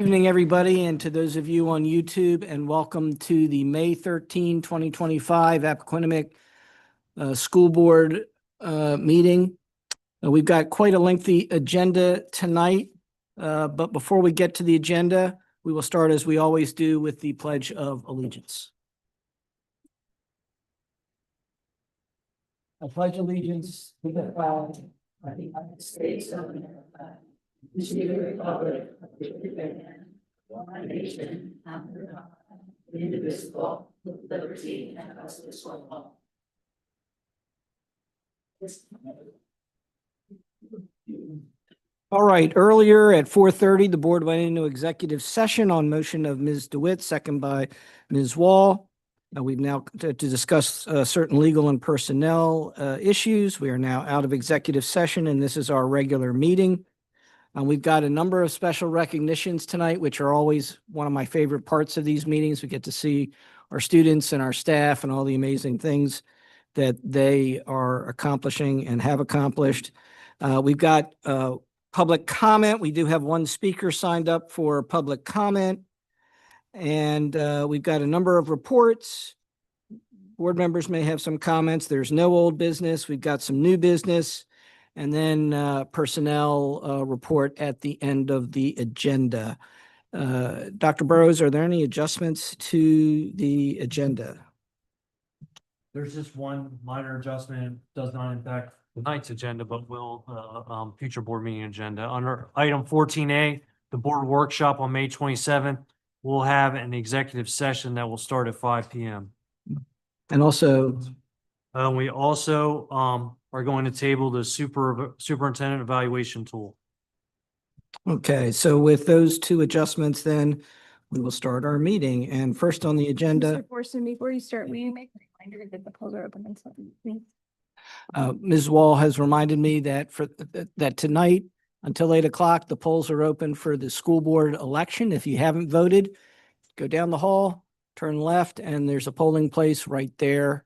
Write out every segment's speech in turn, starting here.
Evening, everybody, and to those of you on YouTube, and welcome to the May 13, 2025 Appoquinimink School Board meeting. We've got quite a lengthy agenda tonight, but before we get to the agenda, we will start as we always do with the Pledge of Allegiance. I pledge allegiance to the flag of the United States of America, to the republic of one nation, under God, indivisible, with liberty and justice for all. All right, earlier at 4:30, the board went into executive session on motion of Ms. DeWitt, second by Ms. Wall. We've now to discuss certain legal and personnel issues. We are now out of executive session, and this is our regular meeting. We've got a number of special recognitions tonight, which are always one of my favorite parts of these meetings. We get to see our students and our staff and all the amazing things that they are accomplishing and have accomplished. We've got public comment. We do have one speaker signed up for public comment. And we've got a number of reports. Board members may have some comments. There's no old business. We've got some new business. And then personnel report at the end of the agenda. Dr. Burrows, are there any adjustments to the agenda? There's just one minor adjustment, does not impact tonight's agenda, but will future board meeting agenda. Under item 14A, the board workshop on May 27th, we'll have an executive session that will start at 5 p.m. And also, we also are going to table the superintendent evaluation tool. okay, so with those two adjustments, then we will start our meeting. And first on the agenda, Mr. Forson, before you start, will you make a reminder that the polls are open until evening? Ms. Wall has reminded me that that tonight until 8 o'clock, the polls are open for the school board election. If you haven't voted, go down the hall, turn left, and there's a polling place right there.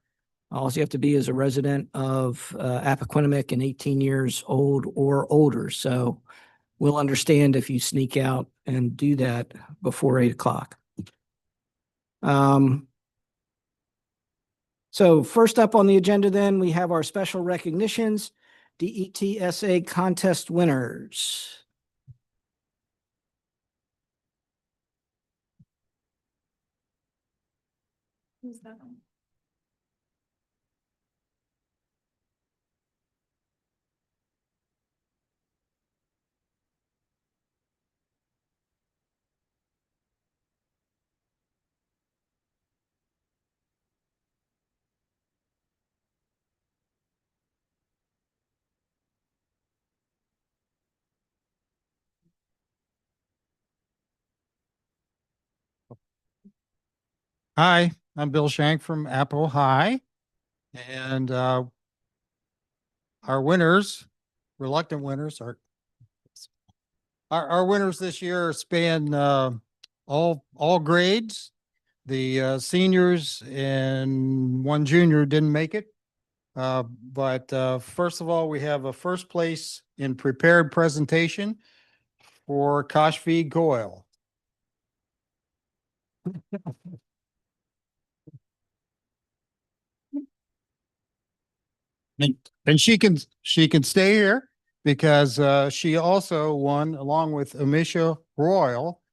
All you have to be is a resident of Appoquinimink and 18 years old or older. So we'll understand if you sneak out and do that before 8 o'clock. So first up on the agenda, then, we have our special recognitions, DETSA contest winners. Who's that on? Hi, I'm Bill Shank from Apple High, and our winners, reluctant winners, our winners this year span all grades. The seniors and one junior didn't make it, but first of all, we have a first place in prepared presentation for Kashfi Goyle. And she can stay here because she also won, along with Amisha Royal,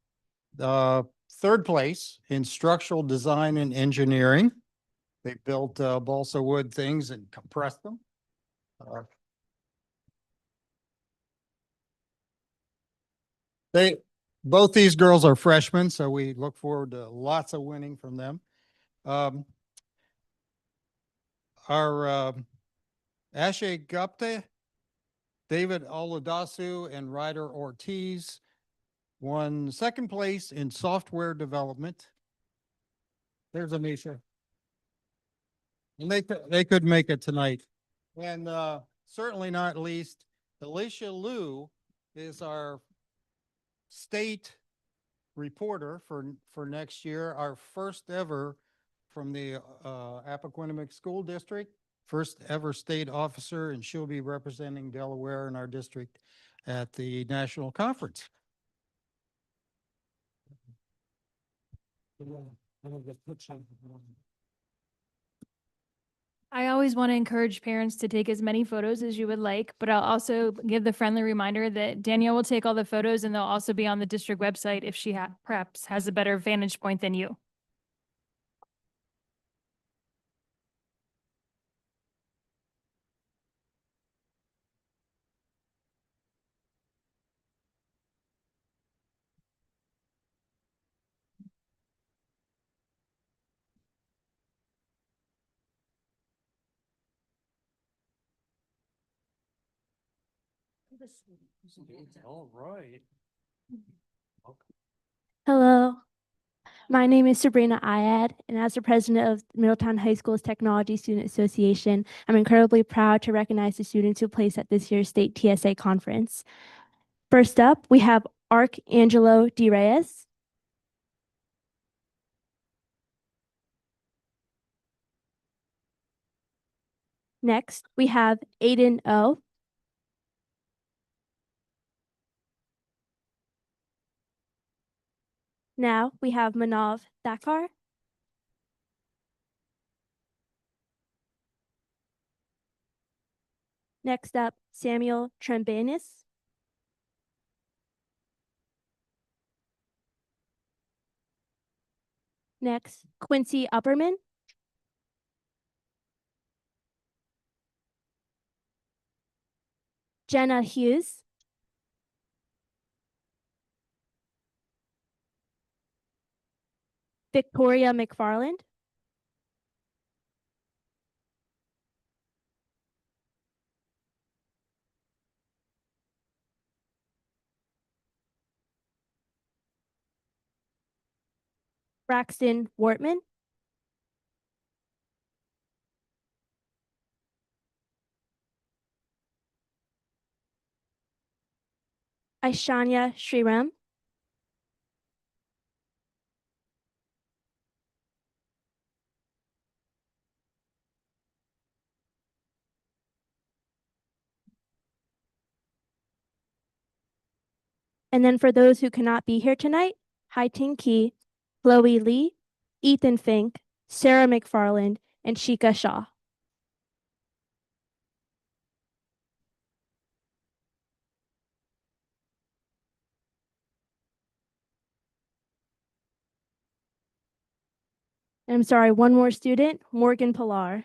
third place in structural design and engineering. They built balsa wood things and compressed them. Both these girls are freshmen, so we look forward to lots of winning from them. Our Ashe Gupta, David Oladasu, and Ryder Ortiz won second place in software development. There's Amisha. And they could make it tonight. And certainly not least, Alicia Liu is our state reporter for next year, our first ever from the Appoquinimink School District, first ever state officer, and she'll be representing Delaware in our district at the national conference. I always want to encourage parents to take as many photos as you would like, but I'll also give the friendly reminder that Danielle will take all the photos and they'll also be on the district website if she perhaps has a better vantage point than you. All right. Hello, my name is Sabrina Ayad, and as the president of Middletown High School's Technology Student Association, I'm incredibly proud to recognize the students who placed at this year's state TSA conference. First up, we have Angelo D. Reyes. Next, we have Aiden O. Now we have Manav Thakkar. Next up, Samuel Trembanis. Next, Quincy Upperman. Jenna Hughes. Victoria McFarland. Braxton Wortman. Aishanya Sriram. And then for those who cannot be here tonight, Hai Ting Ki, Chloe Lee, Ethan Fink, Sarah McFarland, and Shika Shaw. And I'm sorry, one more student, Morgan Pilar.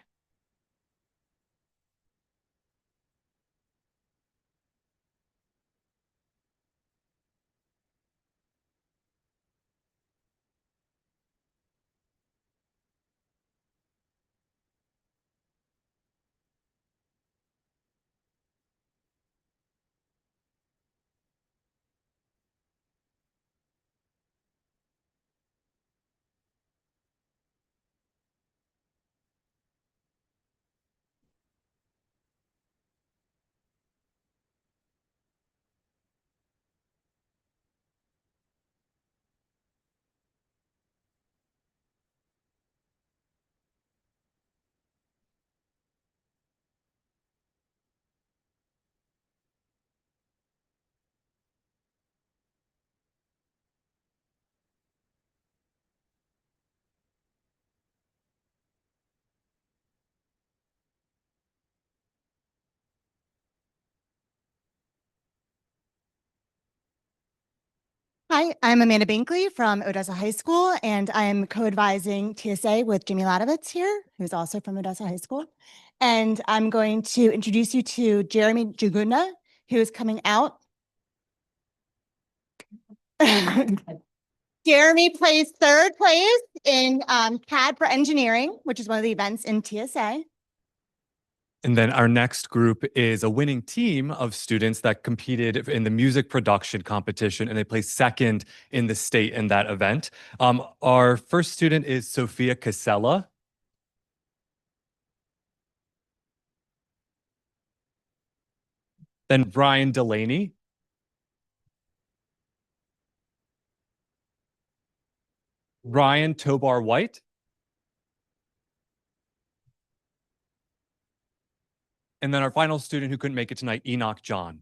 Hi, I'm Amanda Binkley from Odessa High School, and I'm co-advising TSA with Jamie Ladovitz here, who's also from Odessa High School. And I'm going to introduce you to Jeremy Jaguna, who is coming out. Jeremy placed third place in CAD for engineering, which is one of the events in TSA. And then our next group is a winning team of students that competed in the music production competition, and they placed second in the state in that event. Our first student is Sophia Casella. Then Brian Delaney. Ryan Tobar White. And then our final student who couldn't make it tonight, Enoch John.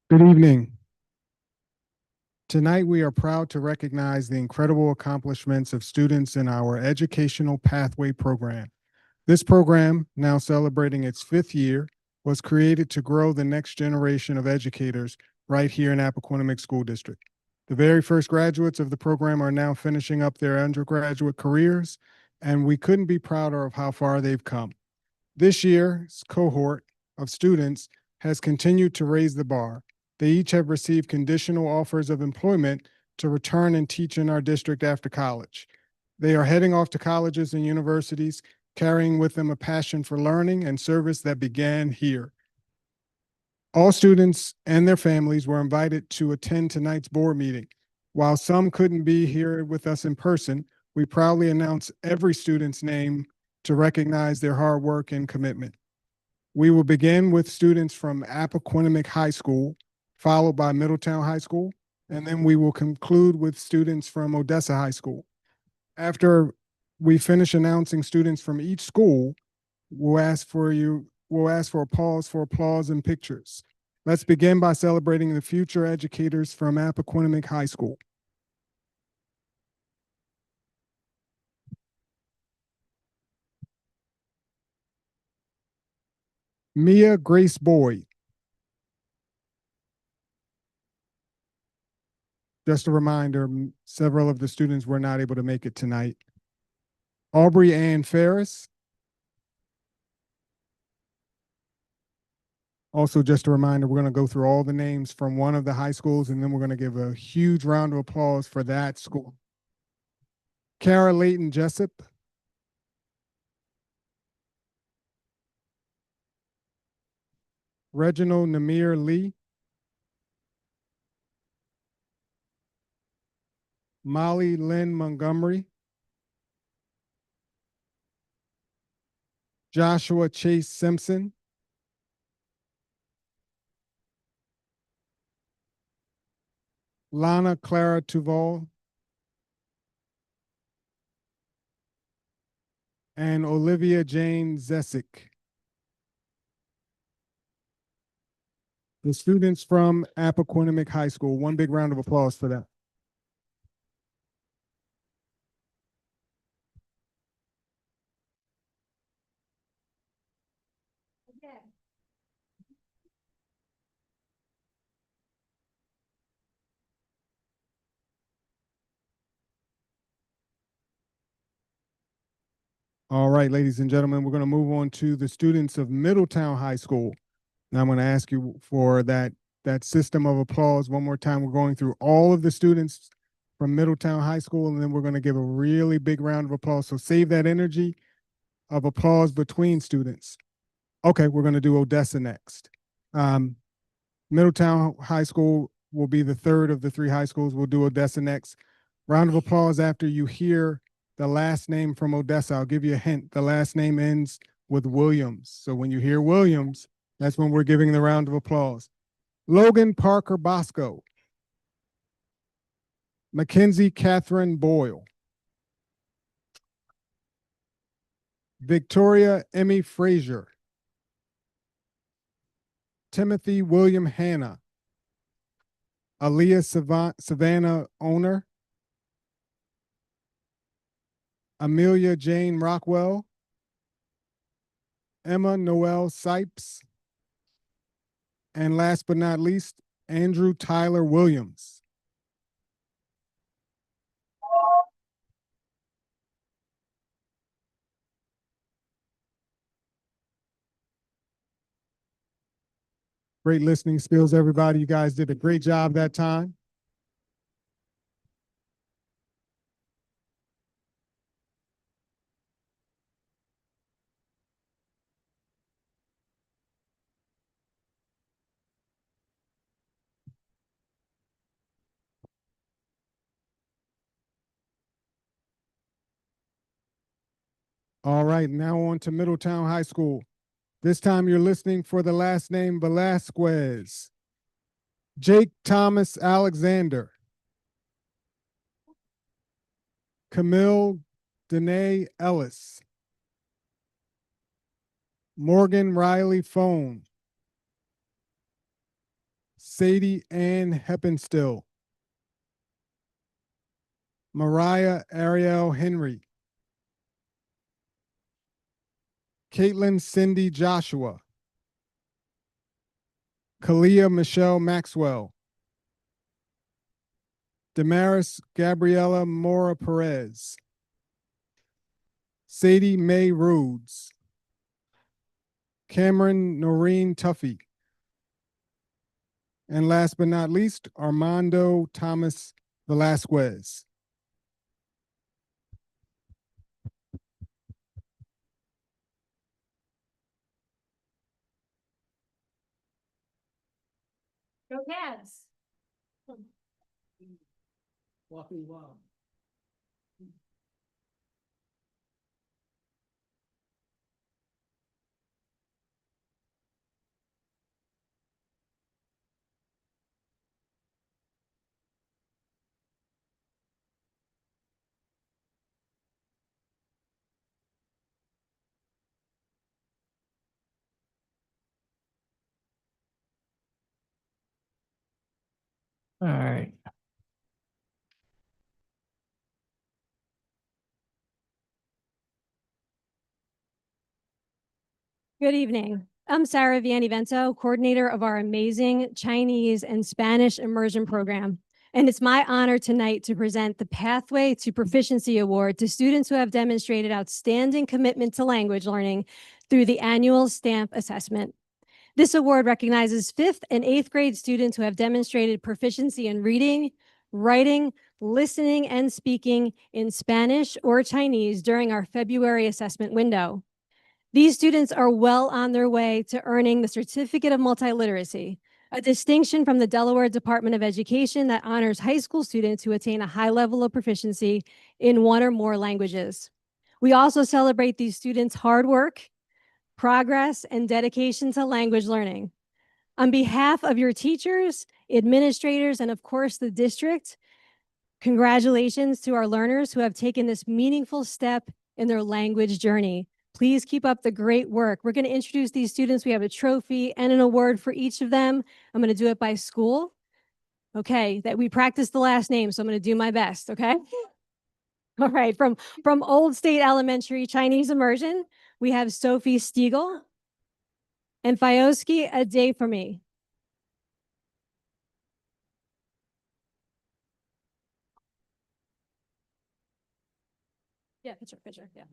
Good evening. Tonight, we are proud to recognize the incredible accomplishments of students in our Educational Pathway Program. This program, now celebrating its 5th year, was created to grow the next generation of educators right here in Appoquinimink School District. The very first graduates of the program are now finishing up their undergraduate careers, and we couldn't be prouder of how far they've come. This year's cohort of students has continued to raise the bar. They each have received conditional offers of employment to return and teach in our district after college. They are heading off to colleges and universities, carrying with them a passion for learning and service that began here. All students and their families were invited to attend tonight's board meeting. While some couldn't be here with us in person, we proudly announce every student's name to recognize their hard work and commitment. We will begin with students from Appoquinimink High School, followed by Middletown High School, and then we will conclude with students from Odessa High School. After we finish announcing students from each school, we'll ask for a pause for applause and pictures. Let's begin by celebrating the future educators from Appoquinimink High School. Mia Grace Boyd. Just a reminder, several of the students were not able to make it tonight. Aubrey Ann Ferris. Also, just a reminder, we're going to go through all the names from one of the high schools, and then we're going to give a huge round of applause for that school. Kara Layton Jessup. Reginald Namir Lee. Molly Lynn Montgomery. Joshua Chase Simpson. Lana Clara Tuval. And Olivia Jane Zesick. The students from Appoquinimink High School. One big round of applause for them. All right, ladies and gentlemen, we're going to move on to the students of Middletown High School. Now I'm going to ask you for that system of applause one more time. We're going through all of the students from Middletown High School, and then we're going to give a really big round of applause. So save that energy of applause between students. Okay, we're going to do Odessa next. Middletown High School will be the third of the 3 high schools. We'll do Odessa next. Round of applause after you hear the last name from Odessa. I'll give you a hint. The last name ends with Williams. So when you hear Williams, that's when we're giving the round of applause. Logan Parker Bosco. Mackenzie Catherine Boyle. Victoria Emmy Frazier. Timothy William Hanna. Aaliyah Savannah Owner. Amelia Jane Rockwell. Emma Noel Sipes. And last but not least, Andrew Tyler Williams. Great listening skills, everybody. You guys did a great job that time. All right, now on to Middletown High School. This time you're listening for the last name Velasquez. Jake Thomas Alexander. Camille Danae Ellis. Morgan Riley Phone. Sadie Ann Heppenstill, Mariah Ariel Henry, Caitlin Cindy Joshua, Kalia Michelle Maxwell, Damaris Gabriela Mora Perez, Sadie Mae Rhodes, Cameron Noreen Tuffy, and last but not least, Armando Thomas Velasquez. Go Cavs. Walking wild. All right. Good evening. I'm Sarah Viannivento, coordinator of our amazing Chinese and Spanish immersion program. And it's my honor tonight to present the Pathway to Proficiency Award to students who have demonstrated outstanding commitment to language learning through the annual STAMP assessment. This award recognizes 5th and 8th grade students who have demonstrated proficiency in reading, writing, listening, and speaking in Spanish or Chinese during our February assessment window. These students are well on their way to earning the Certificate of Multiliteracy, a distinction from the Delaware Department of Education that honors high school students who attain a high level of proficiency in one or more languages. We also celebrate these students' hard work, progress, and dedication to language learning. On behalf of your teachers, administrators, and of course the district, congratulations to our learners who have taken this meaningful step in their language journey. Please keep up the great work. We're going to introduce these students. We have a trophy and an award for each of them. I'm going to do it by school. Okay, that we practiced the last name, so I'm going to do my best, okay? All right, from Old State Elementary Chinese Immersion, we have Sophie Stiegel and Fioski, a day for me. Yeah, picture, yeah.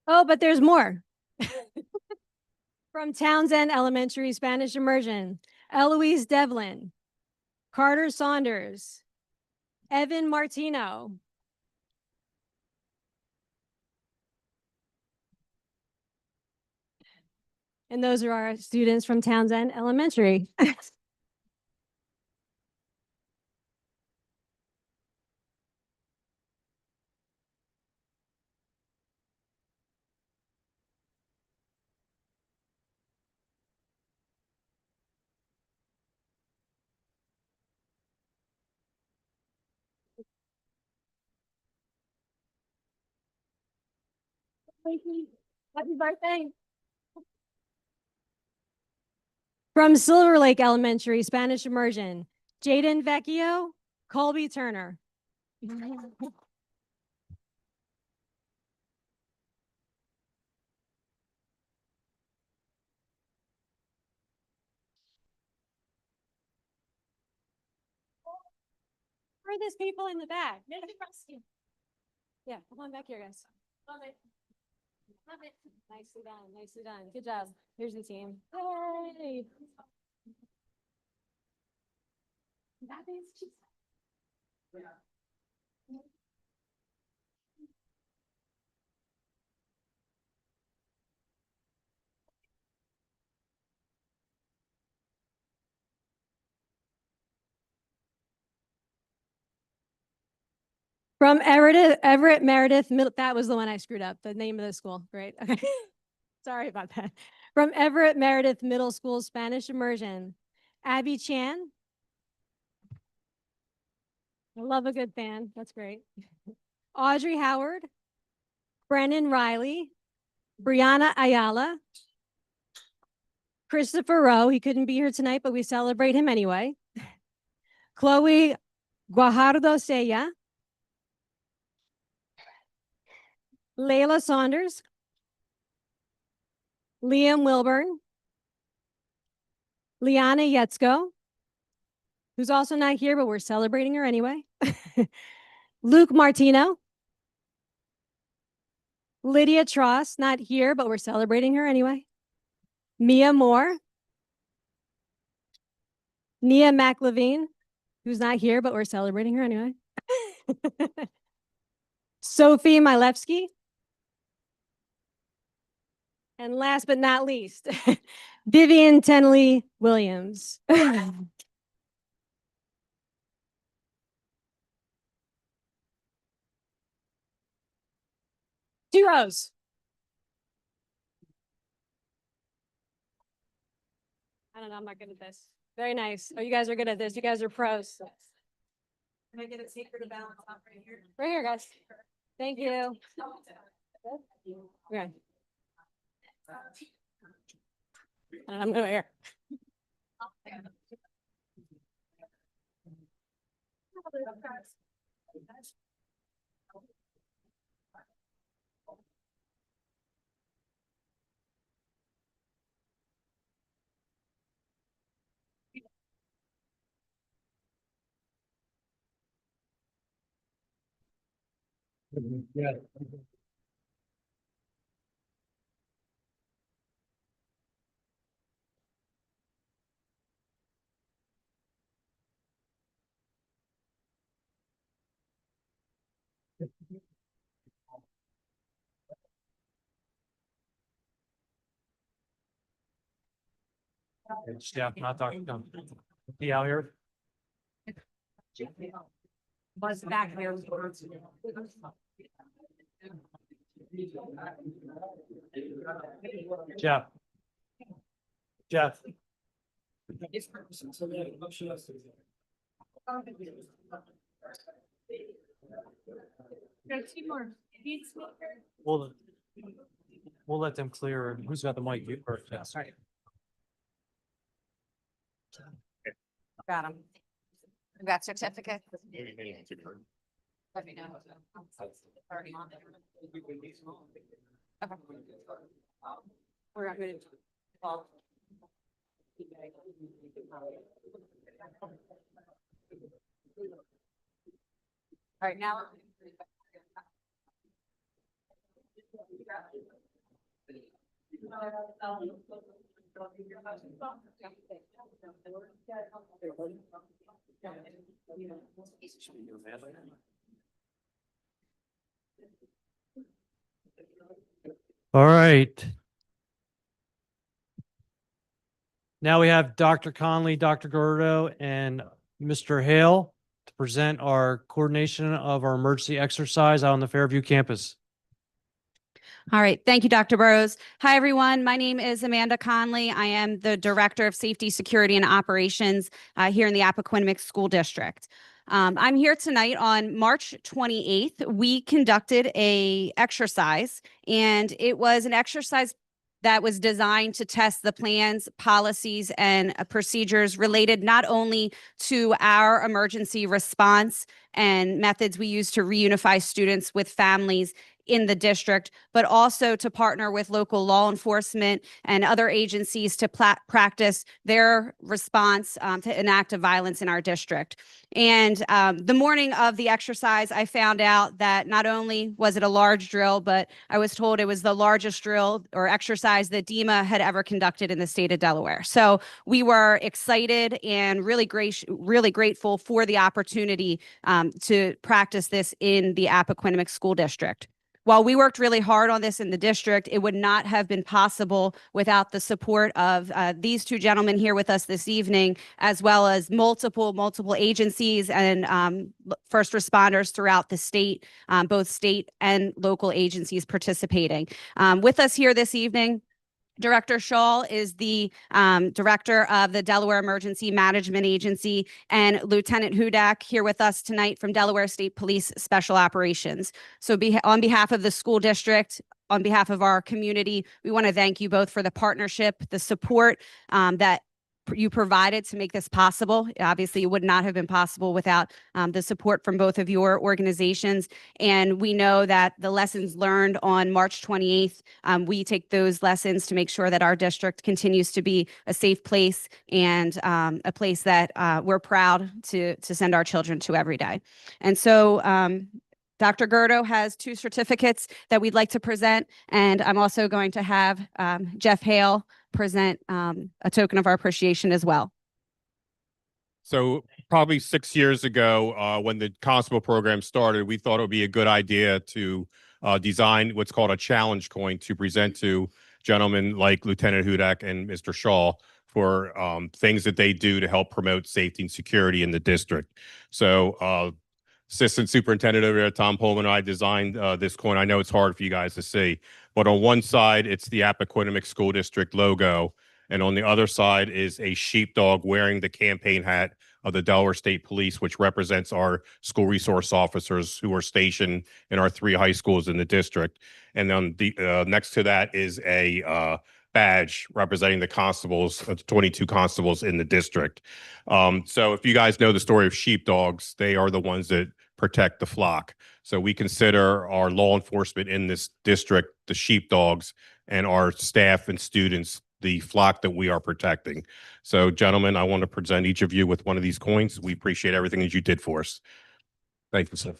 Oh, but there's more. From Townsend Elementary Spanish Immersion, Eloise Devlin, Carter Saunders, Evan Martino, and those are our students from Townsend Elementary. Happy birthday. From Silver Lake Elementary Spanish Immersion, Jaden Vecchio, Colby Turner. Where are these people in the back? Yeah, come on back here, guys. Love it. Love it. Nicely done, nicely done. Good job. Here's the team. Yay. From Everett Meredith Middle, that was the one I screwed up, the name of the school. Great. Okay. Sorry about that. From Everett Meredith Middle School Spanish Immersion, Abby Chan. I love a good fan. That's great. Audrey Howard, Brennan Riley, Brianna Ayala, Christopher Rowe. He couldn't be here tonight, but we celebrate him anyway. Chloe Guajardo Sella, Layla Saunders, Liam Wilburn, Liana Yetzko, who's also not here, but we're celebrating her anyway. Luke Martino, Lydia Tross, not here, but we're celebrating her anyway. Mia Moore, Nia McLevine, who's not here, but we're celebrating her anyway. Sophie Milewski. And last but not least, Vivian Tenley Williams. Two rows. I don't know, I'm not good at this. Very nice. Oh, you guys are good at this. You guys are pros. Can I get a secret to balance out right here? Right here, guys. Thank you. Okay. I'm over here. Yeah. Staff not talking. Be out here. Buzz back here. Jeff. Jeff. We'll, we'll let them clear. Who's got the mic? You first. Yes. Got them. You got certificate? Let me know. Already on there. Okay. We're not good. Well. All right, now. All right. Now we have Dr. Conley, Dr. Gordo, and Mr. Hale to present our coordination of our emergency exercise out on the Fairview campus. All right. Thank you, Dr. Burrows. Hi, everyone. My name is Amanda Conley. I am the Director of Safety, Security, and Operations here in the Appoquinimink School District. I'm here tonight on March 28th. We conducted a exercise, and it was an exercise that was designed to test the plans, policies, and procedures related not only to our emergency response and methods we use to reunify students with families in the district, but also to partner with local law enforcement and other agencies to practice their response to inactive violence in our district. And the morning of the exercise, I found out that not only was it a large drill, but I was told it was the largest drill or exercise that DEMA had ever conducted in the state of Delaware. So we were excited and really grateful for the opportunity to practice this in the Appoquinimink School District. While we worked really hard on this in the district, it would not have been possible without the support of these two gentlemen here with us this evening, as well as multiple agencies and first responders throughout the state, both state and local agencies participating. With us here this evening, Director Shaw is the director of the Delaware Emergency Management Agency, and Lieutenant Hudak here with us tonight from Delaware State Police Special Operations. So on behalf of the school district, on behalf of our community, we want to thank you both for the partnership, the support that you provided to make this possible. Obviously, it would not have been possible without the support from both of your organizations. And we know that the lessons learned on March 28th, we take those lessons to make sure that our district continues to be a safe place and a place that we're proud to send our children to every day. And so Dr. Gerdo has 2 certificates that we'd like to present, and I'm also going to have Jeff Hale present a token of our appreciation as well. So probably 6 years ago, when the constable program started, we thought it would be a good idea to design what's called a challenge coin to present to gentlemen like Lieutenant Hudak and Mr. Shaw for things that they do to help promote safety and security in the district. So Assistant Superintendent over there, Tom Pullman, and I designed this coin. I know it's hard for you guys to see, but on one side, it's the Appoquinimink School District logo, and on the other side is a sheepdog wearing the campaign hat of the Delaware State Police, which represents our school resource officers who are stationed in our 3 high schools in the district. And then the next to that is a badge representing the constables, 22 constables in the district. So if you guys know the story of sheepdogs, they are the ones that protect the flock. So we consider our law enforcement in this district the sheepdogs, and our staff and students the flock that we are protecting. So gentlemen, I want to present each of you with one of these coins. We appreciate everything that you did for us. Thank you, sir.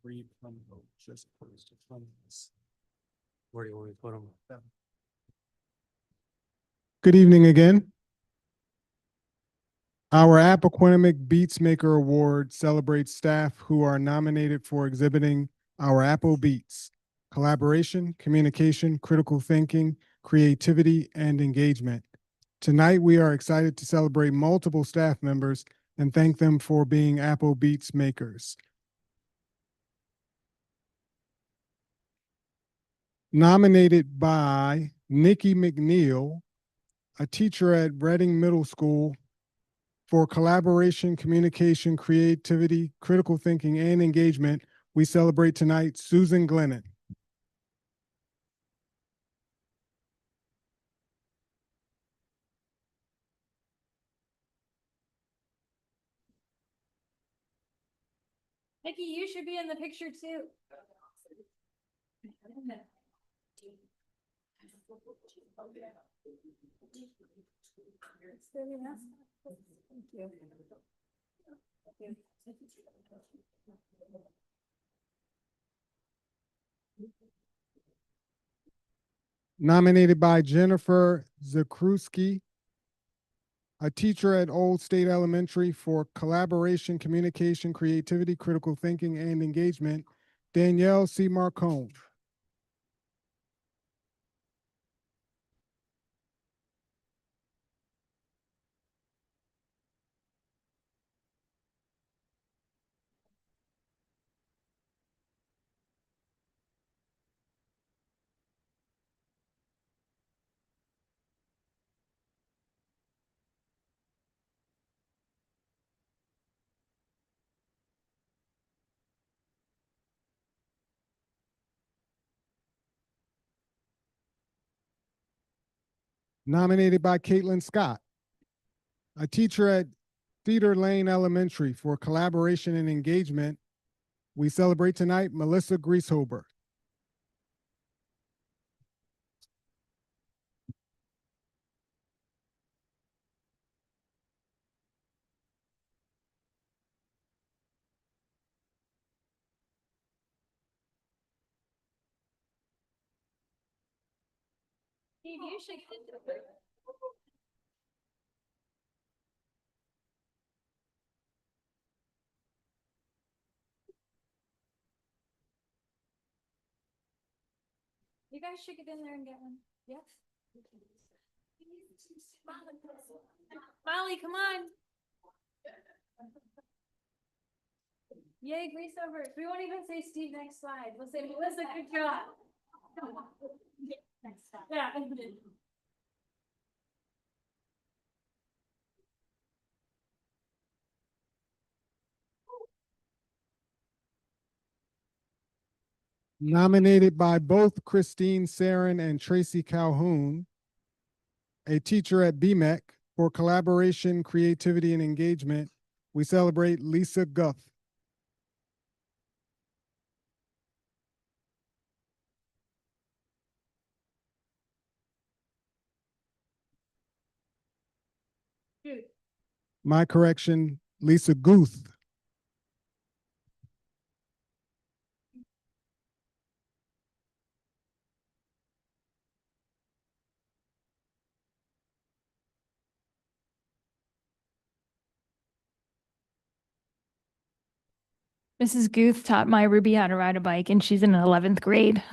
Where do you want me to put them? Good evening again. Our Appoquinimink Beatsmaker Award celebrates staff who are nominated for exhibiting our Apple Beats: collaboration, communication, critical thinking, creativity, and engagement. Tonight, we are excited to celebrate multiple staff members and thank them for being Apple Beats makers. Nominated by Nikki McNeil, a teacher at Reading Middle School, for collaboration, communication, creativity, critical thinking, and engagement, we celebrate tonight Susan Glennon. Nikki, you should be in the picture too. Thank you. Nominated by Jennifer Zakruski, a teacher at Old State Elementary, for collaboration, communication, creativity, critical thinking, and engagement, Danielle C. Marcone. Nominated by Caitlin Scott, a teacher at Cedar Lane Elementary for collaboration and engagement. We celebrate tonight Melissa Grieshober. Steve, you should. You guys should get in there and get one. Yes. Molly, come on. Yay, Grease over. We won't even say Steve next slide. We'll say Melissa, good job. Yeah. Nominated by both Christine Sarin and Tracy Calhoun, a teacher at BMEC for collaboration, creativity, and engagement. We celebrate Lisa Guff. Shoot. My correction, Lisa Guth. Mrs. Guth taught my Ruby how to ride a bike, and she's in 11th grade.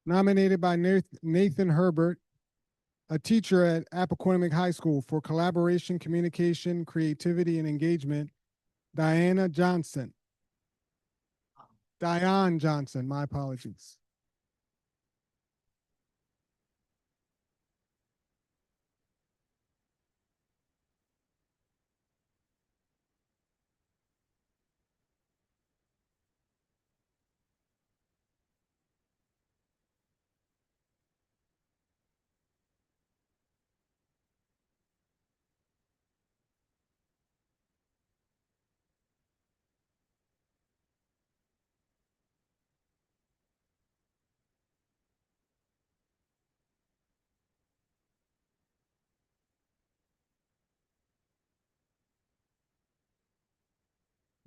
Nominated by Nathan Herbert, a teacher at Appoquinimink High School for collaboration, communication, creativity, and engagement. Diane Johnson, my apologies.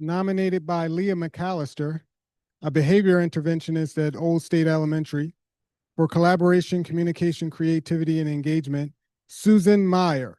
Nominated by Leah McAllister, a behavior interventionist at Old State Elementary for collaboration, communication, creativity, and engagement. Susan Meyer.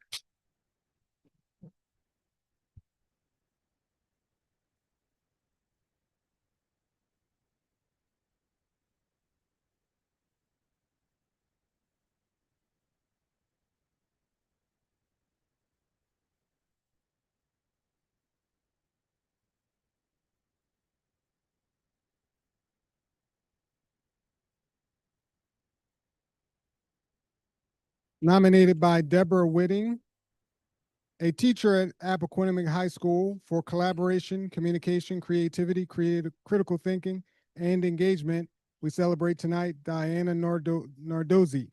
Nominated by Deborah Whitting, a teacher at Appoquinimink High School for collaboration, communication, creativity, critical thinking, and engagement. We celebrate tonight Diana Nardozzi.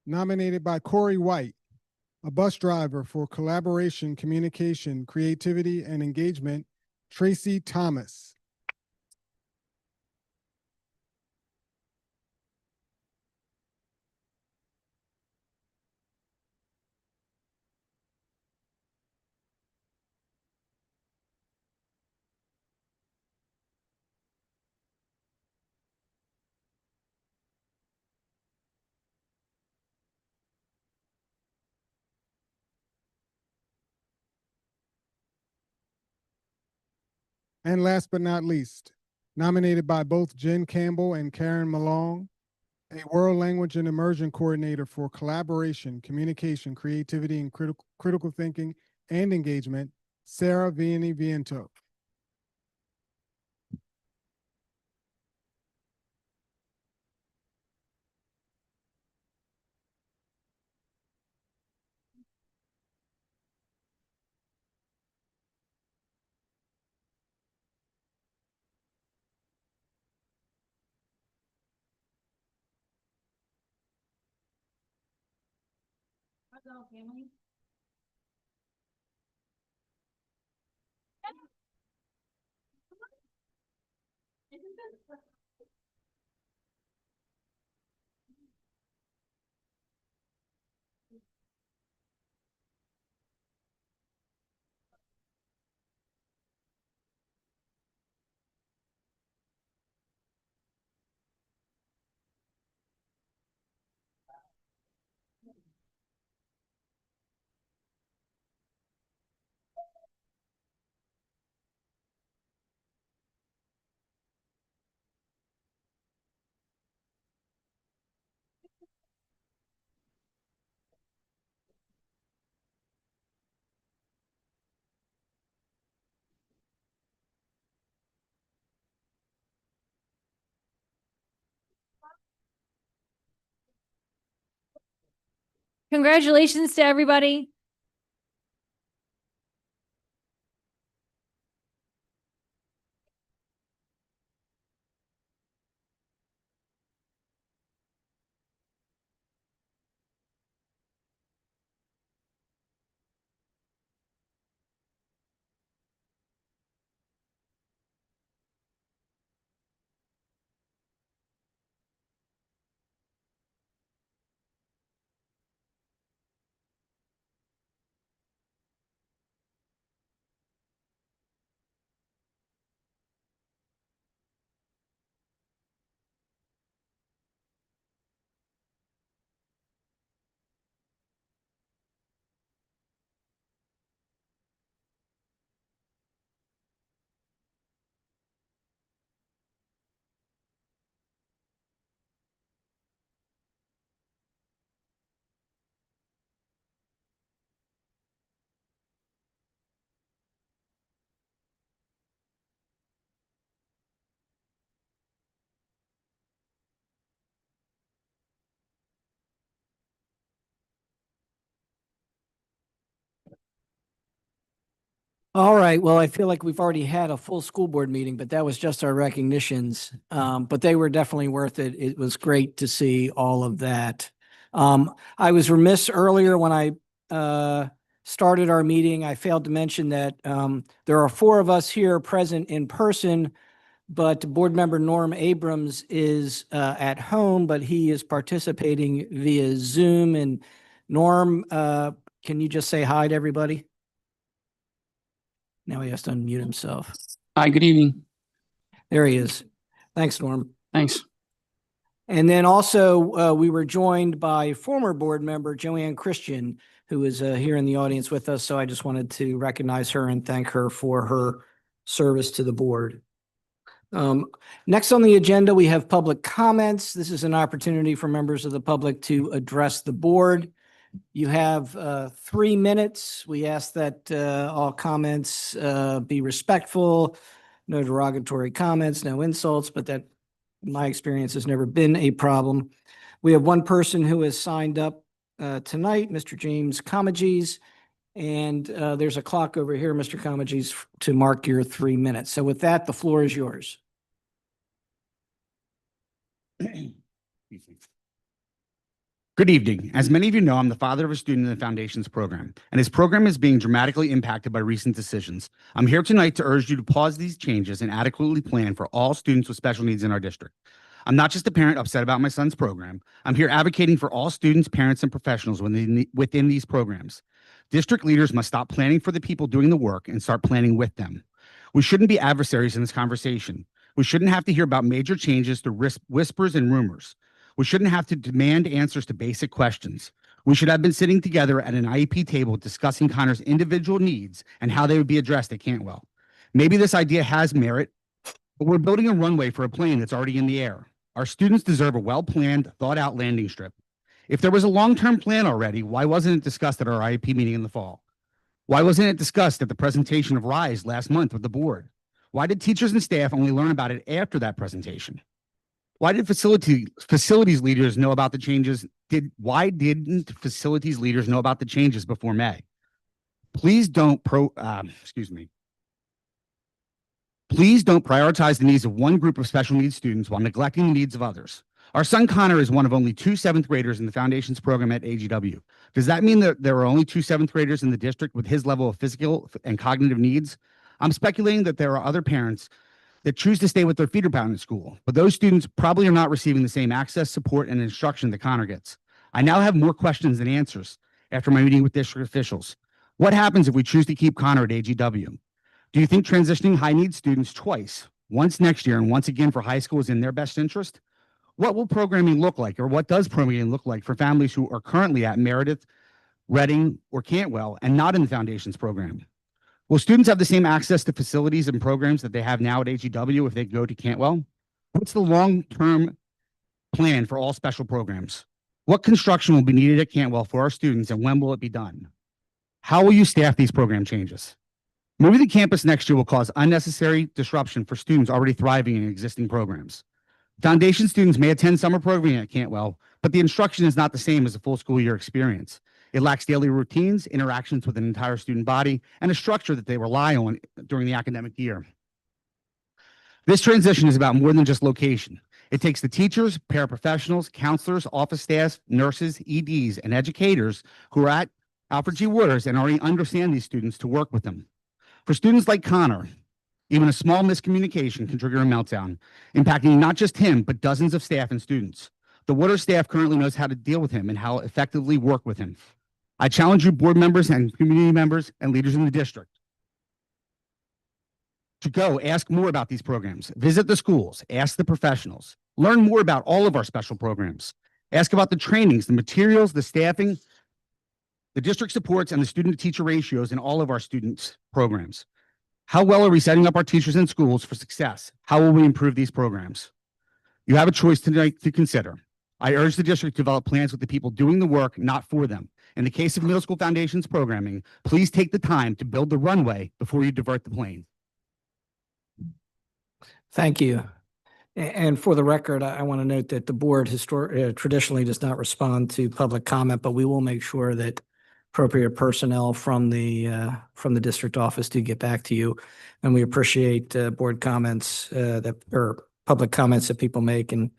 Nominated by Corey White, a bus driver for collaboration, communication, creativity, and engagement. Tracy Thomas. And last but not least, nominated by both Jen Campbell and Karen Malong. A World Language and Immersion Coordinator for Collaboration, Communication, Creativity, and Critical Thinking and Engagement, Sarah Viento. Congratulations to everybody. All right. Well, I feel like we've already had a full school board meeting, but that was just our recognitions. But they were definitely worth it. It was great to see all of that. I was remiss earlier when I started our meeting. I failed to mention that there are 4 of us here present in person, but board member Norm Abrams is at home, but he is participating via Zoom. And Norm, can you just say hi to everybody? Now he has to unmute himself. Hi, good evening. There he is. Thanks, Norm. Thanks. And then also, we were joined by former board member Joanne Christian, who is here in the audience with us. So I just wanted to recognize her and thank her for her service to the board. Next on the agenda, we have public comments. This is an opportunity for members of the public to address the board. You have 3 minutes. We ask that all comments be respectful, no derogatory comments, no insults, but that, in my experience, has never been a problem. We have 1 person who has signed up tonight, Mr. James Comegys, and there's a clock over here, Mr. Comegys, to mark your 3 minutes. So with that, the floor is yours. Good evening. As many of you know, I'm the father of a student in the Foundations program, and his program is being dramatically impacted by recent decisions. I'm here tonight to urge you to pause these changes and adequately plan for all students with special needs in our district. I'm not just a parent upset about my son's program. I'm here advocating for all students, parents, and professionals within these programs. District leaders must stop planning for the people doing the work and start planning with them. We shouldn't be adversaries in this conversation. We shouldn't have to hear about major changes through whispers and rumors. We shouldn't have to demand answers to basic questions. We should have been sitting together at an IEP table discussing Connor's individual needs and how they would be addressed at Cantwell. Maybe this idea has merit, But we're building a runway for a plane that's already in the air. Our students deserve a well-planned, thought-out landing strip. If there was a long-term plan already, why wasn't it discussed at our IEP meeting in the fall? Why wasn't it discussed at the presentation of RISE last month with the board? Why did teachers and staff only learn about it after that presentation? Why did facilities leaders know about the changes? Why didn't facilities leaders know about the changes before May? Please don't Please don't prioritize the needs of one group of special needs students while neglecting the needs of others. Our son Connor is one of only 2 7th graders in the Foundations program at AGW. Does that mean that there are only 2 7th graders in the district with his level of physical and cognitive needs? I'm speculating that there are other parents that choose to stay with their feeder parent at school, but those students probably are not receiving the same access, support, and instruction that Connor gets. I now have more questions than answers after my meeting with district officials. What happens if we choose to keep Connor at AGW? Do you think transitioning high-need students twice, once next year and once again for high school, is in their best interest? What will programming look like, or what does programming look like for families who are currently at Meredith, Reading, or Cantwell and not in the Foundations program? Will students have the same access to facilities and programs that they have now at AGW if they go to Cantwell? What's the long-term plan for all special programs? What construction will be needed at Cantwell for our students, and when will it be done? How will you staff these program changes? Moving the campus next year will cause unnecessary disruption for students already thriving in existing programs. Foundation students may attend summer programming at Cantwell, but the instruction is not the same as a full school year experience. It lacks daily routines, interactions with an entire student body, and a structure that they rely on during the academic year. This transition is about more than just location. It takes the teachers, paraprofessionals, counselors, office staff, nurses, EDs, and educators who are at Alfred G. Waters and already understand these students to work with them. For students like Connor, even a small miscommunication can trigger a meltdown, impacting not just him, but dozens of staff and students. The Waters staff currently knows how to deal with him and how effectively work with him. I challenge you, board members and community members and leaders in the district, to go ask more about these programs, visit the schools, ask the professionals, learn more about all of our special programs, ask about the trainings, the materials, the staffing, the district supports, and the student-to-teacher ratios in all of our students' programs. How well are we setting up our teachers and schools for success? How will we improve these programs? You have a choice tonight to consider. I urge the district to develop plans with the people doing the work, not for them. In the case of middle school foundations programming, please take the time to build the runway before you divert the plane. Thank you. And for the record, I want to note that the board traditionally does not respond to public comment, but we will make sure that appropriate personnel from the district office do get back to you. And we appreciate board comments or public comments that people make, and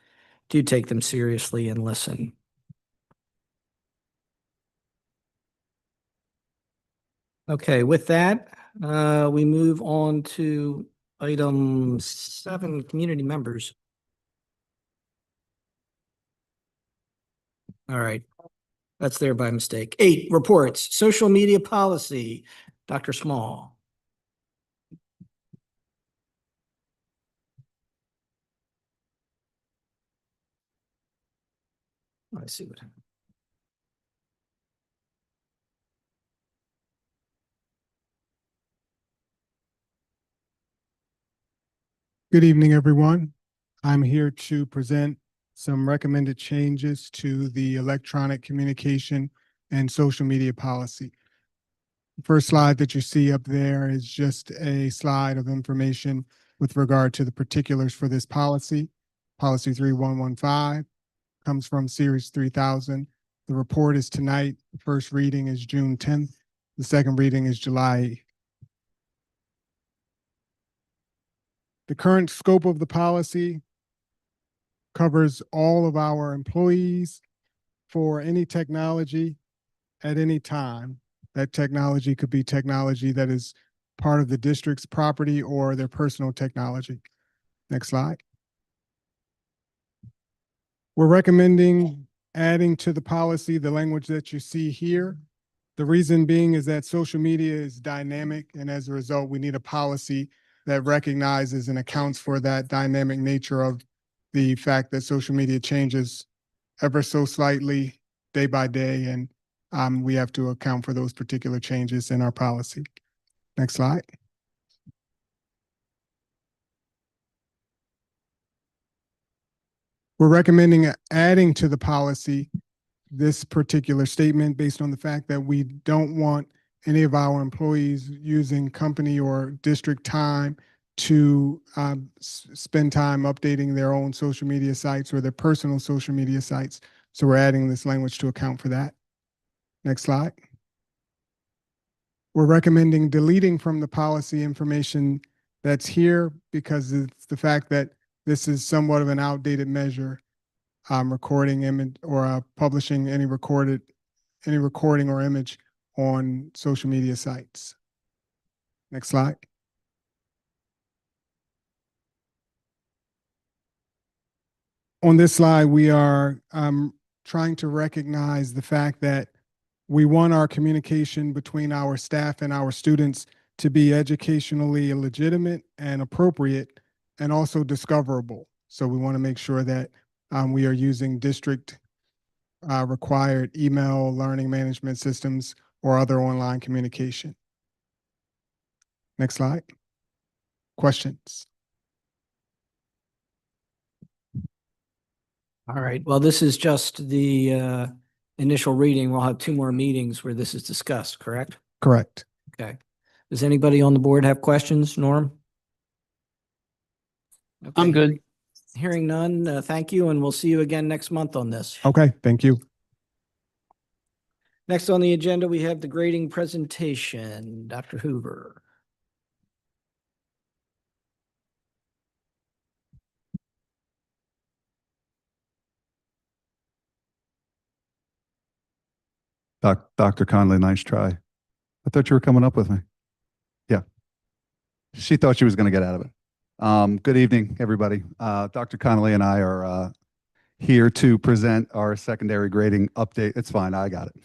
do take them seriously and listen. Okay, with that, we move on to item 7, community members. All right, that's there by mistake. 8, reports, social media policy, Dr. Small. I see what. Good evening, everyone. I'm here to present some recommended changes to the electronic communication and social media policy. The first slide that you see up there is just a slide of information with regard to the particulars for this policy. Policy 3115 comes from Series 3000. The report is tonight. The first reading is June 10th. The second reading is July 8th. The current scope of the policy covers all of our employees for any technology at any time. That technology could be technology that is part of the district's property or their personal technology. Next slide. We're recommending adding to the policy the language that you see here. The reason being is that social media is dynamic, and as a result, we need a policy that recognizes and accounts for that dynamic nature of the fact that social media changes ever so slightly day by day, and we have to account for those particular changes in our policy. Next slide. We're recommending adding to the policy this particular statement based on the fact that we don't want any of our employees using company or district time to spend time updating their own social media sites or their personal social media sites. So we're adding this language to account for that. Next slide. We're recommending deleting from the policy information that's here because it's the fact that this is somewhat of an outdated measure, recording image or publishing any recording or image on social media sites. Next slide. On this slide, we are trying to recognize the fact that we want our communication between our staff and our students to be educationally legitimate and appropriate and also discoverable. So we want to make sure that we are using district required email learning management systems or other online communication. Next slide. Questions? All right. Well, this is just the initial reading. We'll have 2 more meetings where this is discussed, correct? Correct. Okay. Does anybody on the board have questions? Norm? I'm Okay. good. Hearing none, thank you, and we'll see you again next month on this. Okay, thank you. Next on the agenda, we have the grading presentation. Dr. Hoover. Dr. Conley, nice try. I thought you were coming up with me. Yeah. She thought she was going to get out of it. Good evening, everybody. Dr. Connolly and I are here to present our secondary grading update. It's fine. I got it.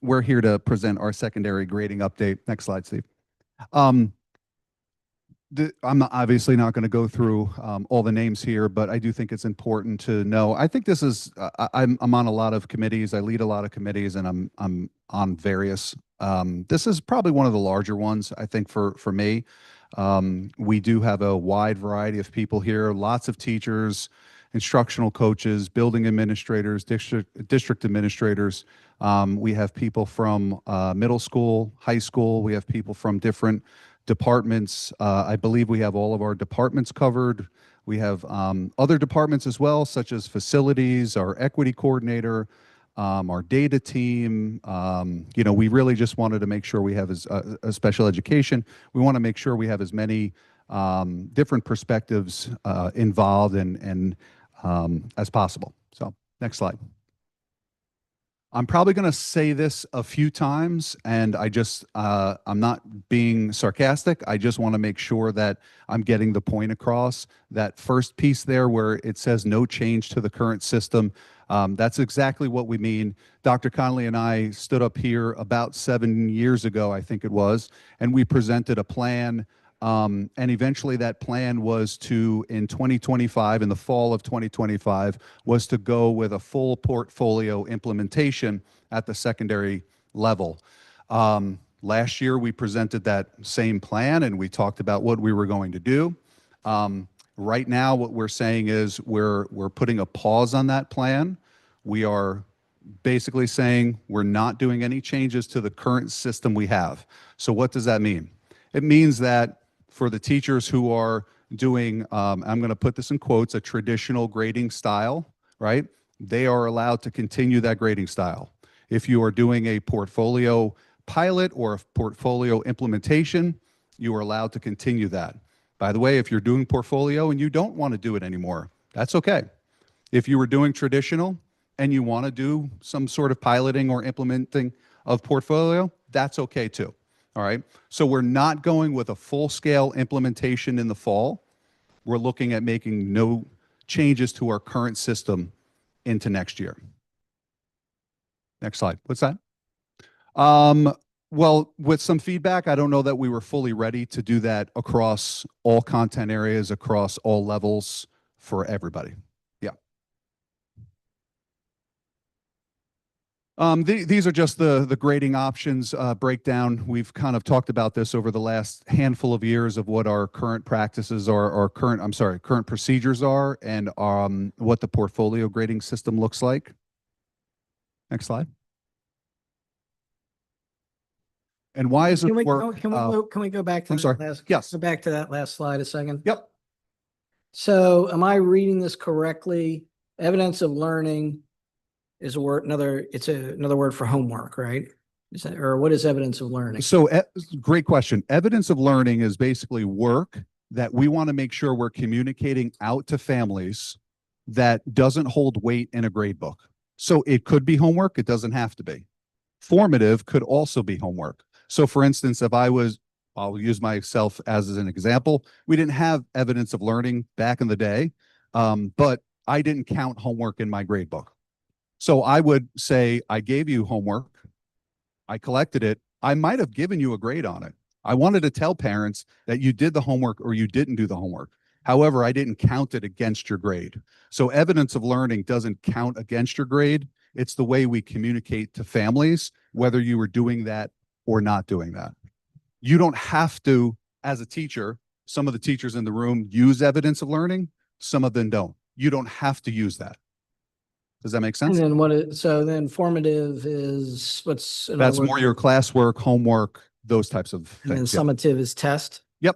We're here to present our secondary grading update. Next slide, Steve. I'm obviously not going to go through all the names here, but I do think it's important to know. I think this is, I'm on a lot of committees. I lead a lot of committees, and I'm on various. This is probably one of the larger ones, I think, for me. We do have a wide variety of people here, lots of teachers, instructional coaches, building administrators, district administrators. We have people from middle school, high school. We have people from different departments. I believe we have all of our departments covered. We have other departments as well, such as facilities, our equity coordinator, our data team. You know, we really just wanted to make sure we have a special education. We want to make sure we have as many different perspectives involved and as possible. So next slide. I'm probably going to say this a few times, and I'm not being sarcastic. I just want to make sure that I'm getting the point across. That first piece there where it says no change to the current system, that's exactly what we mean. Dr. Connolly and I stood up here about 7 years ago, I think it was, and we presented a plan. And eventually that plan was to, in 2025, in the fall of 2025, was to go with a full portfolio implementation at the secondary level. Last year, we presented that same plan and we talked about what we were going to do. Right now, what we're saying is we're putting a pause on that plan. We are basically saying we're not doing any changes to the current system we have. So what does that mean? It means that for the teachers who are doing, I'm going to put this in quotes, a traditional grading style, right? They are allowed to continue that grading style. If you are doing a portfolio pilot or a portfolio implementation, you are allowed to continue that. By the way, if you're doing portfolio and you don't want to do it anymore, that's okay. If you were doing traditional and you want to do some sort of piloting or implementing of portfolio, that's okay too. All right, so we're not going with a full-scale implementation in the fall. We're looking at making no changes to our current system into next year. Next slide. What's that? Well, with some feedback, I don't know that we were fully ready to do that across all content areas, across all levels for everybody. Yeah. These are just the grading options breakdown. We've kind of talked about this over the last handful of years of what our current practices are, or current procedures are, and what the portfolio grading system looks like. Next slide. And why is it work? Can we go back to I'm that sorry. last? Yes. Go back to that last slide a second. Yep. So am I reading this correctly? Evidence of learning is a word, it's another word for homework, right? Is that, or what is evidence of learning? So great question. Evidence of learning is basically work that we want to make sure we're communicating out to families that doesn't hold weight in a grade book. So it could be homework. It doesn't have to be. Formative could also be homework. So for instance, if I'll use myself as an example. We didn't have evidence of learning back in the day, but I didn't count homework in my grade book. So I would say, I gave you homework. I collected it. I might have given you a grade on it. I wanted to tell parents that you did the homework or you didn't do the homework. However, I didn't count it against your grade. So evidence of learning doesn't count against your grade. It's the way we communicate to families, whether you were doing that or not doing that. You don't have to, as a teacher, some of the teachers in the room use evidence of learning, some of them don't. You don't have to use that. Does that make sense? And then so then formative is what's? in other That's words- more your classwork, homework, those types of And then things. Yeah. summative is test? Yep.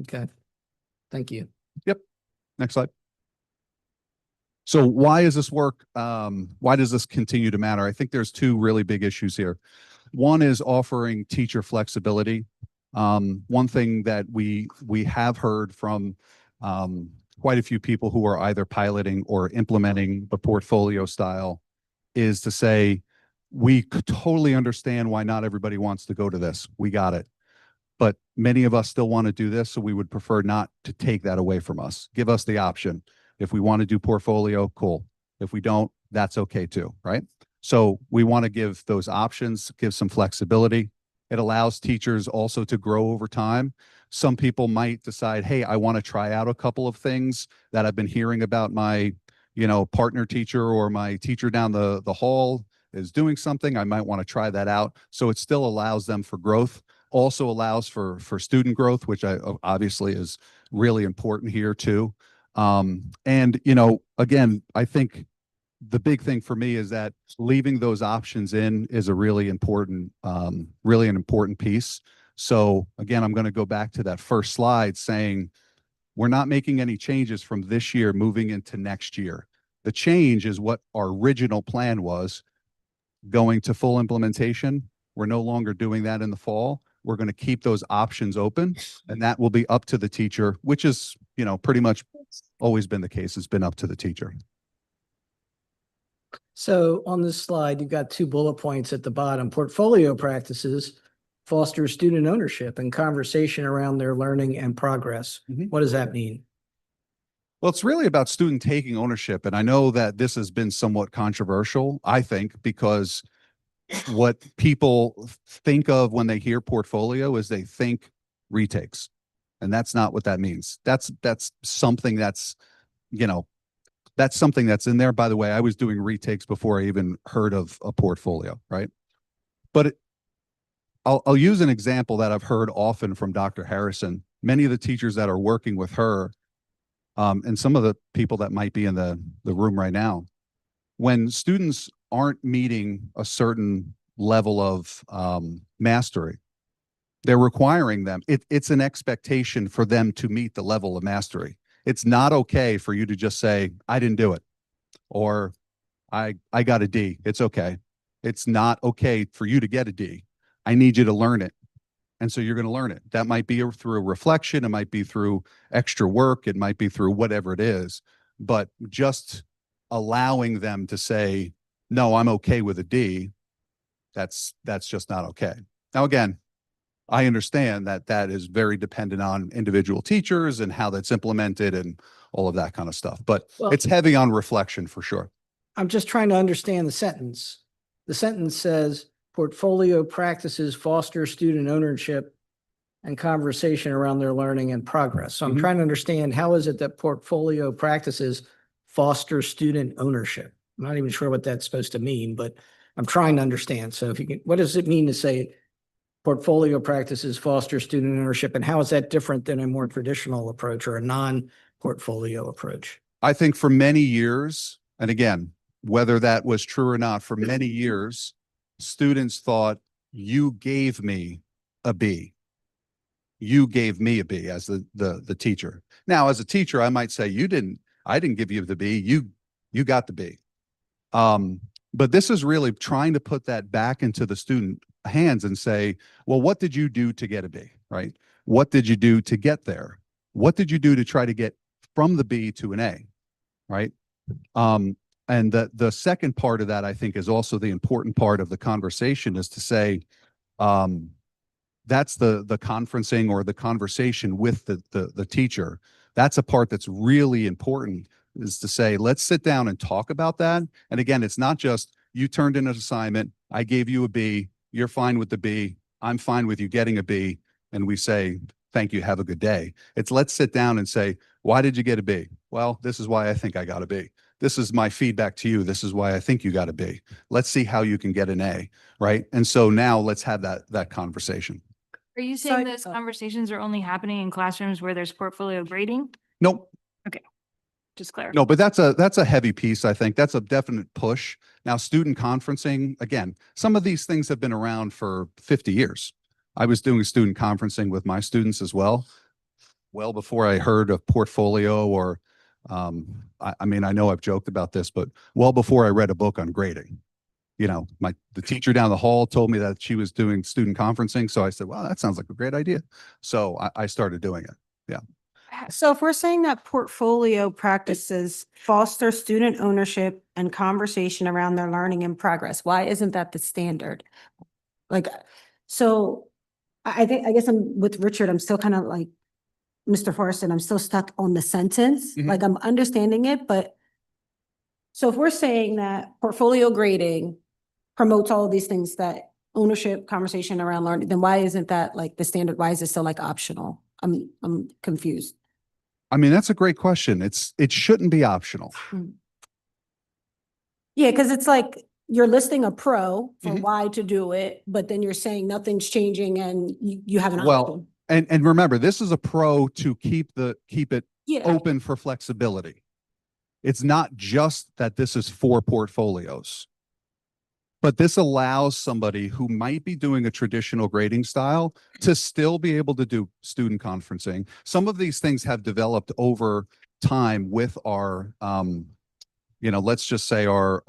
Okay. Thank you. Yep. Next slide. So why does this work? Why does this continue to matter? I think there's two really big issues here. One is offering teacher flexibility. One thing that we have heard from quite a few people who are either piloting or implementing the portfolio style is to say, we could totally understand why not everybody wants to go to this. We got it. But many of us still want to do this, so we would prefer not to take that away from us. Give us the option. If we want to do portfolio, cool. If we don't, that's okay too, right? So we want to give those options, give some flexibility. It allows teachers also to grow over time. Some people might decide, hey, I want to try out a couple of things that I've been hearing about my, partner teacher or my teacher down the hall is doing something. I might want to try that out. So it still allows them for growth, also allows for student growth, which obviously is really important here too. And, again, I think the big thing for me is that leaving those options in is a really important piece. So again, I'm going to go back to that first slide saying, we're not making any changes from this year moving into next year. The change is what our original plan was, going to full implementation. We're no longer doing that in the fall. We're going to keep those options open, and that will be up to the teacher, which is, pretty much always been the case. It's been up to the teacher. So on this slide, you've got two bullet points at the bottom. Portfolio practices foster student ownership and conversation around their learning and progress. What does that mean? Well, it's really about student taking ownership. And I know that this has been somewhat controversial, I think, because what people think of when they hear portfolio is they think retakes. And that's not what that means. That's something that's, that's something that's in there. By the way, I was doing retakes before I even heard of a portfolio, right? But I'll use an example that I've heard often from Dr. Harrison. Many of the teachers that are working with her, and some of the people that might be in the room right now, when students aren't meeting a certain level of mastery, they're requiring them. It's an expectation for them to meet the level of mastery. It's not okay for you to just say, I didn't do it, or I got a D. It's okay. It's not okay for you to get a D. I need you to learn it. And so you're going to learn it. That might be through reflection. It might be through extra work. It might be through whatever it is. But just allowing them to say, no, I'm okay with a D, that's just not okay. Now, again, I understand that that is very dependent on individual teachers and how that's implemented and all of that kind of stuff. But it's heavy on reflection for sure. I'm just trying to understand the sentence. The sentence says, portfolio practices foster student ownership and conversation around their learning and progress. So I'm trying to understand, how is it that portfolio practices foster student ownership? I'm not even sure what that's supposed to mean, but I'm trying to understand. So if you can, what does it mean to say portfolio practices foster student ownership, and how is that different than a more traditional approach or a non-portfolio approach? I think for many years, and again, whether that was true or not, for many years, students thought you gave me a B. You gave me a B as the teacher. Now, as a teacher, I might say I didn't give you the B. You got the B. But this is really trying to put that back into the student hands and say, well, what did you do to get a B, right? What did you do to get there? What did you do to try to get from the B to an A, right? And the second part of that, I think, is also the important part of the conversation, is to say, that's the conferencing or the conversation with the teacher. That's a part that's really important, is to say, let's sit down and talk about that. And again, it's not just you turned in an assignment, I gave you a B, you're fine with the B, I'm fine with you getting a B, and we say, thank you, have a good day. It's let's sit down and say, why did you get a B? Well, this is why I think I got a B. This is my feedback to you. This is why I think you got a B. Let's see how you can get an A, right? And so now let's have that conversation. Are you saying those conversations are only happening in classrooms where there's portfolio grading? Nope. Just clarify. No, but that's a heavy piece, I think. That's a definite push. Now, student conferencing, again, some of these things have been around for 50 years. I was doing student conferencing with my students as well before I heard of portfolio or, I mean, I know I've joked about this, but well before I read a book on grading. You know, the teacher down the hall told me that she was doing student conferencing. So I said, well, that sounds like a great idea. So I started doing it. Yeah. So if we're saying that portfolio practices foster student ownership and conversation around their learning and progress, why isn't that the standard? Like, so I guess I'm with Richard, I'm still kind of like Mr. Forreston, I'm still stuck on the sentence. Mhm. Like I'm understanding it, but so if we're saying that portfolio grading promotes all of these things, that ownership, conversation around learning, then why isn't that like the standard? Why is it still like optional? I'm confused. I mean, that's a great question. It shouldn't be optional. Yeah, because it's like you're listing a pro for Mhm. why to do it, but then you're saying nothing's changing and you have an Well, option. and remember, this is a pro to keep it Yeah, open for flexibility. It's not just that this is for portfolios, but this allows somebody who might be doing a traditional grading style to still be able to do student conferencing. Some of these things have developed over time with our, let's just say our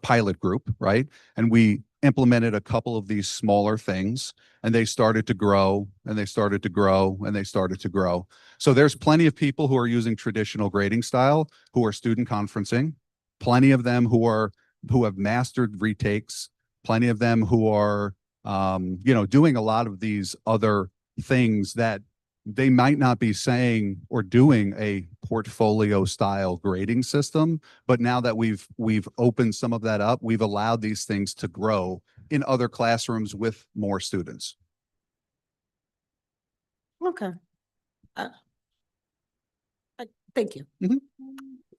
pilot group, right? And we implemented a couple of these smaller things, and they started to grow, and they started to grow, and they started to grow. So there's plenty of people who are using traditional grading style who are student conferencing, plenty of them who have mastered retakes, plenty of them who are doing a lot of these other things that they might not be saying or doing a portfolio style grading system, but now that we've opened some of that up, we've allowed these things to grow in other classrooms with more students. okay. Thank you.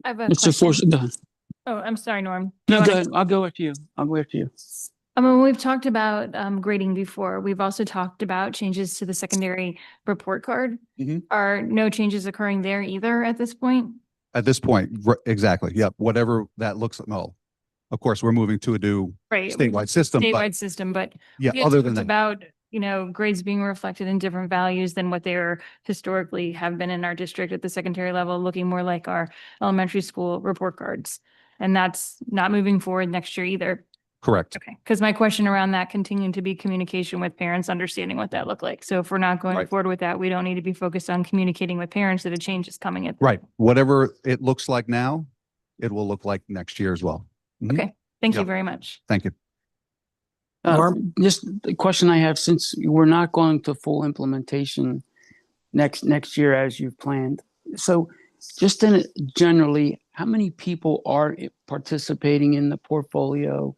I have a Mr. question. Force, go ahead. Oh, I'm sorry, Norm. No, You go wanna- ahead. I'll go with you. I'll go with you. I mean, we've talked about grading before. We've also talked about changes to the secondary report card. Mhm. Are no changes occurring there either at this point? At this point, exactly. Yep. Whatever that looks like. Well, of course, we're moving to a new Right. statewide system. but Statewide system, but yeah, we had other than talked that, about, grades being reflected in different values than what they historically have been in our district at the secondary level, looking more like our elementary school report cards. And that's not moving forward next year either. correct. Okay, because my question around that continuing to be communication with parents, understanding what that looked like. So if we're not going Right. forward with that, we don't need to be focused on communicating with parents that a change is coming at. Right. Whatever it looks like now, it will look like next year as well. Mhm. Okay, thank you Yep. very much. Thank you. Just the question I have, since we're not going to full implementation next year as you've planned. So just generally, how many people are participating in the portfolio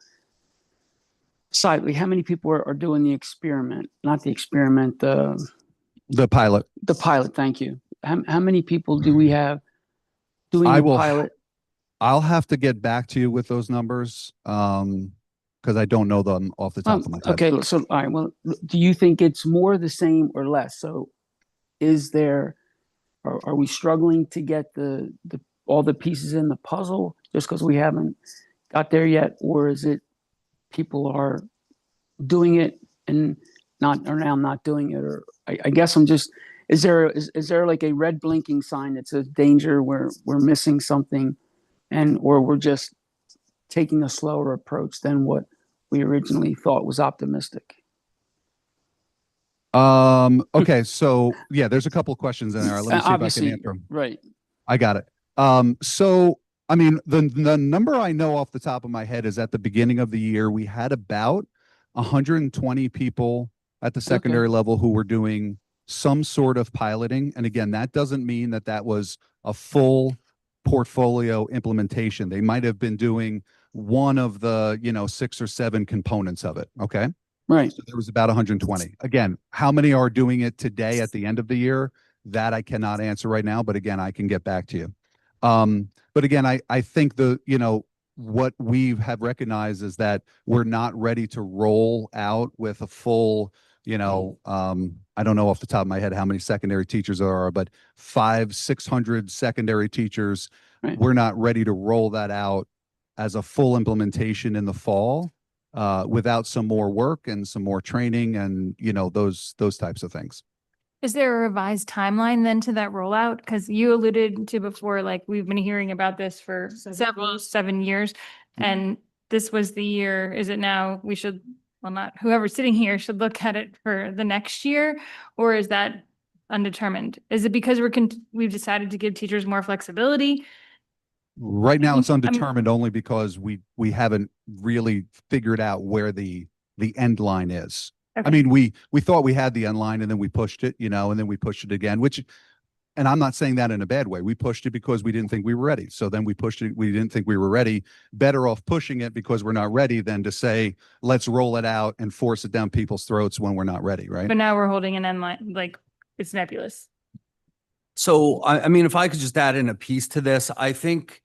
side? How many people are doing the experiment? Not the experiment, The pilot. the pilot. Thank you. How many people do we have doing I the will- pilot? I'll have to get back to you with those numbers, because I don't know them off the top of my head. Okay, so, all right, well, do you think it's more the same or less? So is there, are we struggling to get all the pieces in the puzzle just because we haven't got there yet? Or is it people are doing it and now not doing it? Or I guess I'm just, is there like a red blinking sign that says danger, we're missing something, or we're just taking a slower approach than what we originally thought was optimistic? Okay, so yeah, there's a couple questions in there. Let me see if I can Obviously, answer them. right. I got it. So I mean, the number I know off the top of my head is at the beginning of the year, we had about 120 people at the secondary level who were doing some sort of piloting. And again, that doesn't mean that that was a full portfolio implementation. They might have been doing one of the, 6 or 7 components of it. Okay. Right. So there was about 120. Again, how many are doing it today at the end of the year? That I cannot answer right now, but again, I can get back to you. But again, I think what we have recognized is that we're not ready to roll out with a full, I don't know off the top of my head how many secondary teachers there are, but 500-600 secondary teachers. Right. We're not ready to roll that out as a full implementation in the fall, without some more work and some more training and, those types of things. Is there a revised timeline then to that rollout? Because you alluded to before, like, we've been hearing about this for 7 years. And this was the year, is it now, we should, well, not whoever's sitting here should look at it for the next year? Or is that undetermined? Is it because we've decided to give teachers more flexibility? Right now, it's I'm- undetermined only because we haven't really figured out where the end line is. I Okay. mean, we thought we had the end line and then we pushed it, and then we pushed it again, and I'm not saying that in a bad way. We pushed it because we didn't think we were ready. So then we pushed it. We didn't think we were ready. Better off pushing it because we're not ready than to say, let's roll it out and force it down people's throats when we're not ready. Right. But now we're holding an end line, like, it's nebulous. So, I mean, if I could just add in a piece to this, I think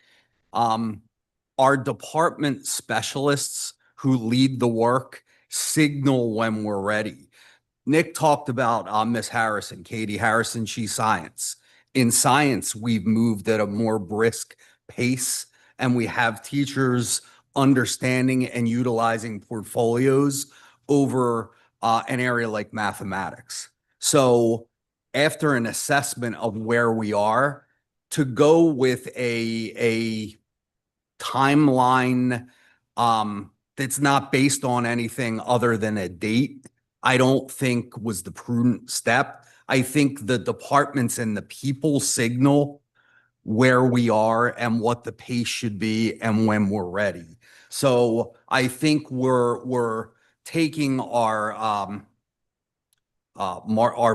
our department specialists who lead the work signal when we're ready. Nick talked about Miss Harrison, Katie Harrison, she's science. In science, we've moved at a more brisk pace, and we have teachers understanding and utilizing portfolios over an area like mathematics. So after an assessment of where we are, to go with a timeline that's not based on anything other than a date, I don't think was the prudent step. I think the departments and the people signal where we are and what the pace should be and when we're ready. So I think we're taking our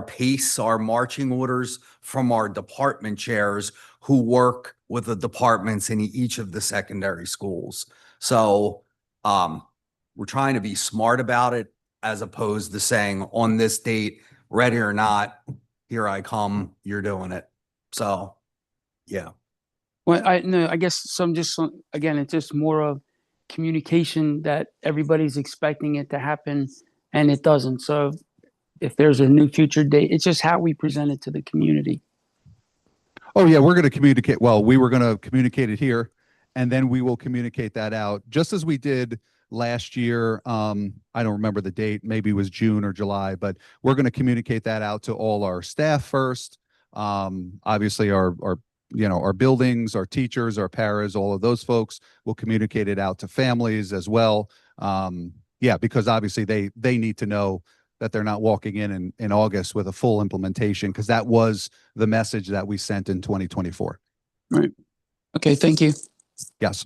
pace, our marching orders from our department chairs who work with the departments in each of the secondary schools. So we're trying to be smart about it as opposed to saying on this date, ready or not, here I come, you're doing it. So, yeah. Well, I guess again, it's just more of communication that everybody's expecting it to happen and it doesn't. So if there's a new future date, it's just how we present it to the community. Oh yeah, we're going to communicate. Well, we were going to communicate it here, and then we will communicate that out just as we did last year. I don't remember the date. Maybe it was June or July, but we're going to communicate that out to all our staff first. Obviously, our buildings, our teachers, our paras, all of those folks will communicate it out to families as well. Yeah, because obviously they need to know that they're not walking in August with a full implementation, because that was the message that we sent in 2024. Right. Okay. Thank you. Yes.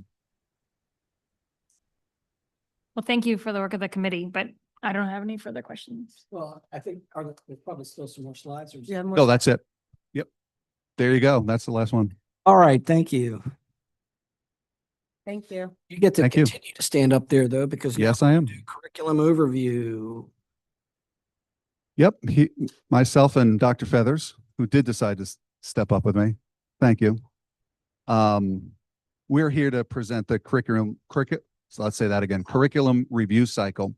Well, thank you for the work of the committee, but I don't have any further questions. Well, I think there's probably still some more slides. Yeah, No, that's it. Yep. There you go. That's the last one. All right, thank you. Thank you. You get to Thank you. continue to stand up there though, because Yes, now I we'll am. do curriculum overview. Yep. Myself and Dr. Feathers, who did decide to step up with me. Thank you. we're here to present the so let's say that again, curriculum review cycle.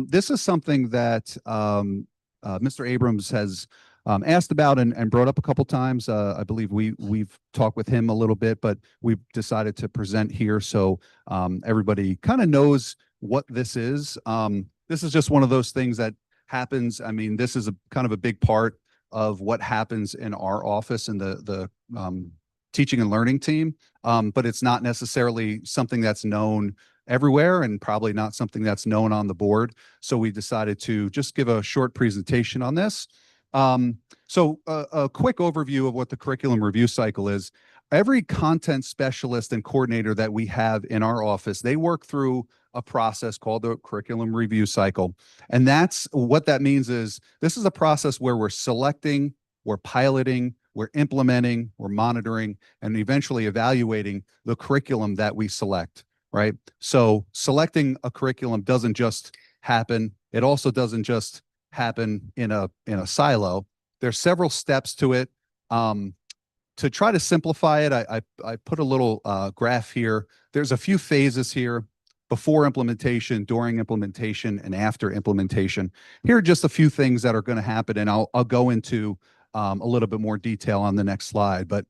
This is something that Mr. Abrams has asked about and brought up a couple times. I believe we've talked with him a little bit, but we've decided to present here so everybody kind of knows what this is. This is just one of those things that happens. I mean, this is a kind of a big part of what happens in our office and the teaching and learning team, but it's not necessarily something that's known everywhere and probably not something that's known on the board. So we decided to just give a short presentation on this. So a quick overview of what the curriculum review cycle is. Every content specialist and coordinator that we have in our office, they work through a process called the curriculum review cycle. And that's what that means is this is a process where we're selecting, we're piloting, we're implementing, we're monitoring, and eventually evaluating the curriculum that we select, right? So selecting a curriculum doesn't just happen. It also doesn't just happen in a silo. There's several steps to it. To try to simplify it, I put a little graph here. There's a few phases here: before implementation, during implementation, and after implementation. Here are just a few things that are going to happen, and I'll go into a little bit more detail on the next slide. But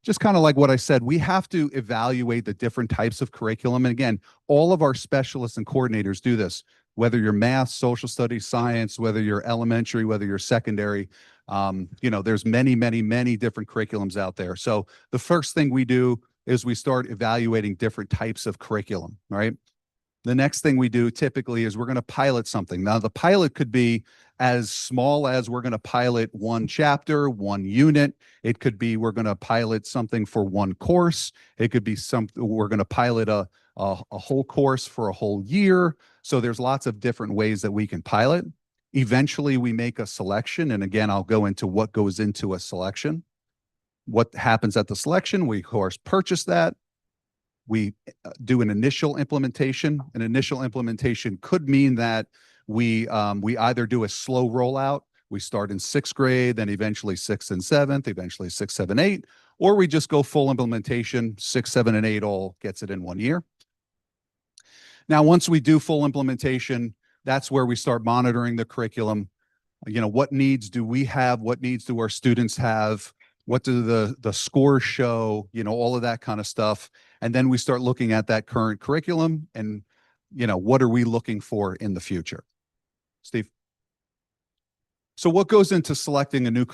just kind of like what I said, we have to evaluate the different types of curriculum. And again, all of our specialists and coordinators do this, whether you're math, social studies, science, whether you're elementary, whether you're secondary. There's many different curriculums out there. So the first thing we do is we start evaluating different types of curriculum, right? The next thing we do typically is we're going to pilot something. Now, the pilot could be as small as we're going to pilot one chapter, one unit. It could be we're going to pilot something for one course. It could be something we're going to pilot a whole course for a whole year. So there's lots of different ways that we can pilot. Eventually, we make a selection. And again, I'll go into what goes into a selection. What happens at the selection? We, of course, purchase that. We do an initial implementation. An initial implementation could mean that we either do a slow rollout. We start in 6th grade, then eventually 6th and 7th, eventually 6, 7, 8, or we just go full implementation. 6, 7, and 8 all gets it in 1 year. Now, once we do full implementation, that's where we start monitoring the curriculum. What needs do we have? What needs do our students have? What do the scores show? All of that kind of stuff. And then we start looking at that current curriculum and, what are we looking for in the future? Steve? So what goes into selecting a new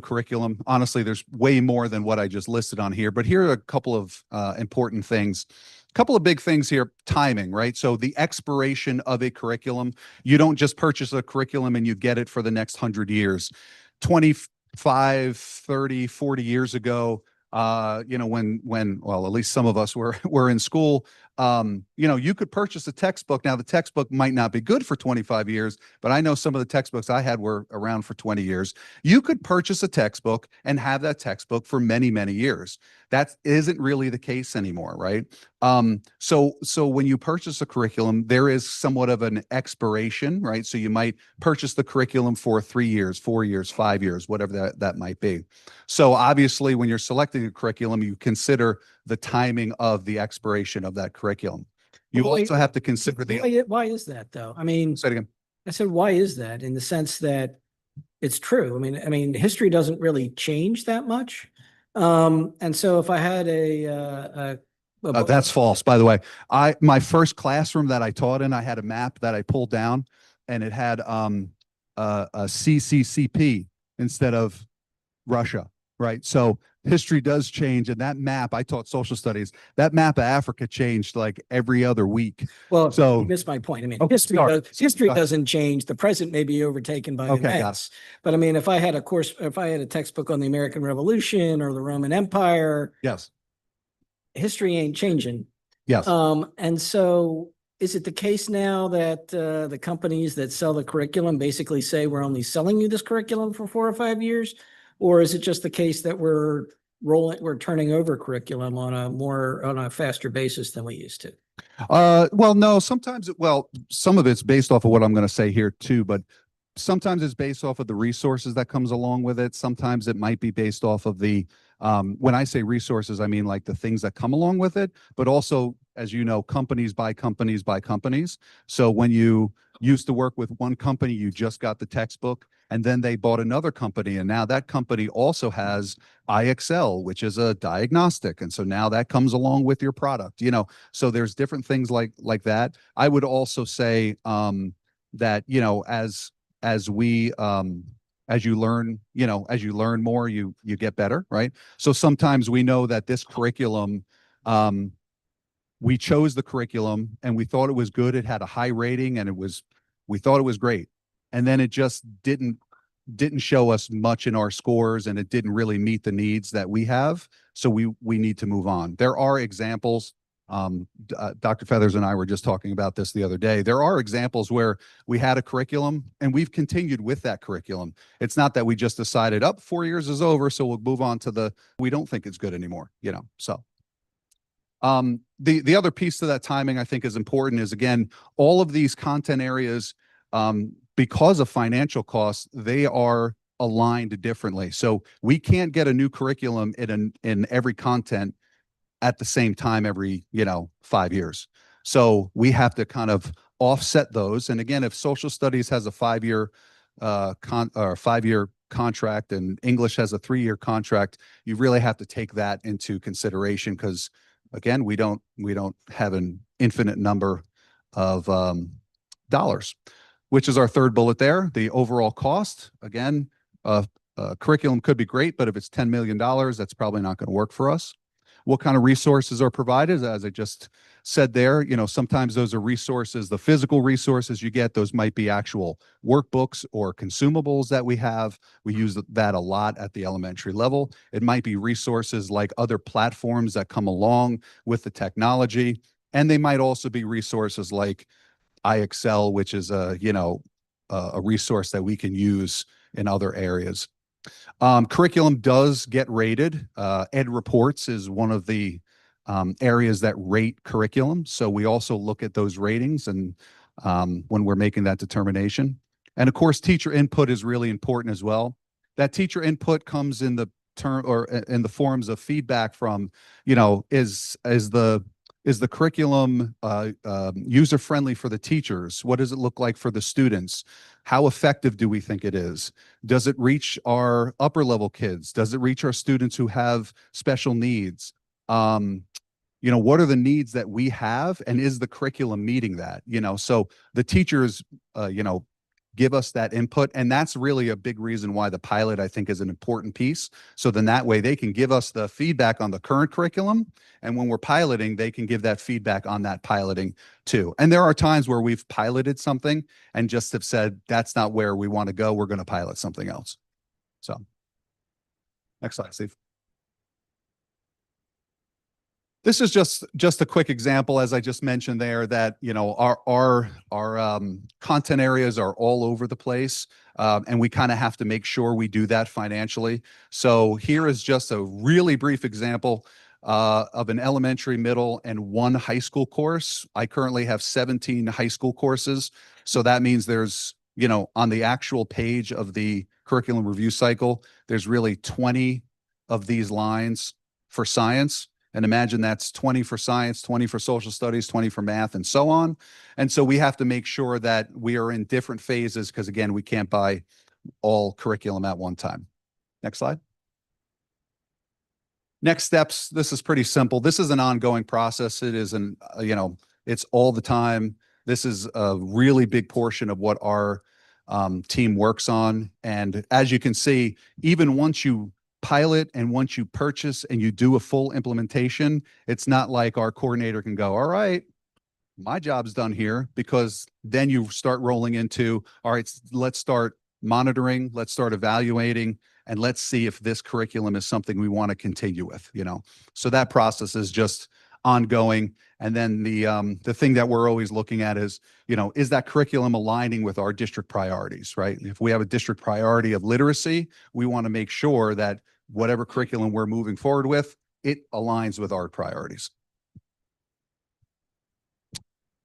curriculum? Honestly, there's way more than what I just listed on here, but here are a couple of important things. A couple of big things here: timing, right? So the expiration of a curriculum, you don't just purchase a curriculum and you get it for the next 100 years. 25, 30, 40 years ago, when at least some of us were in school, you could purchase a textbook. Now, the textbook might not be good for 25 years, but I know some of the textbooks I had were around for 20 years. You could purchase a textbook and have that textbook for many years. That isn't really the case anymore, right? So when you purchase a curriculum, there is somewhat of an expiration, right? So you might purchase the curriculum for 3 years, 4 years, 5 years, whatever that might be. So obviously, when you're selecting a curriculum, you consider the timing of the expiration of that curriculum. You also have to consider Why is that, though? I mean, say it again. I said, why is that? In the sense that it's true. I mean, history doesn't really change that much. And so if I had that's false, by the way. My first classroom that I taught in, I had a map that I pulled down, and it had a CCCP instead of Russia, right? So history does change, and that map, I taught social studies, that map of Africa changed like every other week. Well, so you missed my point. I mean, Okay, history doesn't change. The present may be overtaken by events. But I mean, if I had a textbook on the American Revolution or the Roman Empire, yes, history ain't changing. Yes. And so is it the case now that the companies that sell the curriculum basically say we're only selling you this curriculum for 4 or 5 years? Or is it just the case that we're turning over curriculum on a faster basis than we used to? Well, no, sometimes, some of it's based off of what I'm going to say here too, but sometimes it's based off of the resources that comes along with it. Sometimes it might be based off of the When I say resources, I mean like the things that come along with it, but also, as you know, companies buy companies buy companies. So when you used to work with one company, you just got the textbook, and then they bought another company, and now that company also has IXL, which is a diagnostic, and so now that comes along with your product. So there's different things like that. I would also say that as you learn, as you learn more, you get better, right? So sometimes we know that this curriculum, we chose the curriculum and we thought it was good. It had a high rating and we thought it was great. And then it just didn't show us much in our scores, and it didn't really meet the needs that we have. So we need to move on. There are examples. Dr. Feathers and I were just talking about this the other day. There are examples where we had a curriculum and we've continued with that curriculum. It's not that we just decided, 4 years is over, so we'll move on to we don't think it's good anymore, so. The other piece to that timing I think is important is, again, all of these content areas, because of financial costs, they are aligned differently. So we can't get a new curriculum in every content at the same time every 5 years. So we have to kind of offset those. And again, if social studies has a 5-year 5-year contract and English has a 3-year contract, you really have to take that into consideration, because again, we don't have an infinite number of dollars, which is our third bullet there. The overall cost, again, curriculum could be great, but if it's $10 million, that's probably not going to work for us. What kind of resources are provided? As I just said there, sometimes those are resources, the physical resources you get, those might be actual workbooks or consumables that we have. We use that a lot at the elementary level. It might be resources like other platforms that come along with the technology. And they might also be resources like IXL, which is a resource that we can use in other areas. Curriculum does get rated. Ed Reports is one of the areas that rate curriculum. So we also look at those ratings and when we're making that determination. And of course, teacher input is really important as well. That teacher input comes in the in the forms of feedback from, is the curriculum user-friendly for the teachers? What does it look like for the students? How effective do we think it is? Does it reach our upper-level kids? Does it reach our students who have special needs? What are the needs that we have, and is the curriculum meeting that? So the teachers, give us that input, and that's really a big reason why the pilot, I think, is an important piece. So then that way they can give us the feedback on the current curriculum, and when we're piloting, they can give that feedback on that piloting too. And there are times where we've piloted something and just have said, that's not where we want to go, we're going to pilot something else. So next slide, Steve. This is just a quick example, as I just mentioned there, that our content areas are all over the place, and we kind of have to make sure we do that financially. So here is just a really brief example of an elementary, middle, and one high school course. I currently have 17 high school courses, so that means there's on the actual page of the curriculum review cycle, there's really 20 of these lines for science. And imagine that's 20 for science, 20 for social studies, 20 for math, and so on. And so we have to make sure that we are in different phases, because again, we can't buy all curriculum at one time. Next slide. Next steps. This is pretty simple. This is an ongoing process. It is it's all the time. This is a really big portion of what our team works on. And as you can see, even once you pilot and once you purchase and you do a full implementation, it's not like our coordinator can go, all right, my job's done here, because then you start rolling into, all right, let's start monitoring, let's start evaluating, and let's see if this curriculum is something we want to continue with, So that process is just ongoing. And then the thing that we're always looking at is, is that curriculum aligning with our district priorities, right? If we have a district priority of literacy, we want to make sure that whatever curriculum we're moving forward with, it aligns with our priorities.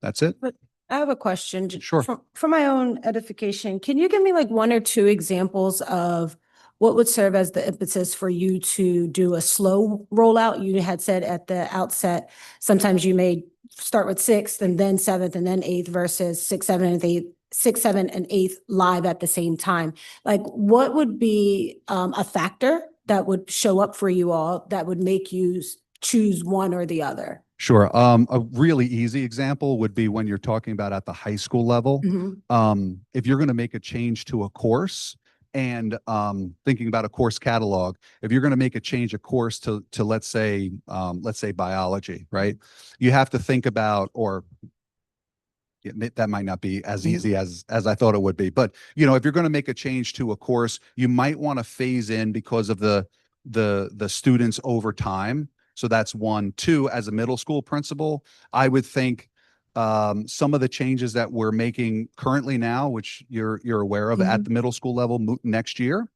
That's it. But I have a question. Sure. For my own edification, can you give me like 1 or 2 examples of what would serve as the impetus for you to do a slow rollout? You had said at the outset, sometimes you may start with sixth and then seventh and then eighth versus six, seven, and eighth, six, seven, and eighth live at the same time. Like, what would be a factor that would show up for you all that would make you choose one or the other? Sure. A really easy example would be when you're talking about at the high school level. If you're going to make a change to a course and thinking about a course catalog, if you're going to make a change of course to let's say biology, right? You have to think about, or that might not be as easy as I thought it would be, but you know, if you're going to make a change to a course, you might want to phase in because of the students over time. So that's one. Two, as a middle school principal, I would think some of the changes that we're making currently now, which you're aware of at the middle school level next year,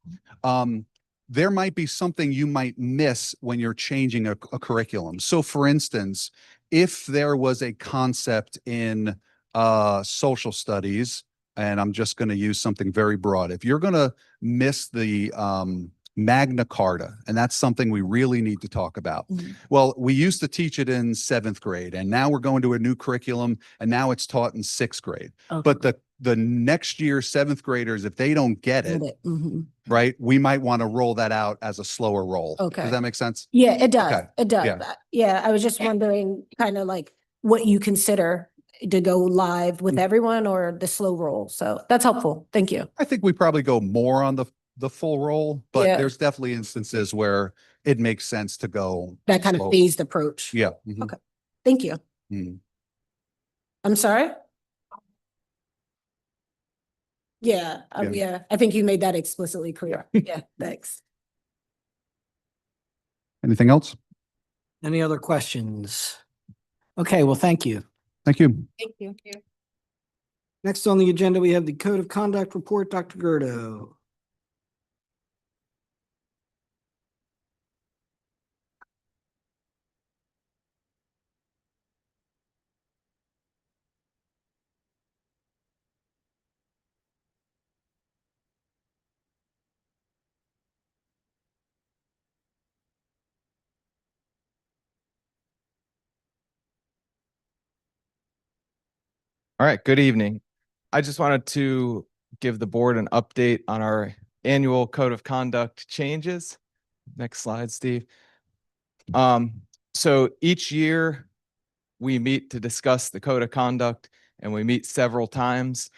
there might be something you might miss when you're changing a curriculum. So for instance, if there was a concept in social studies, and I'm just going to use something very broad. If you're going to miss the Magna Carta, and that's something we really need to talk about. Well, we used to teach it in 7th grade, and now we're going to a new curriculum, and now it's taught in 6th grade. But the next year, 7th graders, if they don't get it, right, we might want to roll that out as a slower roll. Does that make sense? Yeah, it does. Okay. It does. Yeah. Yeah, I was just wondering kind of like what you consider to go live with everyone or the slow roll. So that's helpful. Thank you. I think we probably go more on the full roll, but Yeah. there's definitely instances where it makes sense to go That kind slow. of phased approach. Yeah. Okay. Thank you. I'm sorry? Yeah, yeah, I think you made that explicitly clear. Yeah, thanks. Anything else? Any other questions? Okay, well, thank you. Thank you. Thank you. Next on the agenda, we have the Code of Conduct Report, Dr. Gerdo. All right, good evening. I just wanted to give the board an update on our annual code of conduct changes. Next slide, Steve. So each year we meet to discuss the code of conduct, and we meet several times.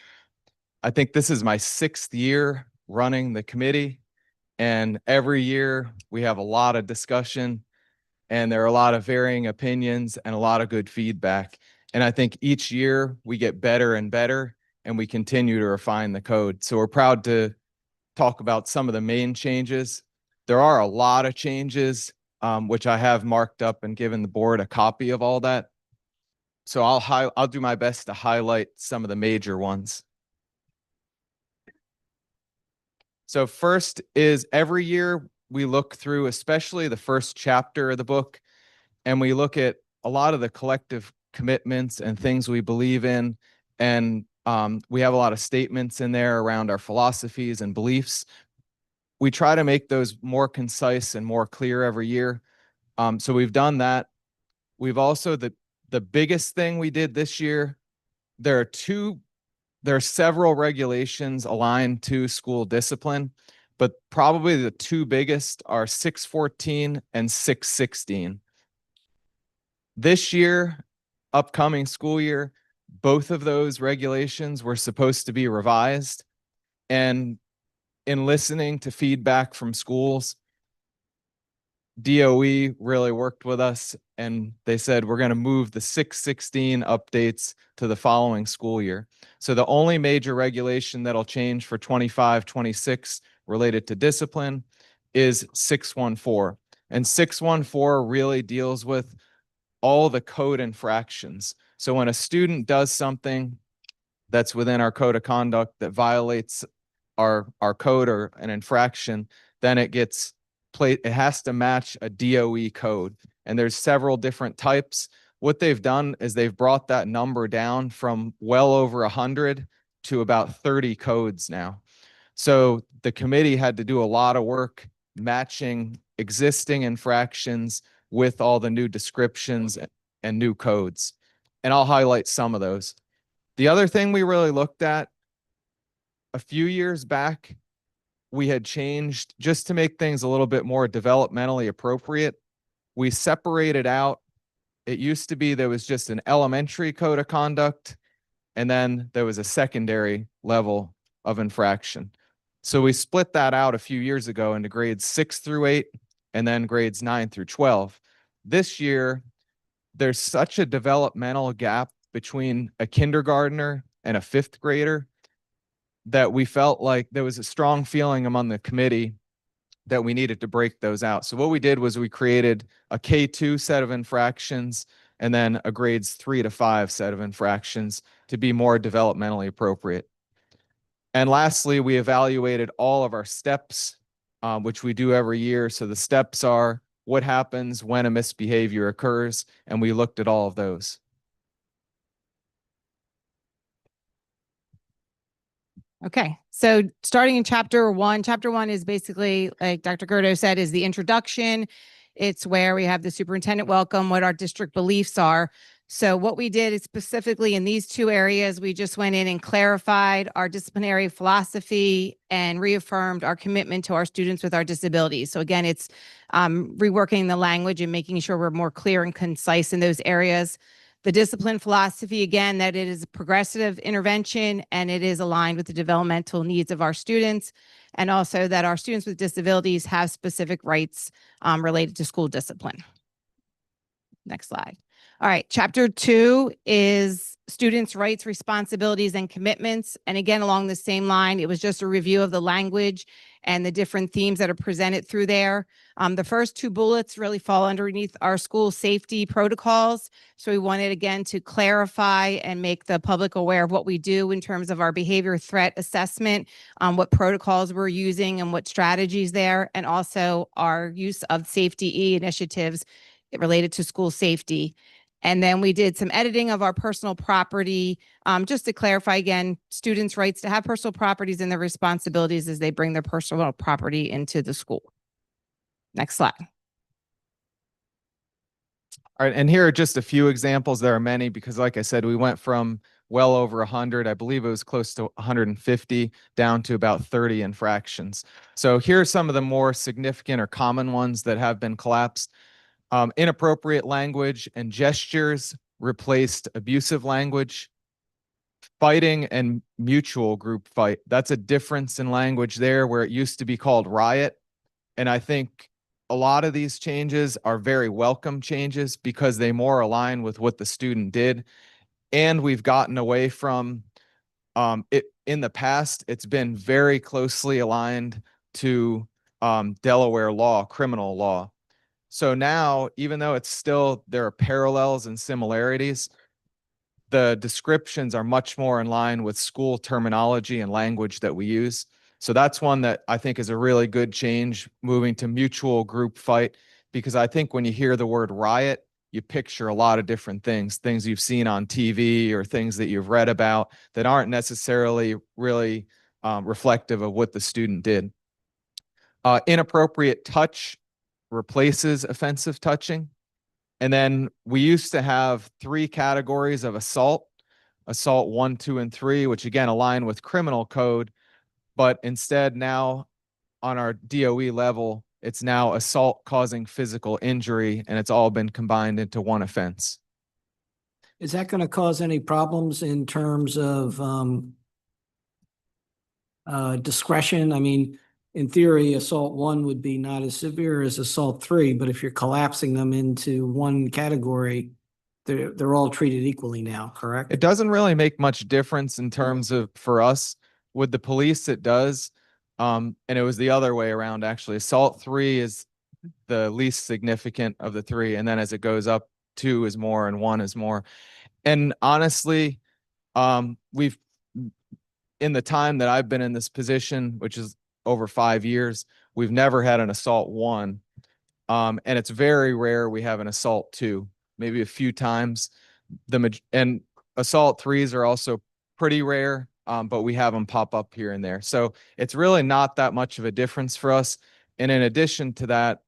I think this is my 6th year running the committee, and every year we have a lot of discussion, and there are a lot of varying opinions and a lot of good feedback. And I think each year we get better and better, and we continue to refine the code. So we're proud to talk about some of the main changes. There are a lot of changes, which I have marked up and given the board a copy of all that. So I'll do my best to highlight some of the major ones. So first is every year we look through, especially the first chapter of the book, and we look at a lot of the collective commitments and things we believe in. And we have a lot of statements in there around our philosophies and beliefs. We try to make those more concise and more clear every year. So we've done that. We've also, the biggest thing we did this year, there are several regulations aligned to school discipline, but probably the two biggest are 614 and 616. This year, upcoming school year, both of those regulations were supposed to be revised. And in listening to feedback from schools, DOE really worked with us, and they said, we're going to move the 616 updates to the following school year. So the only major regulation that'll change for 25-26 related to discipline is 614. And 614 really deals with all the code infractions. So when a student does something that's within our code of conduct that violates our code or an infraction, then it gets it has to match a DOE code. And there's several different types. What they've done is they've brought that number down from well over 100 to about 30 codes now. So the committee had to do a lot of work matching existing infractions with all the new descriptions and new codes. And I'll highlight some of those. The other thing we really looked at a few years back, we had changed just to make things a little bit more developmentally appropriate. We separated out, it used to be there was just an elementary code of conduct, and then there was a secondary level of infraction. So we split that out a few years ago into grades 6 through 8 and then grades 9 through 12. This year, there's such a developmental gap between a kindergartner and a 5th grader that we felt like there was a strong feeling among the committee that we needed to break those out. So what we did was we created a K2 set of infractions and then a grades 3 to 5 set of infractions to be more developmentally appropriate. And lastly, we evaluated all of our steps, which we do every year. So the steps are what happens when a misbehavior occurs, and we looked at all of those. Okay, so starting in chapter one is basically, like Dr. Gerdo said, is the introduction. It's where we have the superintendent welcome, what our district beliefs are. So what we did is specifically in these two areas, we just went in and clarified our disciplinary philosophy and reaffirmed our commitment to our students with our disabilities. So again, it's reworking the language and making sure we're more clear and concise in those areas. The discipline philosophy, again, that it is a progressive intervention and it is aligned with the developmental needs of our students, and also that our students with disabilities have specific rights related to school discipline. Next slide. All right, chapter 2 is students' rights, responsibilities, and commitments. And again, along the same line, it was just a review of the language and the different themes that are presented through there. The first 2 bullets really fall underneath our school safety protocols. So we wanted, again, to clarify and make the public aware of what we do in terms of our behavior threat assessment, what protocols we're using and what strategies there, and also our use of safety E initiatives related to school safety. And then we did some editing of our personal property, just to clarify again, students' rights to have personal properties and their responsibilities as they bring their personal property into the school. Next slide. All right, and here are just a few examples. There are many because, like I said, we went from well over 100, I believe it was close to 150, down to about 30 infractions. So here are some of the more significant or common ones that have been collapsed. Inappropriate language and gestures replaced abusive language. Fighting and mutual group fight. That's a difference in language there where it used to be called riot. And I think a lot of these changes are very welcome changes because they more align with what the student did. And we've gotten away from it in the past. It's been very closely aligned to Delaware law, criminal law. So now, even though it's still, there are parallels and similarities, the descriptions are much more in line with school terminology and language that we use. So that's one that I think is a really good change, moving to mutual group fight, because I think when you hear the word riot, you picture a lot of different things you've seen on TV or things that you've read about that aren't necessarily really reflective of what the student did. Inappropriate touch replaces offensive touching. And then we used to have 3 categories of assault 1, 2, and 3, which again align with criminal code. But instead now on our DOE level, it's now assault causing physical injury, and it's all been combined into one offense. Is that going to cause any problems in terms of discretion? I mean, in theory, assault 1 would be not as severe as assault 3, but if you're collapsing them into one category, they're all treated equally now, correct? It doesn't really make much difference in terms of, for us, with the police, it does. And it was the other way around, actually. Assault 3 is the least significant of the 3. And then as it goes up, 2 is more and 1 is more. And honestly, we've, in the time that I've been in this position, which is over 5 years, we've never had an assault 1. And it's very rare we have an assault 2, maybe a few times. And assault 3s are also pretty rare. but we have them pop up here and there. So it's really not that much of a difference for us. And in addition to that,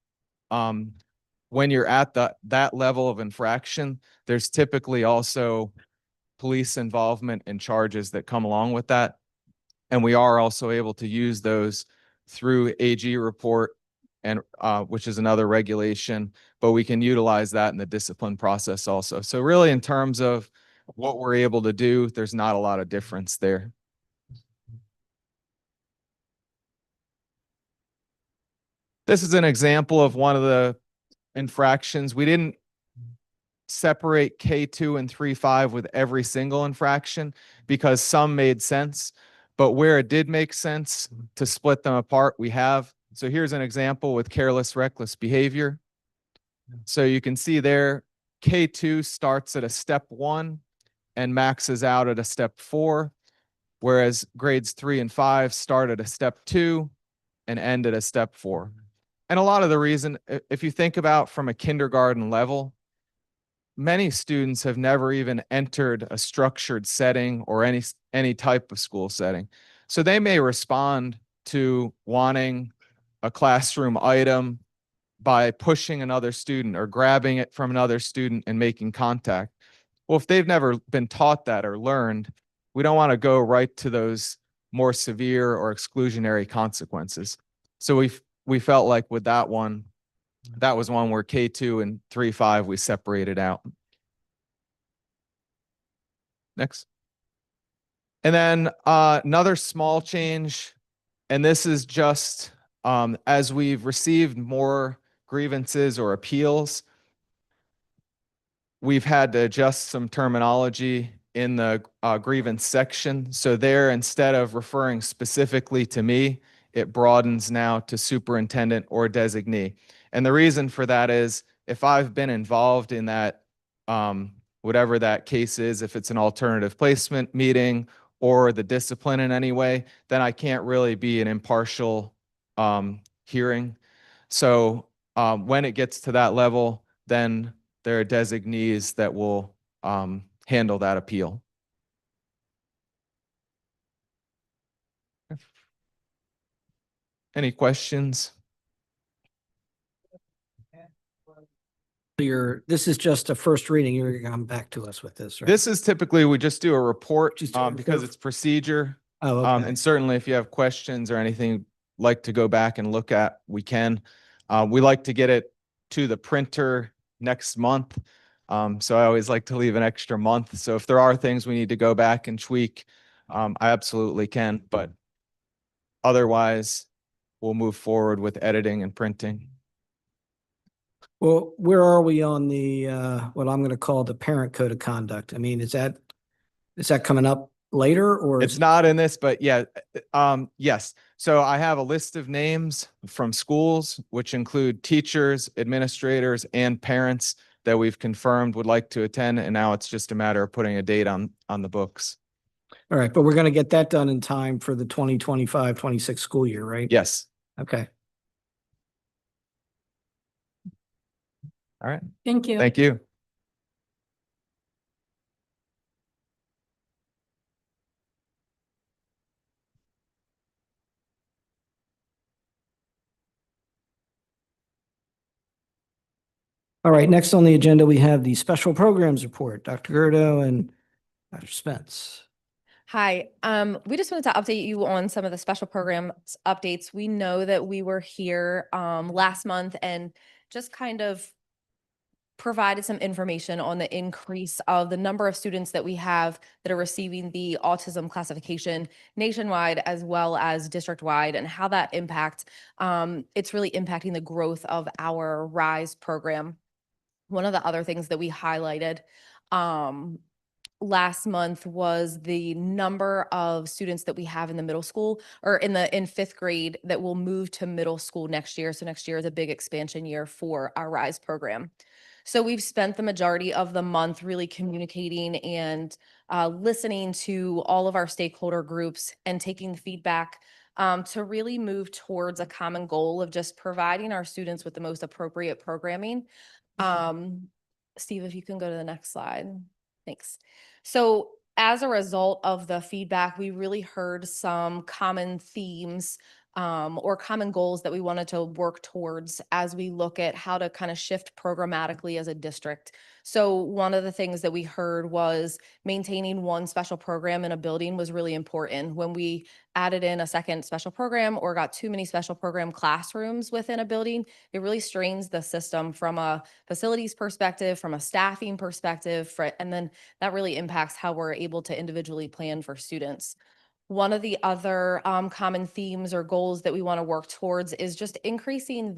when you're at that level of infraction, there's typically also police involvement and charges that come along with that. And we are also able to use those through AG report, and which is another regulation, but we can utilize that in the discipline process also. So really, in terms of what we're able to do, there's not a lot of difference there. This is an example of one of the infractions. We didn't separate K2 and 3.5 with every single infraction because some made sense, but where it did make sense to split them apart, we have. So here's an example with careless, reckless behavior. So you can see there, K2 starts at a step 1 and maxes out at a step 4, whereas grades 3 and 5 start at a step 2 and end at a step 4. And a lot of the reason, if you think about from a kindergarten level, many students have never even entered a structured setting or any type of school setting. So they may respond to wanting a classroom item by pushing another student or grabbing it from another student and making contact. Well, if they've never been taught that or learned, we don't want to go right to those more severe or exclusionary consequences. So we felt like with that one, that was one where K2 and 3.5 we separated out. Next. And then another small change, and this is just as we've received more grievances or appeals, we've had to adjust some terminology in the grievance section. So there, instead of referring specifically to me, it broadens now to superintendent or designee. And the reason for that is if I've been involved in that, whatever that case is, if it's an alternative placement meeting or the discipline in any way, then I can't really be an impartial hearing. So when it gets to that level, then there are designees that will handle that appeal. Any questions? This is just a first reading. You're going to come back to us with this, right? This is typically, we just do a report Just a because report. it's procedure. Oh, okay. And certainly if you have questions or anything like to go back and look at, we can. We like to get it to the printer next month. So I always like to leave an extra month. So if there are things we need to go back and tweak, I absolutely can. But otherwise, we'll move forward with editing and printing. Well, where are we on the, what I'm going to call the parent code of conduct? I mean, is that coming up later or? It's not in this, but yeah, yes. So I have a list of names from schools, which include teachers, administrators, and parents that we've confirmed would like to attend. And now it's just a matter of putting a date on the books. All right, but we're going to get that done in time for the 2025-26 school year, right? Yes. Okay. All right. Thank you. Thank you. All right, next on the agenda, we have the special programs report, Dr. Gerdo and Dr. Spence. Hi, we just wanted to update you on some of the special programs updates. We know that we were here last month and just kind of provided some information on the increase of the number of students that we have that are receiving the autism classification nationwide as well as district-wide and how that impacts. It's really impacting the growth of our RISE program. One of the other things that we highlighted last month was the number of students that we have in the middle school or in fifth grade that will move to middle school next year. So next year is a big expansion year for our RISE program. So we've spent the majority of the month really communicating and listening to all of our stakeholder groups and taking the feedback to really move towards a common goal of just providing our students with the most appropriate programming. Steve, if you can go to the next slide. Thanks. So as a result of the feedback, we really heard some common themes or common goals that we wanted to work towards as we look at how to kind of shift programmatically as a district. So one of the things that we heard was maintaining one special program in a building was really important. When we added in a second special program or got too many special program classrooms within a building, it really strains the system from a facilities perspective, from a staffing perspective, and then that really impacts how we're able to individually plan for students. One of the other common themes or goals that we want to work towards is just increasing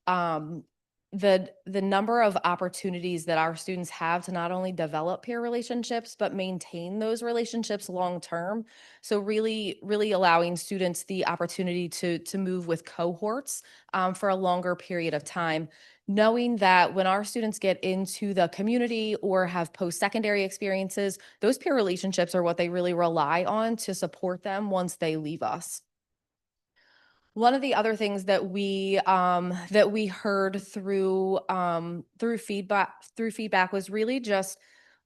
um, the number of opportunities that our students have to not only develop peer relationships but maintain those relationships long term. So really allowing students the opportunity to move with cohorts for a longer period of time, knowing that when our students get into the community or have post-secondary experiences, those peer relationships are what they really rely on to support them once they leave us. One of the other things that we heard through feedback was really just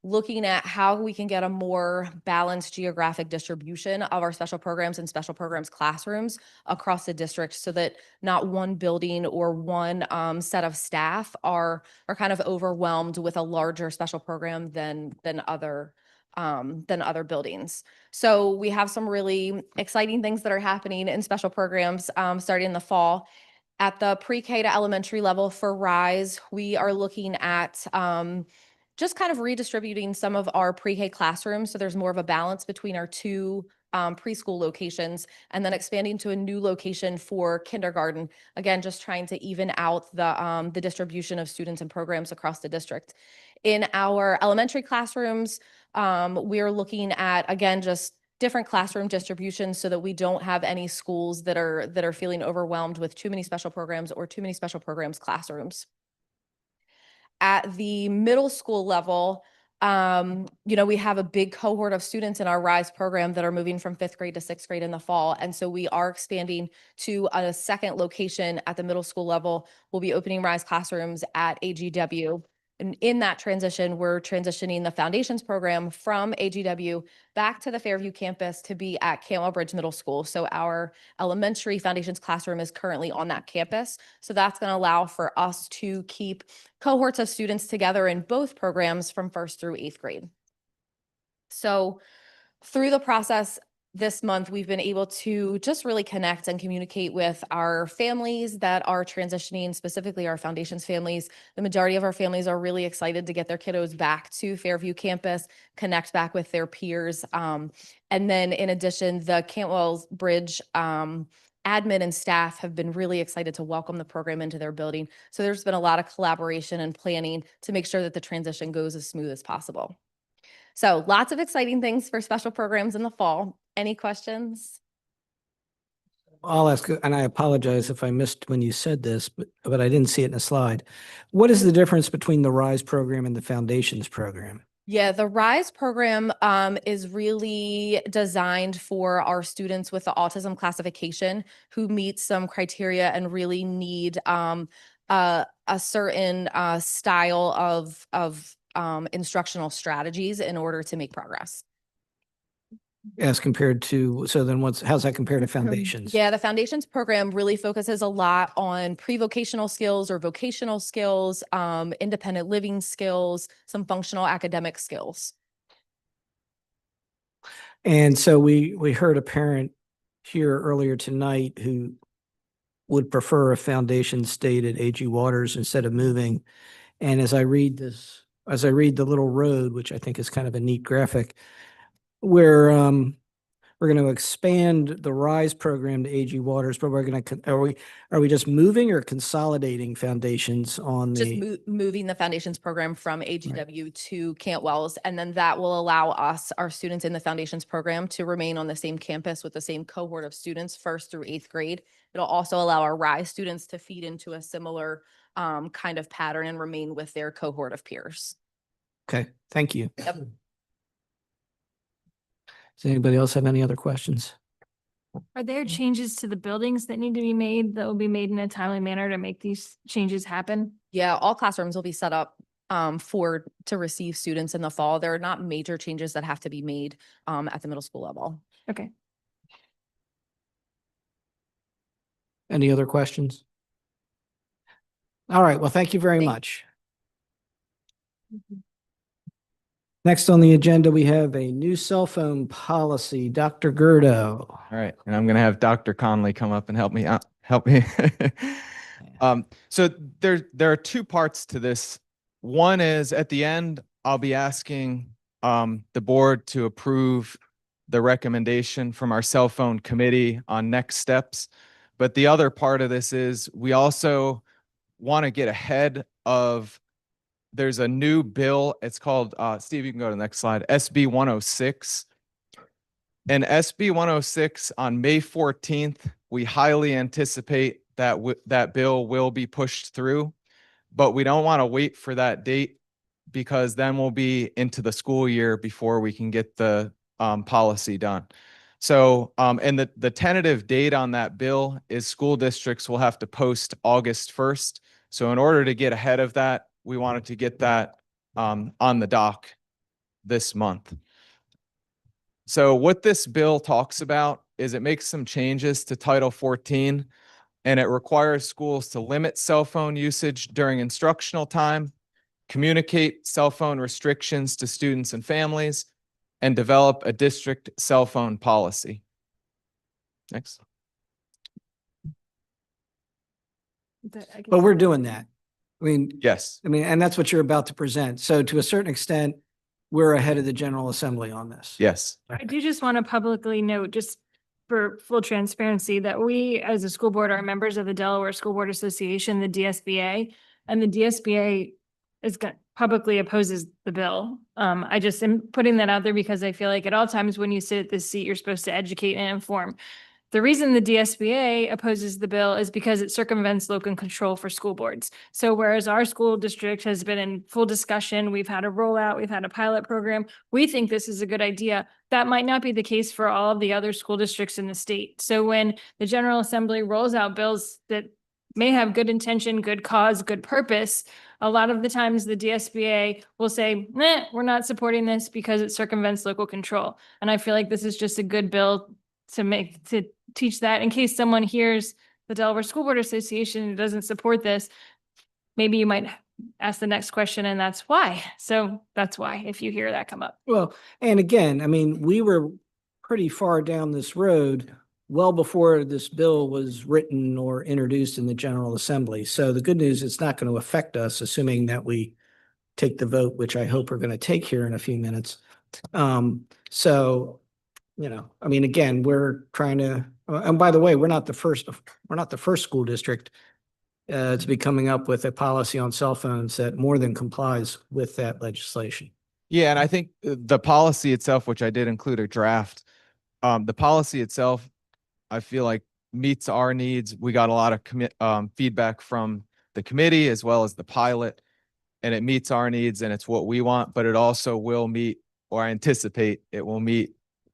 looking at how we can get a more balanced geographic distribution of our special programs and special programs classrooms across the district, so that not one building or one set of staff are kind of overwhelmed with a larger special program than other buildings. So we have some really exciting things that are happening in special programs starting in the fall. At the pre-K to elementary level for RISE, we are looking at just kind of redistributing some of our pre-K classrooms so there's more of a balance between our two preschool locations, and then expanding to a new location for kindergarten. Again, just trying to even out the distribution of students and programs across the district. In our elementary classrooms, we're looking at, again, just different classroom distributions so that we don't have any schools that are feeling overwhelmed with too many special programs or too many special programs classrooms. At the middle school level, we have a big cohort of students in our RISE program that are moving from 5th grade to 6th grade in the fall. And so we are expanding to a second location at the middle school level. We'll be opening RISE classrooms at AGW. And in that transition, we're transitioning the foundations program from AGW back to the Fairview campus to be at Cantwell Bridge Middle School. So our elementary foundations classroom is currently on that campus. So that's going to allow for us to keep cohorts of students together in both programs from 1st through 8th grade. So through the process this month, we've been able to just really connect and communicate with our families that are transitioning, specifically our foundations families. The majority of our families are really excited to get their kiddos back to Fairview campus, connect back with their peers. And then in addition, the Cantwell Bridge admin and staff have been really excited to welcome the program into their building. So there's been a lot of collaboration and planning to make sure that the transition goes as smooth as possible. So lots of exciting things for special programs in the fall. Any questions? I'll ask, and I apologize if I missed when you said this, but I didn't see it in a slide. What is the difference between the RISE program and the Foundations program? Yeah, the RISE program is really designed for our students with the autism classification who meet some criteria and really need a certain style of instructional strategies in order to make progress. As compared to, so then how's that compared to Foundations? Yeah, the Foundations program really focuses a lot on pre-vocational skills or vocational skills, independent living skills, some functional academic skills. And so we heard a parent here earlier tonight who would prefer a foundation stayed at AG Waters instead of moving. And as I read the little road, which I think is kind of a neat graphic, where we're going to expand the RISE program to AG Waters, but are we just moving or consolidating Foundations on Just the? moving the Foundations program from AGW to Cantwell's, and then that will allow us, our students in the Foundations program, to remain on the same campus with the same cohort of students 1st through 8th grade. It'll also allow our RISE students to feed into a similar kind of pattern and remain with their cohort of peers. Okay, thank you. Yep. Does anybody else have any other questions? Are there changes to the buildings that need to be made that will be made in a timely manner to make these changes happen? Yeah, all classrooms will be set up to receive students in the fall. There are not major changes that have to be made at the middle school level. Okay. Any other questions? All right, well, thank you very Thank- much. Next on the agenda, we have a new cell phone policy. Dr. Gerdo. All right, and I'm gonna have Dr. Conley come up and help me out, help me. So there are two parts to this. One is at the end, I'll be asking the board to approve the recommendation from our cell phone committee on next steps. But the other part of this is we also want to get ahead of, there's a new bill. It's called, Steve, you can go to the next slide, SB 106. And SB 106 on May 14th, we highly anticipate that that bill will be pushed through, but we don't want to wait for that date because then we'll be into the school year before we can get the policy done. So, and the tentative date on that bill is school districts will have to post August 1st. So in order to get ahead of that, we wanted to get that on the dock this month. So what this bill talks about is it makes some changes to Title 14, and it requires schools to limit cell phone usage during instructional time, communicate cell phone restrictions to students and families, and develop a district cell phone policy. Next. But we're doing that. I mean, yes. I mean, and that's what you're about to present. So to a certain extent, we're ahead of the General Assembly on this. Yes. I do just want to publicly note, just for full transparency, that we as a school board are members of the Delaware School Board Association, the DSBA, and the DSBA publicly opposes the bill. I just am putting that out there because I feel like at all times when you sit at this seat, you're supposed to educate and inform. The reason the DSBA opposes the bill is because it circumvents local control for school boards. So whereas our school district has been in full discussion, we've had a rollout, we've had a pilot program, we think this is a good idea. That might not be the case for all of the other school districts in the state. So when the General Assembly rolls out bills that may have good intention, good cause, good purpose, a lot of the times the DSBA will say, nah, we're not supporting this because it circumvents local control. And I feel like this is just a good bill to teach that in case someone hears the Delaware School Board Association doesn't support this. Maybe you might ask the next question, and that's why. So that's why, if you hear that come up. Well, and again, I mean, we were pretty far down this road well before this bill was written or introduced in the General Assembly. So the good news, it's not going to affect us, assuming that we take the vote, which I hope we're going to take here in a few minutes. So, you know, I mean, again, we're trying to, and by the way, we're not the first school district to be coming up with a policy on cell phones that more than complies with that legislation. Yeah, and I think the policy itself, which I did include a draft, the policy itself, I feel like meets our needs. We got a lot of feedback from the committee as well as the pilot, and it meets our needs and it's what we want, but it also will meet, or I anticipate it will meet,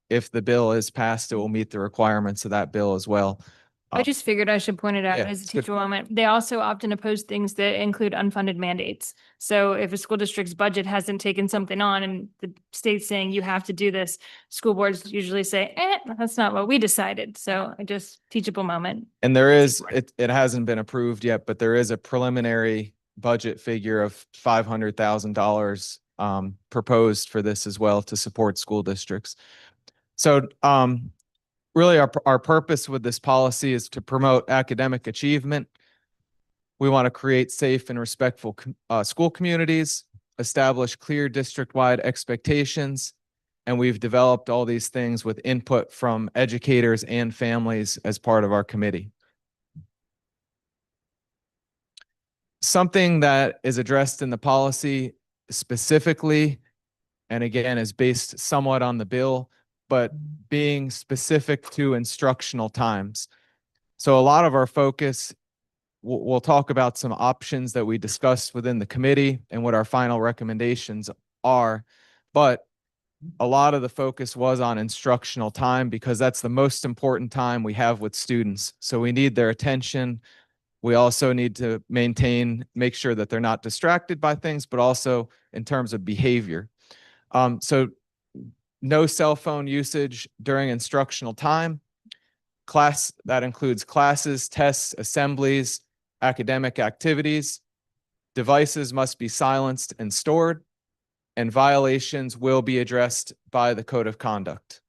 if the bill is passed, it will meet the requirements of that bill as well. I just figured I should point it out yeah, as a it's good. teacher moment. They also often oppose things that include unfunded mandates. So if a school district's budget hasn't taken something on and the state's saying you have to do this, school boards usually say, that's not what we decided. So I just teachable moment. And there is, it hasn't been approved yet, but there is a preliminary budget figure of $500,000 proposed for this as well to support school districts. So really our purpose with this policy is to promote academic achievement. We want to create safe and respectful school communities, establish clear district-wide expectations, and we've developed all these things with input from educators and families as part of our committee. Something that is addressed in the policy specifically, and again, is based somewhat on the bill, but being specific to instructional times. So a lot of our focus, we'll talk about some options that we discussed within the committee and what our final recommendations are, but a lot of the focus was on instructional time because that's the most important time we have with students. So we need their attention We also need to make sure that they're not distracted by things, but also in terms of behavior. So no cell phone usage during instructional time. That includes classes, tests, assemblies, academic activities. Devices must be silenced and stored, and violations will be addressed by the Code of Conduct.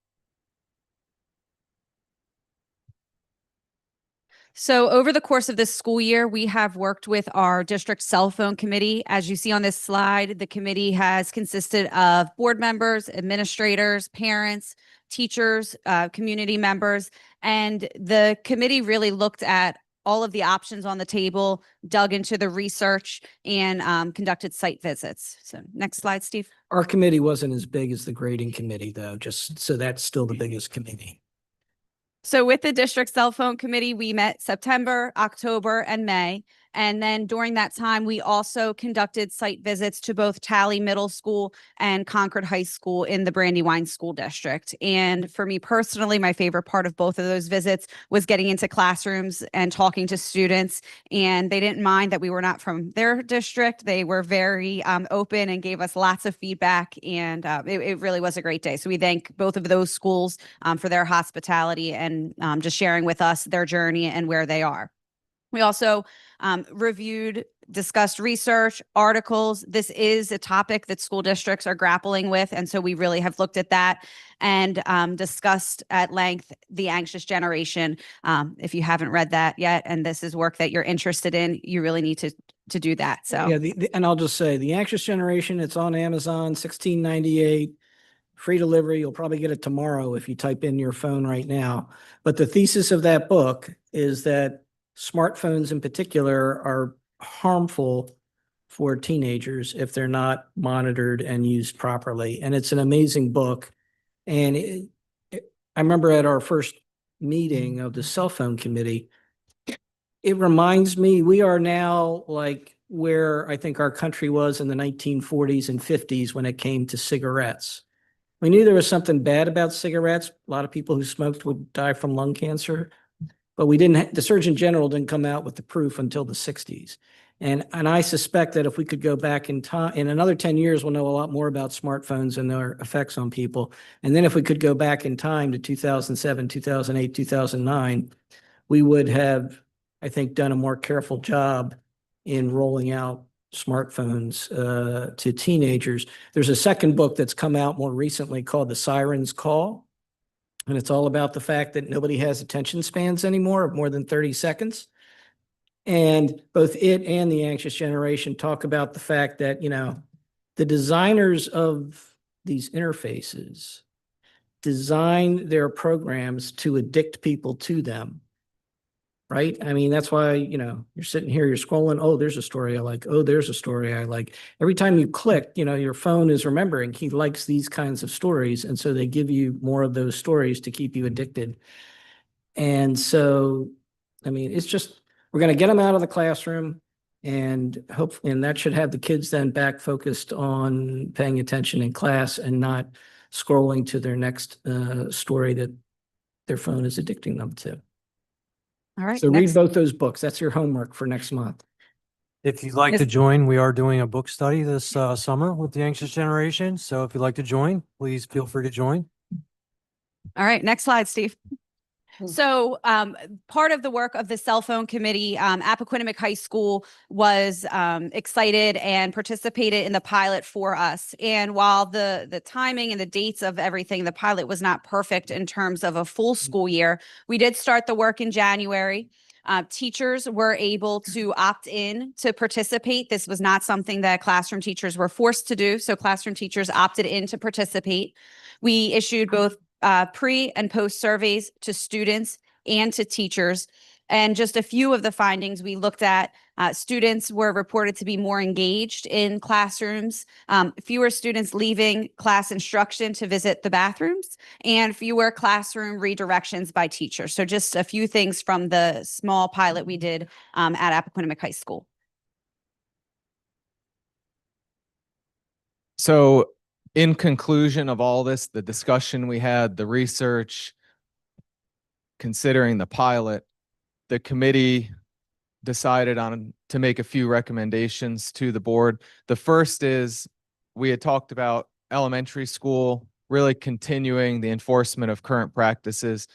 So over the course of this school year, we have worked with our district cell phone committee. As you see on this slide, the committee has consisted of board members, administrators, parents, teachers, community members, and the committee really looked at all of the options on the table, dug into the research, and conducted site visits. So next slide, Steve. Our committee wasn't as big as the grading committee, though, just so that's still the biggest committee. So with the district cell phone committee, we met September, October, and May. And then during that time, we also conducted site visits to both Tally Middle School and Concord High School in the Brandywine School District. And for me personally, my favorite part of both of those visits was getting into classrooms and talking to students. And they didn't mind that we were not from their district. They were very open and gave us lots of feedback. And it really was a great day. So we thank both of those schools for their hospitality and just sharing with us their journey and where they are. We also discussed research, articles. This is a topic that school districts are grappling with. And so we really have looked at that and discussed at length The Anxious Generation. If you haven't read that yet, and this is work that you're interested in, you really need to do that. So Yeah, and I'll just say, The Anxious Generation, it's on Amazon, $16.98. Free delivery. You'll probably get it tomorrow if you type in your phone right now. But the thesis of that book is that smartphones in particular are harmful for teenagers if they're not monitored and used properly. And it's an amazing book. And I remember at our first meeting of the cell phone committee, it reminds me we are now like where I think our country was in the 1940s and 50s when it came to cigarettes. We knew there was something bad about cigarettes. A lot of people who smoked would die from lung cancer, but the Surgeon General didn't come out with the proof until the 60s. And I suspect that if we could go back in time, in another 10 years, we'll know a lot more about smartphones and their effects on people. And then if we could go back in time to 2007, 2008, 2009, we would have, I think, done a more careful job in rolling out smartphones to teenagers. There's a second book that's come out more recently called The Siren's Call. And it's all about the fact that nobody has attention spans anymore of more than 30 seconds. And both it and The Anxious Generation talk about the fact that, the designers of these interfaces design their programs to addict people to them. Right? I mean, that's why, you're sitting here, you're scrolling. Oh, there's a story I like. Oh, there's a story I like. Every time you click, your phone is remembering he likes these kinds of stories. And so they give you more of those stories to keep you addicted. And so, I mean, it's just, we're going to get them out of the classroom and hopefully, and that should have the kids then back focused on paying attention in class and not scrolling to their next story that their phone is addicting them to. all right. So read next. both those books. That's your homework for next month. If you'd like to join, we are doing a book study this summer with The Anxious Generation. So if you'd like to join, please feel free to join. All right, next slide, Steve. So part of the work of the cell phone committee, Appoquinimink High School was excited and participated in the pilot for us. And while the timing and the dates of everything, the pilot was not perfect in terms of a full school year, we did start the work in January. Teachers were able to opt in to participate. This was not something that classroom teachers were forced to do. So classroom teachers opted in to participate. We issued both pre and post surveys to students and to teachers. And just a few of the findings we looked at, students were reported to be more engaged in classrooms, fewer students leaving class instruction to visit the bathrooms, and fewer classroom redirections by teachers. So just a few things from the small pilot we did at Appoquinimink High School. So in conclusion of all this, the discussion we had, the research, considering the pilot, the committee decided on to make a few recommendations to the board. The first is we had talked about elementary school, really continuing the enforcement of current practices.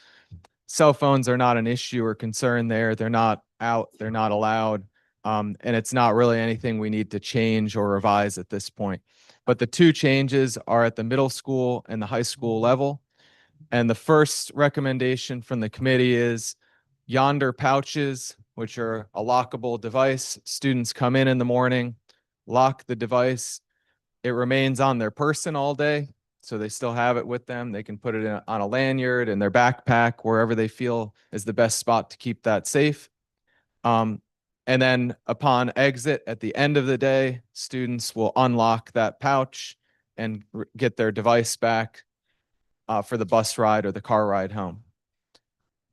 Cell phones are not an issue or concern there. They're not out, they're not allowed. And it's not really anything we need to change or revise at this point. But the two changes are at the middle school and the high school level. And the first recommendation from the committee is Yonder pouches, which are a lockable device. Students come in the morning, lock the device. It remains on their person all day. So they still have it with them. They can put it on a lanyard, in their backpack, wherever they feel is the best spot to keep that safe. And then upon exit at the end of the day, students will unlock that pouch and get their device back for the bus ride or the car ride home.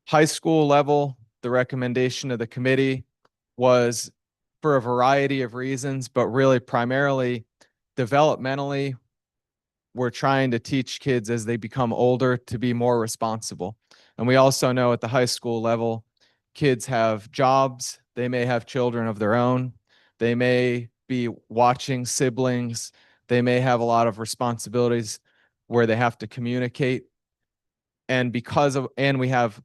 High school level, the recommendation of the committee was for a variety of reasons, but really primarily developmentally, we're trying to teach kids as they become older to be more responsible. And we also know at the high school level, kids have jobs, they may have children of their own, they may be watching siblings, they may have a lot of responsibilities where they have to communicate. And we have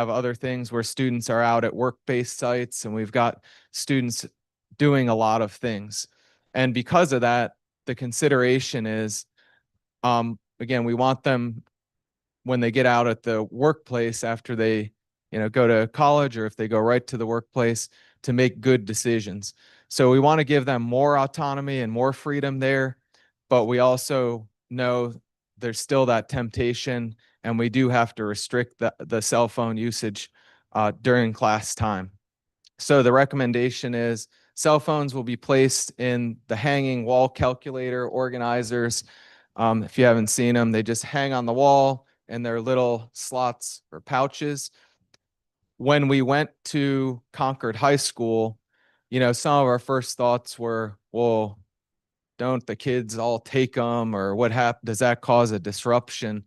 other things where students are out at work-based sites, and we've got students doing a lot of things. And because of that, the consideration is, again, we want them when they get out at the workplace after they, go to college, or if they go right to the workplace, to make good decisions. So we want to give them more autonomy and more freedom there, but we also know there's still that temptation, and we do have to restrict the cell phone usage during class time. So the recommendation is cell phones will be placed in the hanging wall calculator organizers. If you haven't seen them, they just hang on the wall in their little slots or pouches. When we went to Concord High School, some of our first thoughts were, well, don't the kids all take them, or what happened? Does that cause a disruption?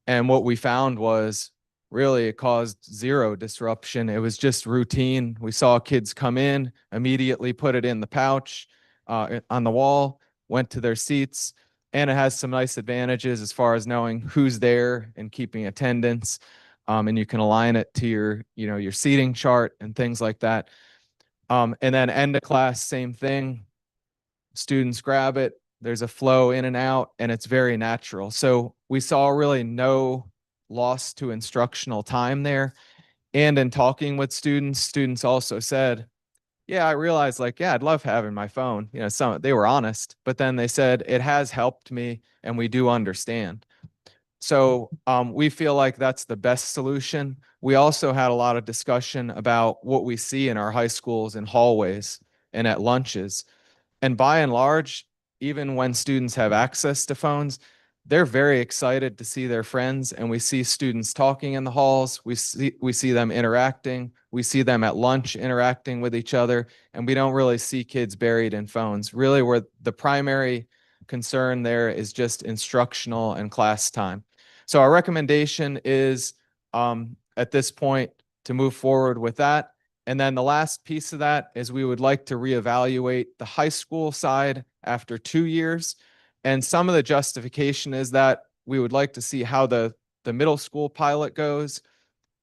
And what we found was really it caused zero disruption. It was just routine. We saw kids come in, immediately put it in the pouch on the wall, went to their seats, and it has some nice advantages as far as knowing who's there and keeping attendance. And you can align it to your seating chart and things like that. And then end of class, same thing. Students grab it. There's a flow in and out, and it's very natural. So we saw really no loss to instructional time there. And in talking with students also said, yeah, I realized I'd love having my phone. They were honest, but then they said it has helped me, and we do understand. So we feel like that's the best solution. We also had a lot of discussion about what we see in our high schools and hallways and at lunches. And by and large, even when students have access to phones, they're very excited to see their friends, and we see students talking in the halls. We see them interacting. We see them at lunch interacting with each other, and we don't really see kids buried in phones. Really, where the primary concern there is just instructional and class time. So our recommendation is at this point to move forward with that. And then the last piece of that is we would like to reevaluate the high school side after 2 years. And some of the justification is that we would like to see how the middle school pilot goes,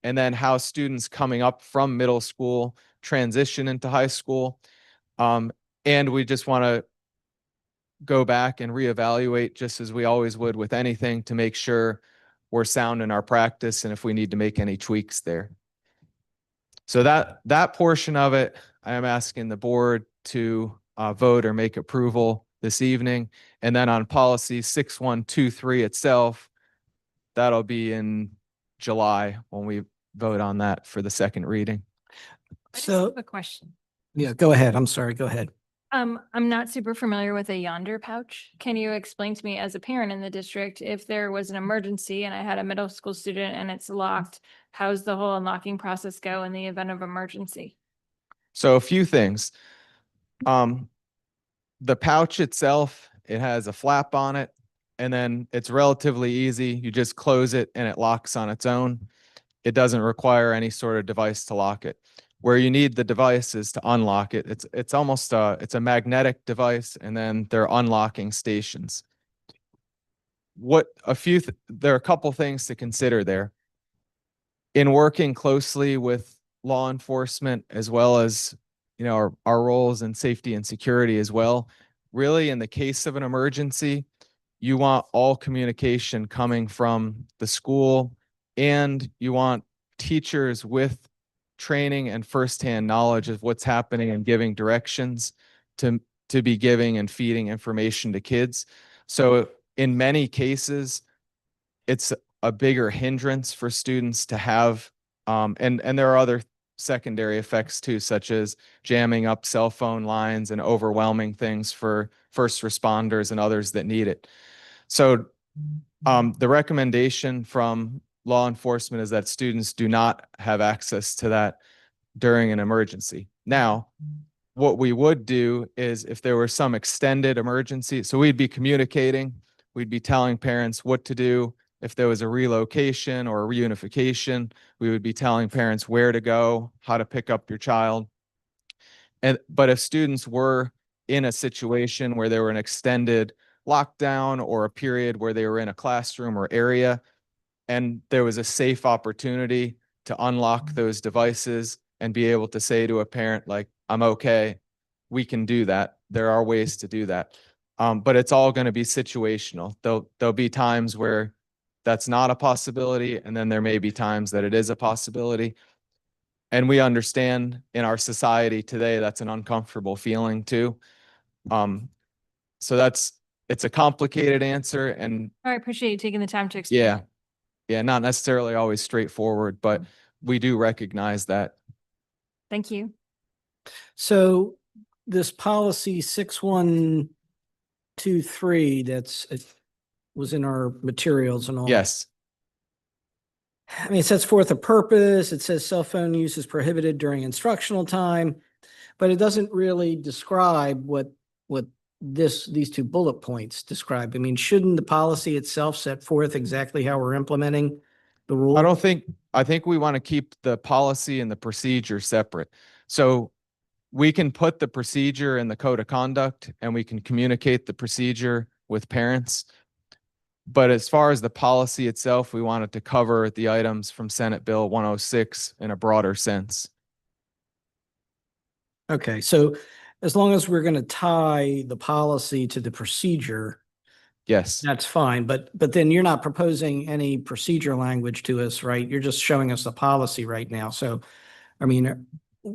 and then how students coming up from middle school transition into high school. And we just want to go back and reevaluate, just as we always would with anything, to make sure we're sound in our practice and if we need to make any tweaks there. So that portion of it, I am asking the board to vote or make approval this evening. And then on policy 6123 itself, that'll be in July when we vote on that for the second reading. So, A question. yeah, go ahead. I'm sorry. Go ahead. I'm not super familiar with a Yonder pouch. Can you explain to me, as a parent in the district, if there was an emergency and I had a middle school student and it's locked, how's the whole unlocking process go in the event of emergency? So a few things. The pouch itself, it has a flap on it, and then it's relatively easy. You just close it and it locks on its own. It doesn't require any sort of device to lock it. where you need the devices to unlock it. It's almost it's a magnetic device, and then they're unlocking stations. There are a couple things to consider there. In working closely with law enforcement, as well as, you know, our roles in safety and security as well, really in the case of an emergency, you want all communication coming from the school, and you want teachers with training and firsthand knowledge of what's happening and giving directions to be giving and feeding information to kids. So in many cases, it's a bigger hindrance for students to have, and there are other secondary effects too, such as jamming up cell phone lines and overwhelming things for first responders and others that need it. So the recommendation from law enforcement is that students do not have access to that during an emergency. Now, what we would do is, if there were some extended emergency, so we'd be communicating, we'd be telling parents what to do. If there was a relocation or a reunification, we would be telling parents where to go, how to pick up your child. But if students were in a situation where there were an extended lockdown or a period where they were in a classroom or area, and there was a safe opportunity to unlock those devices and be able to say to a parent, like, I'm okay, we can do that. There are ways to do that. But it's all going to be situational. There'll be times where that's not a possibility, and then there may be times that it is a possibility. And we understand in our society today, that's an uncomfortable feeling too. So it's a complicated answer, and I appreciate you taking the time to explain. yeah, yeah, not necessarily always straightforward, but we do recognize that. Thank you. So this policy 6123 it was in our materials and all. Yes. I mean, it sets forth a purpose. It says cell phone use is prohibited during instructional time, but it doesn't really describe what these two bullet points describe. I mean, shouldn't the policy itself set forth exactly how we're implementing the rule? I think we want to keep the policy and the procedure separate. So we can put the procedure in the code of conduct, and we can communicate the procedure with parents. But as far as the policy itself, we wanted to cover the items from Senate Bill 106 in a broader sense. Okay, so as long as we're going to tie the policy to the procedure, yes, that's fine. But then you're not proposing any procedure language to us, right? You're just showing us the policy right now. So, I mean,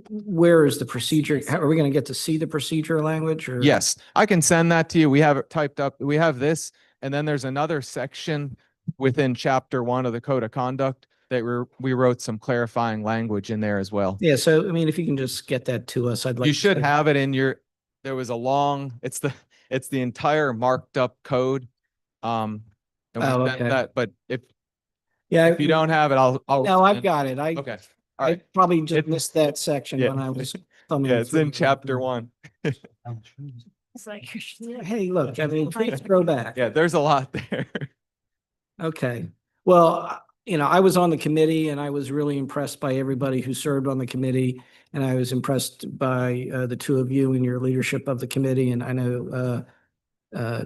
where is the procedure? How are we going to get to see the procedure language? Or yes, I can send that to you. We have it typed up. We have this, and then there's another section within chapter 1 of the code of conduct that we wrote some clarifying language in there as well. Yeah, so I mean, if you can just get that to us, I'd like. You should have it in your. There was a long. It's the entire marked up code. And we sent okay. that. But if if you don't have it, I'll. No, I've got it. Okay. All I right. probably just missed that section when I was thumbing Yeah, it's through. in chapter 1. It's like, Hey, look, I mean, please go back. Yeah, there's a lot there. Okay. Well, you know, I was on the committee and I was really impressed by everybody who served on the committee. And I was impressed by the two of you and your leadership of the committee. And I know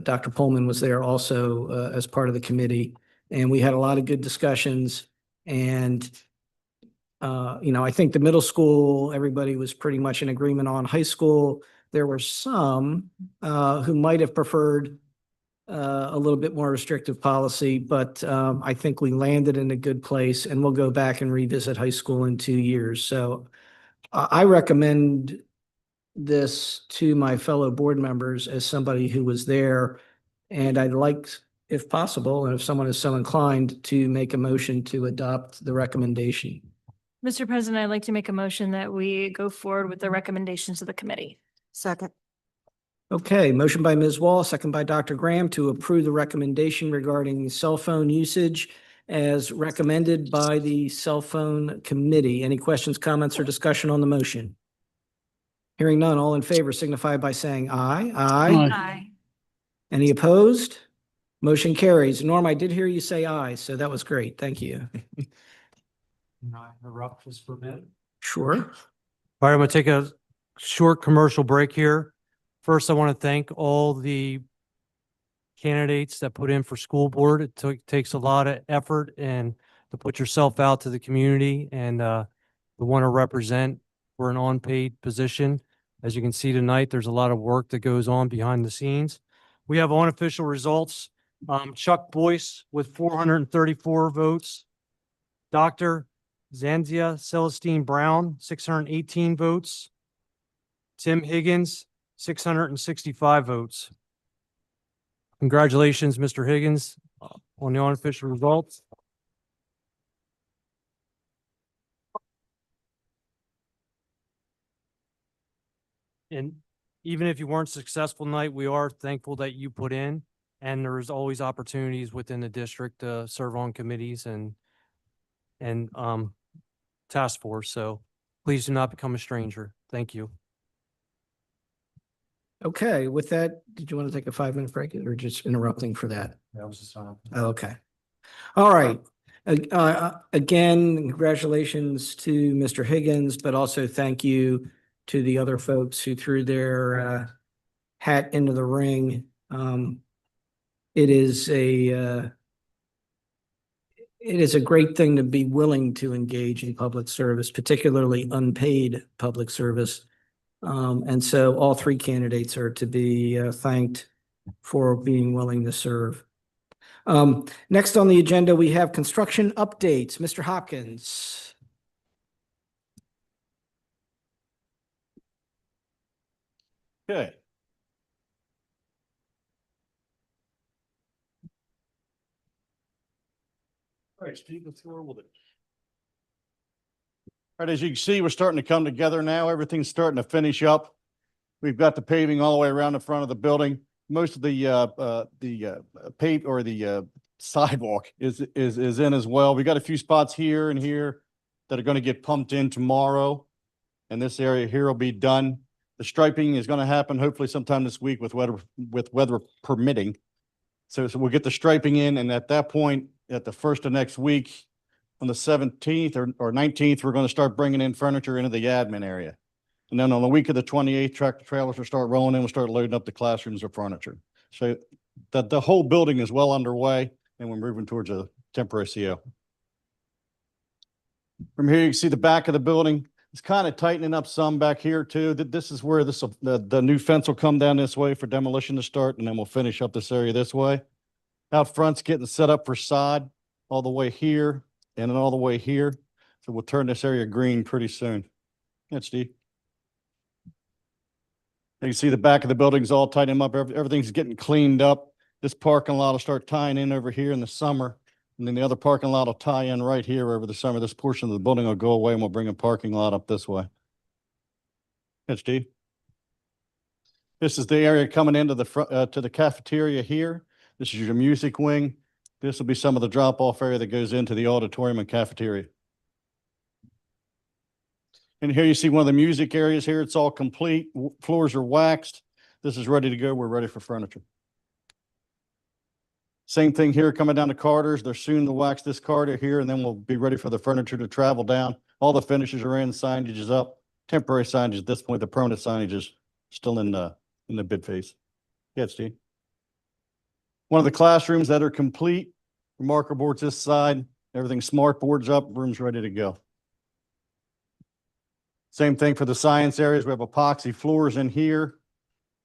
Dr. Pullman was there also as part of the committee. And we had a lot of good discussions. And, you know, I think the middle school, everybody was pretty much in agreement on. High school, there were some who might have preferred a little bit more restrictive policy, but I think we landed in a good place, and we'll go back and revisit high school in 2 years. So I recommend this to my fellow board members as somebody who was there, and I'd like, if possible, and if someone is so inclined, to make a motion to adopt the recommendation. Mr. President, I'd like to make a motion that we go forward with the recommendations of the committee. Second. Okay, motion by Ms. Wall, second by Dr. Graham to approve the recommendation regarding cell phone usage as recommended by the cell phone committee. Any questions, comments, or discussion on the motion? Hearing none, all in favor signify by saying aye. Aye. Aye. Any opposed? Motion carries. Norm, I did hear you say aye, so that was great. Thank you. Can I interrupt just for a minute? Sure. All right, I'm going to take a short commercial break here. First, I want to thank all the candidates that put in for school board. It takes a lot of effort and to put yourself out to the community and to want to represent for an unpaid position. As you can see tonight, there's a lot of work that goes on behind the scenes. We have unofficial results. Chuck Boyce with 434 votes. Dr. Zanzia Celestine Brown, 618 votes. Tim Higgins, 665 votes. Congratulations, Mr. Higgins, on the unofficial results. And even if you weren't successful tonight, we are thankful that you put in, and there's always opportunities within the district to serve on committees and task force. So please do not become a stranger. Thank you. Okay, with that, did you want to take a 5-minute break or just interrupting for that? That was just Okay. All right. Again, congratulations to Mr. Higgins, but also thank you to the other folks who threw their hat into the ring. It is a great thing to be willing to engage in public service, particularly unpaid public service. And so all three candidates are to be thanked for being willing to serve. Next on the agenda, we have construction updates. Mr. Hopkins. Okay. All right, Steve, let's go with it. All right, as you can see, we're starting to come together now. Everything's starting to finish up. We've got the paving all the way around the front of the building. Most of the pave or the sidewalk is in as well. We got a few spots here and here that are going to get pumped in tomorrow, and this area here will be done. The striping is going to happen hopefully sometime this week with weather permitting. So we'll get the striping in, and at that point, at the first of next week, on the 17th or 19th, we're going to start bringing in furniture into the admin area. And then on the week of the 28th, tractor trailers will start rolling in. We'll start loading up the classrooms of furniture. So the whole building is well underway, and we're moving towards a temporary CO. From here, you can see the back of the building. It's kind of tightening up some back here too. This is where the new fence will come down this way for demolition to start, and then we'll finish up this area this way. Out front's getting set up for sod all the way here and then all the way here. So we'll turn this area green pretty soon. Yeah, Steve. You can see the back of the building's all tightening up. Everything's getting cleaned up. This parking lot will start tying in over here in the summer. And then the other parking lot will tie in right here over the summer. This portion of the building will go away, and we'll bring a parking lot up this way. Yeah, Steve. This is the area coming into the front to the cafeteria here. This is your music wing. This will be some of the drop-off area that goes into the auditorium and cafeteria. And here you see one of the music areas here. It's all complete. Floors are waxed. This is ready to go. We're ready for furniture. Same thing here coming down the corridors. They're soon to wax this corridor here, and then we'll be ready for the furniture to travel down. All the finishes are in, signage is up. Temporary signage at this point. The permanent signage is still in the bid phase. Yeah, Steve. One of the classrooms that are complete, marker boards this side, everything smart boards up, rooms ready to go. Same thing for the science areas. We have epoxy floors in here.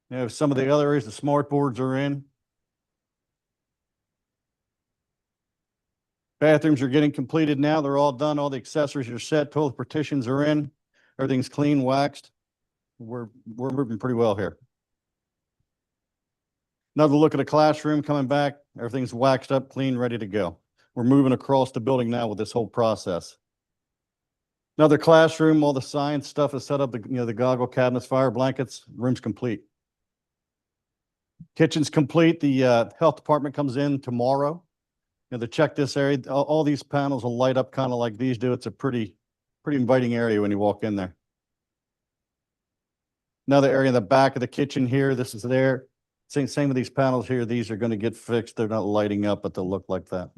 You know, some of the other areas, the smart boards are in. Bathrooms are getting completed now. They're all done. All the accessories are set. Toilet partitions are in. Everything's clean, waxed. We're moving pretty well here. Another look at a classroom coming back. Everything's waxed up, clean, ready to go. We're moving across the building now with this whole process. Another classroom, all the science stuff is set up, the goggle cabinets, fire blankets, room's complete. Kitchen's complete. The health department comes in tomorrow. To check this area. All these panels will light up kind of like these do. It's a pretty inviting area when you walk in there. Another area in the back of the kitchen here. This is there. Same with these panels here. These are going to get fixed. They're not lighting up, but they'll look like that.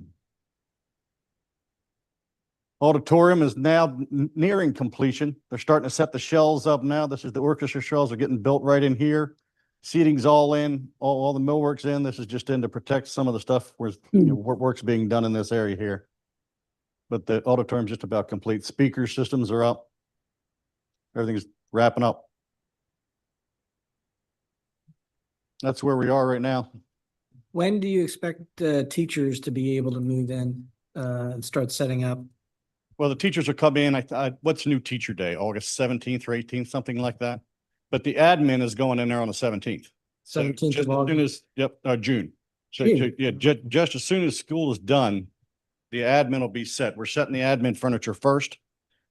Auditorium is now nearing completion. They're starting to set the shelves up now. This is the orchestra shelves are getting built right in here. Seating's all in, all the millwork's in. This is just in to protect some of the stuff where work's being done in this area here. But the auditorium's just about complete. Speaker systems are up. Everything's wrapping up. That's where we are right now. When do you expect teachers to be able to move in and start setting up? Well, the teachers will come in, what's new teacher day? August 17th or 18th, something like that. But the admin is going in there on the 17th. 17th Just of as soon as, June. So, June. yeah, just as soon as school is done, the admin will be set. We're setting the admin furniture first,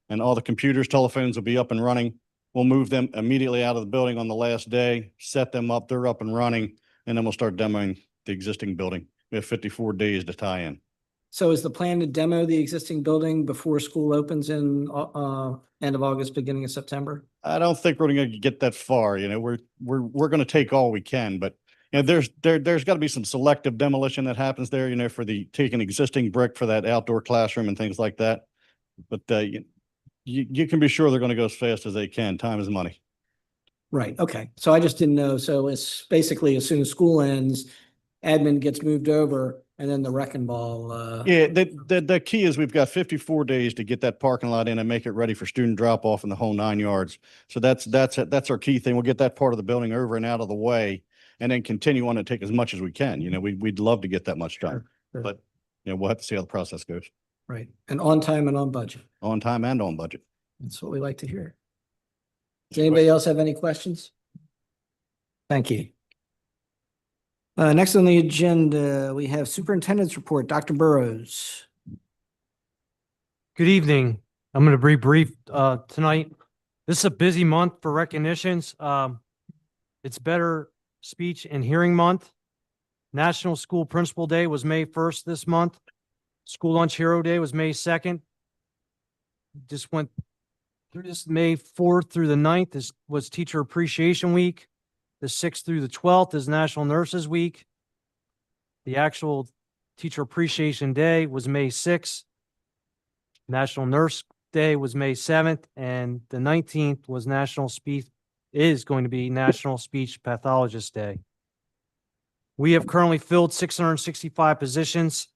and all the computers, telephones will be up and running. We'll move them immediately out of the building on the last day, set them up, they're up and running, and then we'll start demoing the existing building. We have 54 days to tie in. So is the plan to demo the existing building before school opens in end of August, beginning of September? I don't think we're going to get that far. You know, we're going to take all we can, but you know, there's got to be some selective demolition that happens there. You know, for the taking existing brick for that outdoor classroom and things like that. But you can be sure they're going to go as fast as they can. Time is money. Right. Okay. So I just didn't know. So it's basically as soon as school ends, admin gets moved over, and then the wrecking ball. Yeah, the key is we've got 54 days to get that parking lot in and make it ready for student drop off in the whole 9 yards. So that's our key thing. We'll get that part of the building over and out of the way, and then continue on and take as much as we can. You know, we'd love to get that much done, Sure. but you know, we'll have to see how the process goes. Right. And on time and on budget. On time and on budget. That's what we like to hear. Does anybody else have any questions? Thank you. Next on the agenda, we have Superintendent's Report, Dr. Burrows. Good evening. I'm going to be brief tonight. This is a busy month for recognitions. It's Better Speech and Hearing Month. National School Principal Day was May 1st this month. School Lunch Hero Day was May 2nd. Just went through this May 4th through the 9th. This was Teacher Appreciation Week. The 6th through the 12th is National Nurses Week. The actual Teacher Appreciation Day was May 6th. National Nurse Day was May 7th, and the 19th was going to be National Speech Pathologist Day. We have currently filled 665 positions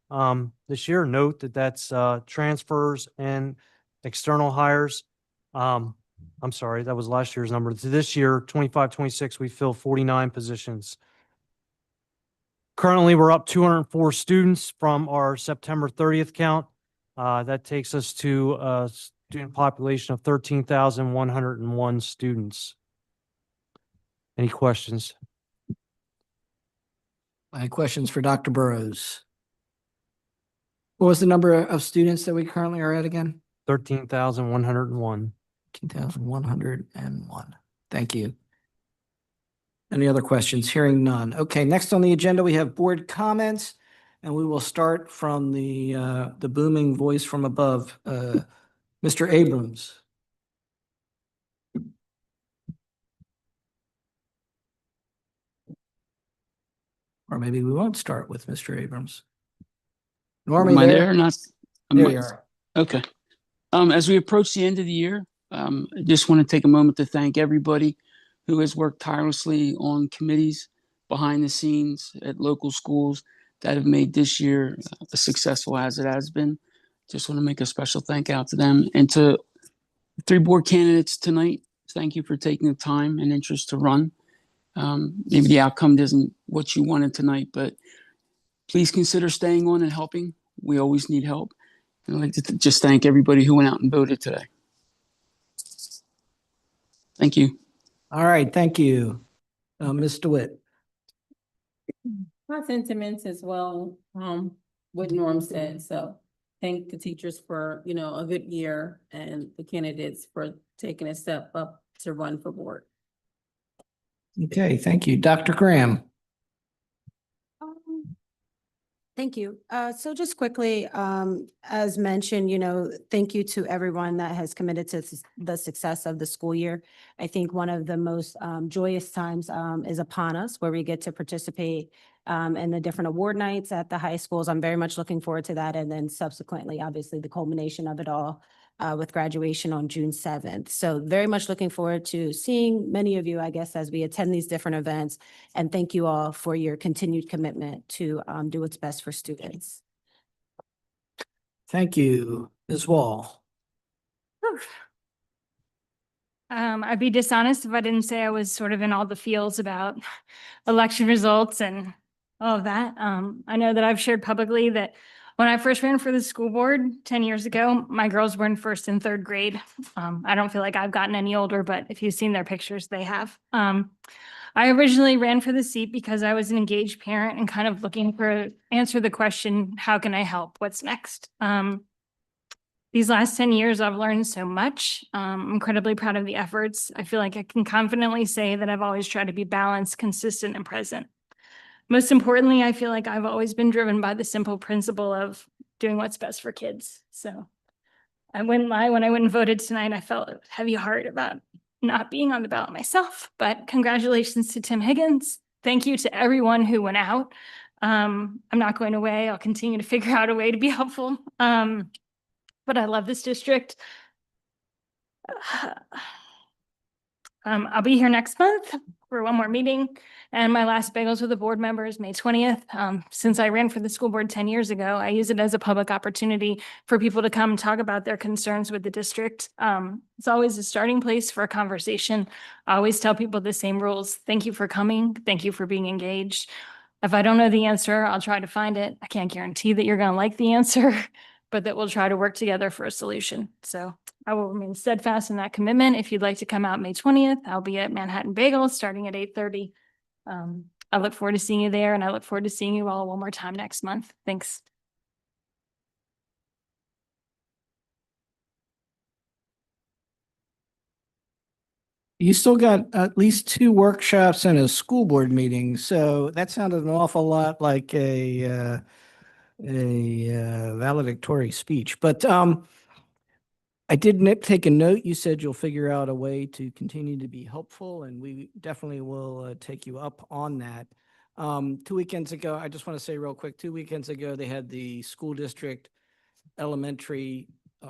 this year. Note that that's transfers and external hires. I'm sorry, that was last year's number. This year, 25-26, we filled 49 positions. Currently, we're up 204 students from our September 30th count. That takes us to a student population of 13,101 students. Any questions? Any questions for Dr. Burrows? What was the number of students that we currently are at again? 13,101. 13,101. Thank you. Any other questions? Hearing none. Okay, next on the agenda, we have board comments, and we will start from the booming voice from above. Mr. Abrams. Or maybe we won't start with Mr. Abrams. Norm, Am I there or not? There you are. Okay. As we approach the end of the year, I just want to take a moment to thank everybody who has worked tirelessly on committees behind the scenes at local schools that have made this year as successful as it has been. Just want to make a special thank out to them, and to 3 board candidates tonight. Thank you for taking the time and interest to run. Maybe the outcome isn't what you wanted tonight, but please consider staying on and helping. We always need help. And I'd like to just thank everybody who went out and voted today. Thank you. All right, thank you. Ms. DeWitt. My sentiments as well, what Norm said. So thank the teachers for, a good year, and the candidates for taking a step up to run for board. Okay, thank you. Dr. Graham. Thank you. So just quickly, as mentioned, thank you to everyone that has committed to the success of the school year. I think one of the most joyous times is upon us, where we get to participate and the different award nights at the high schools. I'm very much looking forward to that. And then subsequently, obviously, the culmination of it all with graduation on June 7th. So very much looking forward to seeing many of you, I guess, as we attend these different events. And thank you all for your continued commitment to do what's best for students. Thank you, Ms. Wall. I'd be dishonest if I didn't say I was sort of in all the feels about election results and all of that. I know that I've shared publicly that when I first ran for the school board 10 years ago, my girls were in first and third grade. I don't feel like I've gotten any older, but if you've seen their pictures, they have. I originally ran for the seat because I was an engaged parent and kind of looking for answer the question, how can I help? What's next? These last 10 years, I've learned so much. I'm incredibly proud of the efforts. I feel like I can confidently say that I've always tried to be balanced, consistent, and present. Most importantly, I feel like I've always been driven by the simple principle of doing what's best for kids. So I wouldn't lie, when I went and voted tonight, I felt a heavy heart about not being on the ballot myself, but congratulations to Tim Higgins. Thank you to everyone who went out. I'm not going away. I'll continue to figure out a way to be helpful. But I love this district. I'll be here next month for one more meeting, and my last bagels with the board member is May 20th. Since I ran for the school board 10 years ago, I use it as a public opportunity for people to come talk about their concerns with the district. It's always a starting place for a conversation. I always tell people the same rules. Thank you for coming. Thank you for being engaged. If I don't know the answer, I'll try to find it. I can't guarantee that you're going to like the answer, but that we'll try to work together for a solution. So I will remain steadfast in that commitment. If you'd like to come out May 20th, I'll be at Manhattan Bagel starting at 8:30. I look forward to seeing you there, and I look forward to seeing you all one more time next month. Thanks. You still got at least 2 workshops and a school board meeting, so that sounded an awful lot like a valedictory speech. But I did take a note. You said you'll figure out a way to continue to be helpful, and we definitely will take you up on that. 2 weekends ago, I just want to say real quick, 2 weekends ago, they had the school district elementary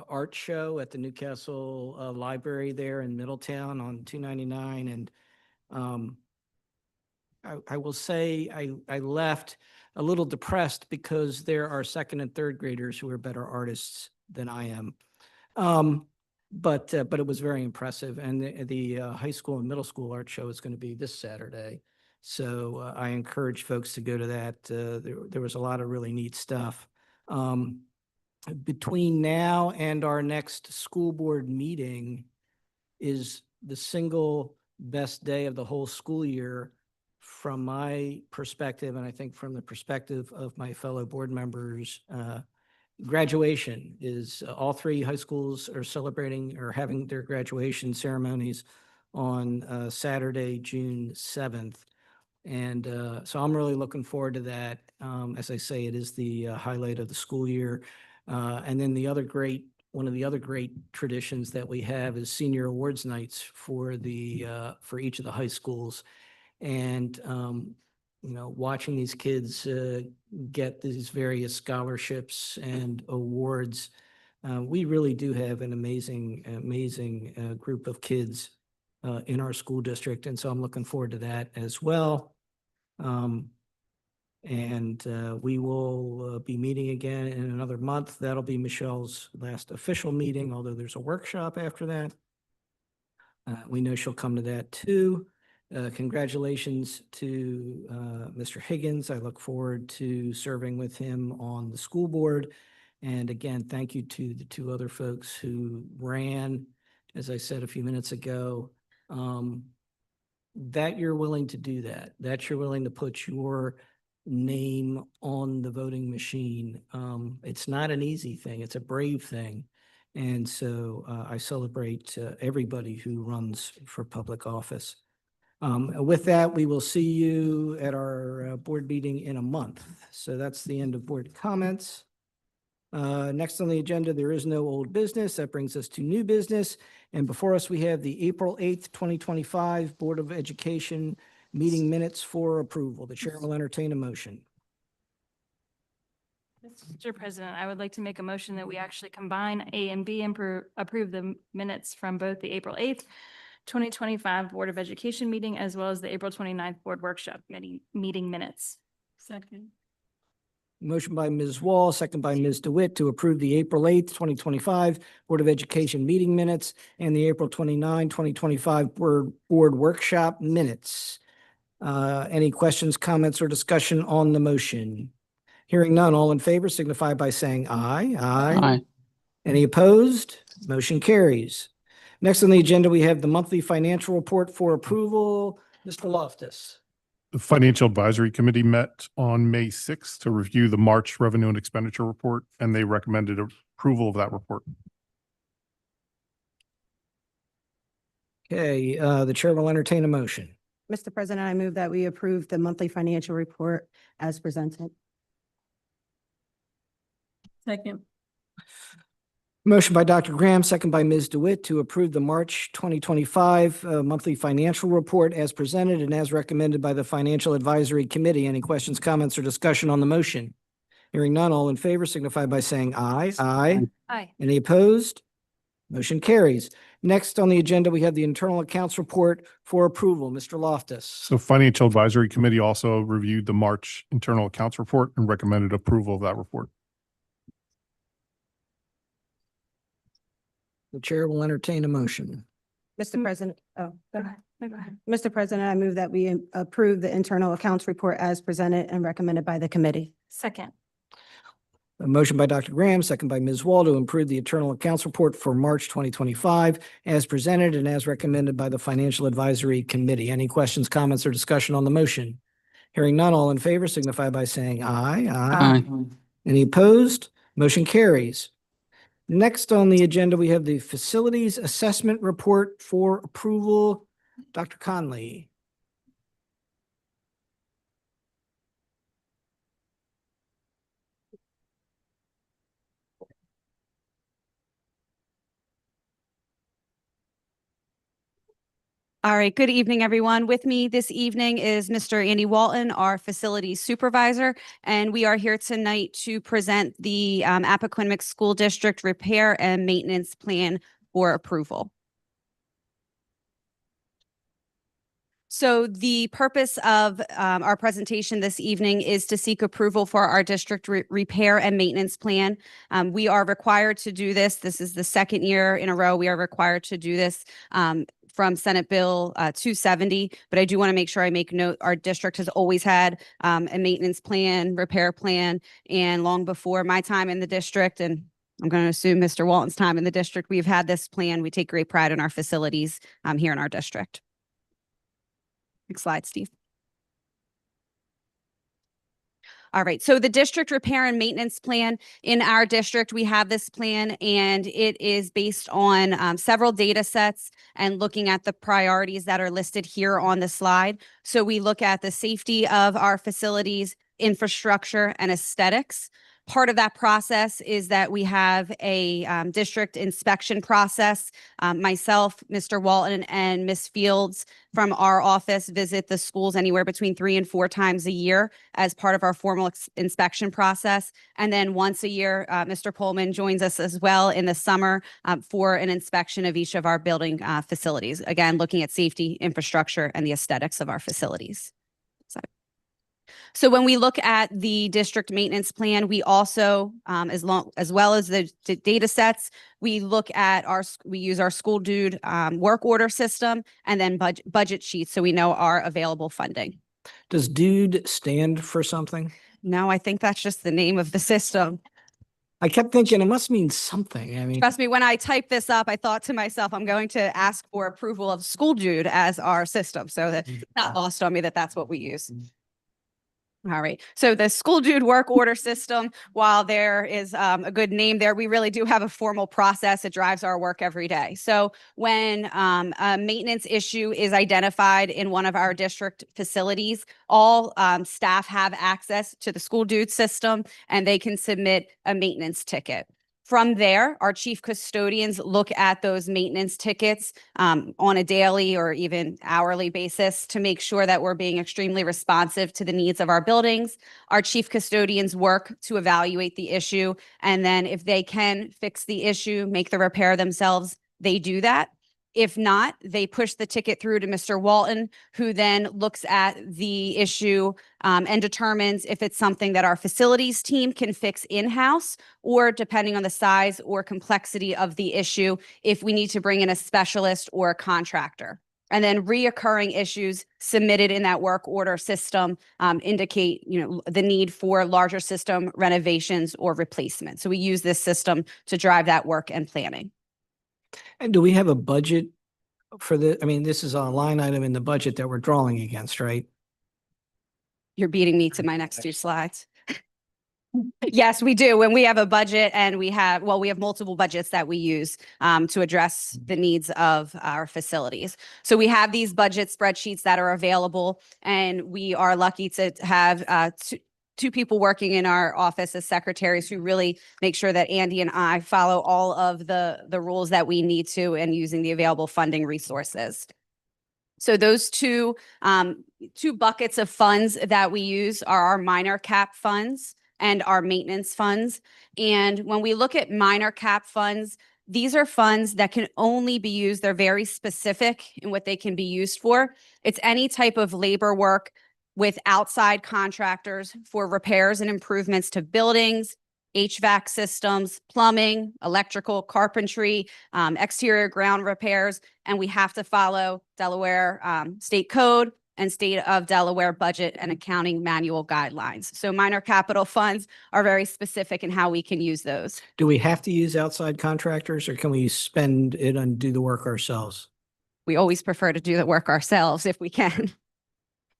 art show at the Newcastle Library there in Middletown on 299. And I will say I left a little depressed because there are second and third graders who are better artists than I am. But it was very impressive. And the high school and middle school art show is going to be this Saturday. So I encourage folks to go to that. There was a lot of really neat stuff. Between now and our next school board meeting is the single best day of the whole school year from my perspective, and I think from the perspective of my fellow board members. Graduation is all 3 high schools are celebrating or having their graduation ceremonies on Saturday, June 7th. And so I'm really looking forward to that. As I say, it is the highlight of the school year. And then one of the other great traditions that we have is senior awards nights for each of the high schools. And watching these kids get these various scholarships and awards, we really do have an amazing group of kids in our school district. And so I'm looking forward to that as well. And we will be meeting again in another month. That'll be Michelle's last official meeting, although there's a workshop after that. We know she'll come to that too. Congratulations to Mr. Higgins. I look forward to serving with him on the school board. And again, thank you to the 2 other folks who ran, as I said a few minutes ago, that you're willing to do that you're willing to put your name on the voting machine. It's not an easy thing. It's a brave thing. And so I celebrate everybody who runs for public office. With that, we will see you at our board meeting in a month. So that's the end of board comments. Next on the agenda, there is no old business. That brings us to new business. And before us, we have the April 8th, 2025 Board of Education meeting minutes for approval. The chair will entertain a motion. Mr. President, I would like to make a motion that we actually combine A and B and approve the minutes from both the April 8th, 2025 Board of Education meeting as well as the April 29th Board Workshop meeting minutes. Second. Motion by Ms. Wall, second by Ms. DeWitt to approve the April 8th, 2025 Board of Education meeting minutes and the April 29, 2025 Board Workshop minutes. Any questions, comments, or discussion on the motion? Hearing none, all in favor signify by saying aye. Aye. Any opposed? Motion carries. Next on the agenda, we have the monthly financial report for approval. Mr. Loftus. The Financial Advisory Committee met on May 6th to review the March revenue and expenditure report, and they recommended approval of that report. Okay, the chair will entertain a motion. Mr. President, I move that we approve the monthly financial report as presented. Second. Motion by Dr. Graham, second by Ms. DeWitt to approve the March 2025 monthly financial report as presented and as recommended by the Financial Advisory Committee. Any questions, comments, or discussion on the motion? Hearing none, all in favor signify by saying aye. Aye. Any opposed? Motion carries. Next on the agenda, we have the internal accounts report for approval. Mr. Loftus. So Financial Advisory Committee also reviewed the March internal accounts report and recommended approval of that report. The chair will entertain a motion. Mr. President, oh, go ahead. No, go ahead. Mr. President, I move that we approve the internal accounts report as presented and recommended by the committee. Second. A motion by Dr. Graham, second by Ms. Wall to approve the internal accounts report for March 2025 as presented and as recommended by the Financial Advisory Committee. Any questions, comments, or discussion on the motion? Hearing none, all in favor signify by saying aye. Aye. Any opposed? Motion carries. Next on the agenda, we have the Facilities Assessment Report for approval. Dr. Conley. All right, good evening, everyone. With me this evening is Mr. Andy Walton, our facilities supervisor, and we are here tonight to present the Appoquinimink School District Repair and Maintenance Plan for approval. So the purpose of our presentation this evening is to seek approval for our district repair and maintenance plan. We are required to do this. This is the second year in a row we are required to do this from Senate Bill 270. But I do want to make sure I make note, our district has always had a maintenance plan, repair plan, and long before my time in the district, and I'm going to assume Mr. Walton's time in the district, we've had this plan. We take great pride in our facilities here in our district. Next slide, Steve. All right, so the district repair and maintenance plan in our district, we have this plan and it is based on several data sets and looking at the priorities that are listed here on the slide. So we look at the safety of our facilities, infrastructure, and aesthetics. Part of that process is that we have a district inspection process. Myself, Mr. Walton, and Ms. Fields from our office visit the schools anywhere between 3 and 4 times a year as part of our formal inspection process. And then once a year, Mr. Pullman joins us as well in the summer for an inspection of each of our building facilities. Again, looking at safety, infrastructure, and the aesthetics of our facilities. So when we look at the district maintenance plan, we also, as well as the data sets, we use our school dude work order system and then budget sheets so we know our available funding. Does dude stand for something? No, I think that's just the name of the system. I kept thinking it must mean something. I mean, trust me, when I typed this up, I thought to myself, I'm going to ask for approval of school dude as our system. So that's not lost on me that that's what we use. All right. So the school dude work order system, while there is a good name there, we really do have a formal process. It drives our work every day. So when a maintenance issue is identified in one of our district facilities, all staff have access to the school dude system and they can submit a maintenance ticket. From there, our chief custodians look at those maintenance tickets on a daily or even hourly basis to make sure that we're being extremely responsive to the needs of our buildings. Our chief custodians work to evaluate the issue, and then if they can fix the issue, make the repair themselves, they do that. If not, they push the ticket through to Mr. Walton, who then looks at the issue and determines if it's something that our facilities team can fix in-house, or depending on the size or complexity of the issue, if we need to bring in a specialist or a contractor. And then reoccurring issues submitted in that work order system indicate, the need for larger system renovations or replacement. So we use this system to drive that work and planning. And do we have a budget for this is a line item in the budget that we're drawing against, right? You're beating me to my next two slides. Yes, we do. When we have a budget, and we have multiple budgets that we use to address the needs of our facilities. So we have these budget spreadsheets that are available, and we are lucky to have two people working in our office as secretaries who really make sure that Andy and I follow all of the rules that we need to, and using the available funding resources. So those two buckets of funds that we use are our minor cap funds and our maintenance funds. And when we look at minor cap funds, these are funds that can only be used. They're very specific in what they can be used for. It's any type of labor work with outside contractors for repairs and improvements to buildings, HVAC systems, plumbing, electrical, carpentry, exterior ground repairs, and we have to follow Delaware state code and state of Delaware budget and accounting manual guidelines. So minor capital funds are very specific in how we can use those. Do we have to use outside contractors, or can we spend it and do the work ourselves? We always prefer to do the work ourselves if we can.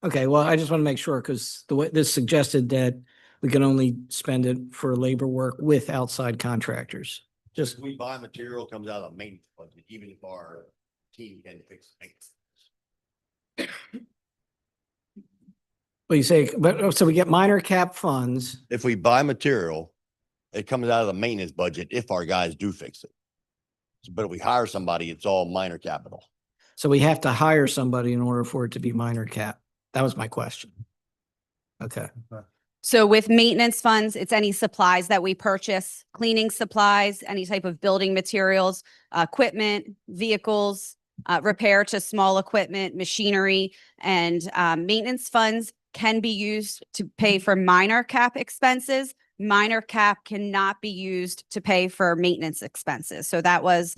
Okay, well, I just want to make sure, because the way this suggested that we can only spend it for labor work with outside contractors. Just We buy material, comes out of maintenance budget, even if our team can fix things. Well, you say, but so we get minor cap funds. If we buy material, it comes out of the maintenance budget if our guys do fix it. But if we hire somebody, it's all minor capital. So we have to hire somebody in order for it to be minor cap. That was my question. Okay. So with maintenance funds, it's any supplies that we purchase, cleaning supplies, any type of building materials, equipment, vehicles, repair to small equipment, machinery, and maintenance funds can be used to pay for minor cap expenses. Minor cap cannot be used to pay for maintenance expenses. So that was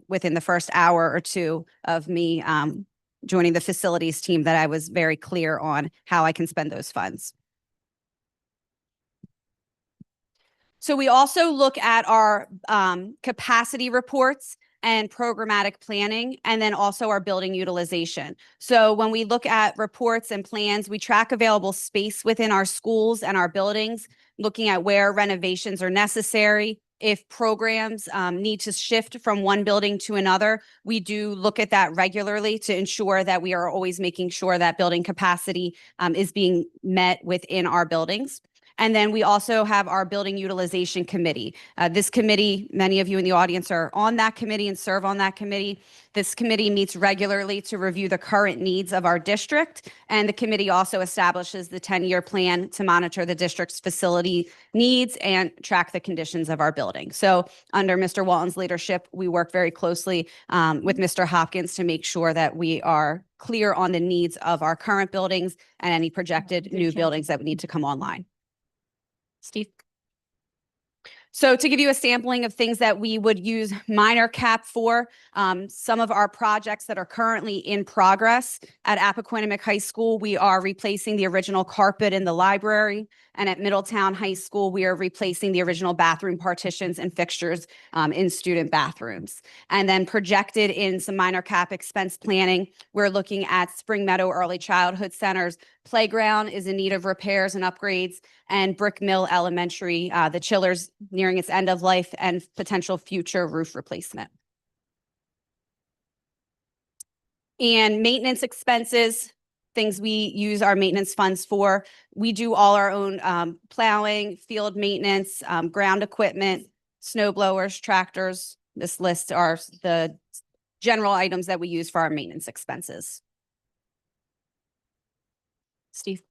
within the first hour or two of me joining the facilities team that I was very clear on how I can spend those funds. So we also look at our capacity reports and programmatic planning, and then also our building utilization. So when we look at reports and plans, we track available space within our schools and our buildings, looking at where renovations are necessary. If programs need to shift from one building to another, we do look at that regularly to ensure that we are always making sure that building capacity is being met within our buildings. And then we also have our building utilization committee. This committee, many of you in the audience are on that committee and serve on that committee. This committee meets regularly to review the current needs of our district. And the committee also establishes the 10-year plan to monitor the district's facility needs and track the conditions of our building. So under Mr. Walton's leadership, we work very closely with Mr. Hopkins to make sure that we are clear on the needs of our current buildings and any projected new buildings that need to come online. Steve. So to give you a sampling of things that we would use minor cap for, some of our projects that are currently in progress at Appoquinimink High School, we are replacing the original carpet in the library. And at Middletown High School, we are replacing the original bathroom partitions and fixtures in student bathrooms. And then projected in some minor cap expense planning, we're looking at Spring Meadow Early Childhood Center's playground is in need of repairs and upgrades, and Brick Mill Elementary, the chiller's nearing its end of life and potential future roof replacement. And maintenance expenses, things we use our maintenance funds for. We do all our own plowing, field maintenance, ground equipment, snow blowers, tractors. This list are the general items that we use for our maintenance expenses. Steve?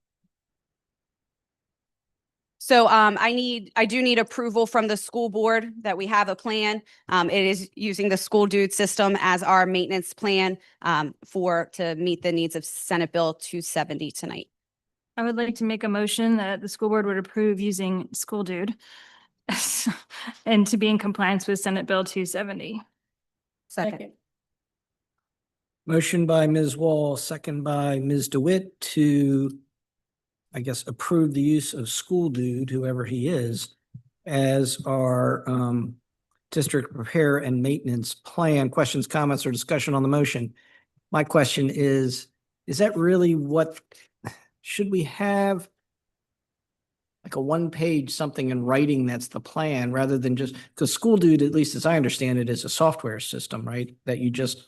So I do need approval from the school board that we have a plan. It is using the school dude system as our maintenance plan to meet the needs of Senate Bill 270 tonight. I would like to make a motion that the school board would approve using School Dude and to be in compliance with Senate Bill 270. Second. Motion by Ms. Wall, second by Ms. DeWitt to, I guess, approve the use of School Dude, whoever he is, as our district repair and maintenance plan. Questions, comments, or discussion on the motion? My question is that really what, should we have like a one-page something in writing that's the plan rather than just, because School Dude, at least as I understand it, is a software system, right? That you just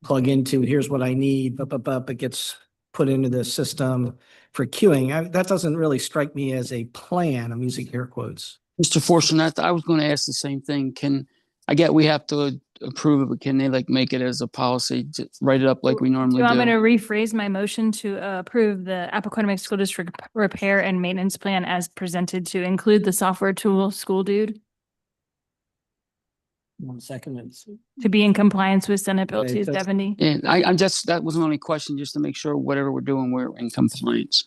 plug into, here's what I need, it gets put into the system for queuing. That doesn't really strike me as a plan. I'm using air quotes. Mr. Fortunato, I was going to ask the same thing. I get we have to approve it, but can they like make it as a policy, to write it up like we Do normally you want me to do? rephrase my motion to approve the Appoquinimink School District Repair and Maintenance Plan as presented to include the software tool School Dude 1 second. to be in compliance with Senate Bill Okay, that's- 270? Yeah, I'm just, that was the only question, just to make sure whatever we're doing, we're in compliance.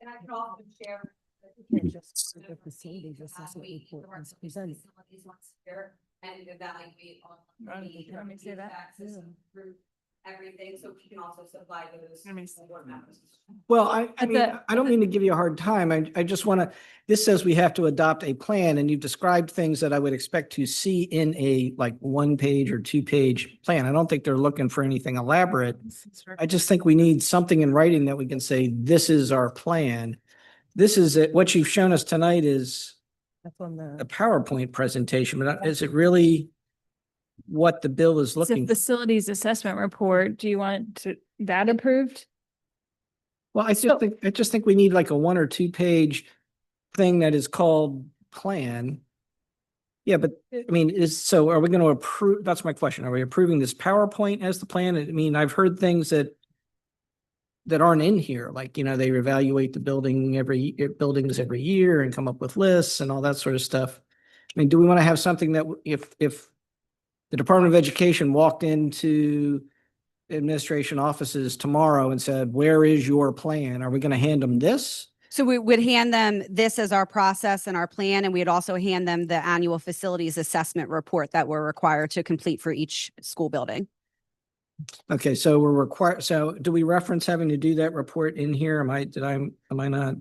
And I can also share. And evaluate on. Let me say that. Everything, so we can also supply those. board members. Well, I At mean, the- I don't mean to give you a hard time. I just want to, this says we have to adopt a plan, and you've described things that I would expect to see in a like 1-page or 2-page plan. I don't think they're looking for anything elaborate. I just think we need something in writing that we can say, this is our plan. This is it. What you've shown us tonight is a PowerPoint presentation, but is it really what the bill is It's a looking? facilities assessment report. Do you want that approved? Well, I just think we need like a 1 or 2-page thing that is called plan. Yeah, but I mean, are we going to approve? That's my question. Are we approving this PowerPoint as the plan? I mean, I've heard things that aren't in here, like, they evaluate the buildings every year and come up with lists and all that sort of stuff. I mean, do we want to have something that if the Department of Education walked into administration offices tomorrow and said, where is your plan? Are we going to hand them this? So we would hand them this as our process and our plan, and we'd also hand them the annual facilities assessment report that we're required to complete for each school building. Okay, so we're required, so do we reference having to do that report in here? Am I not?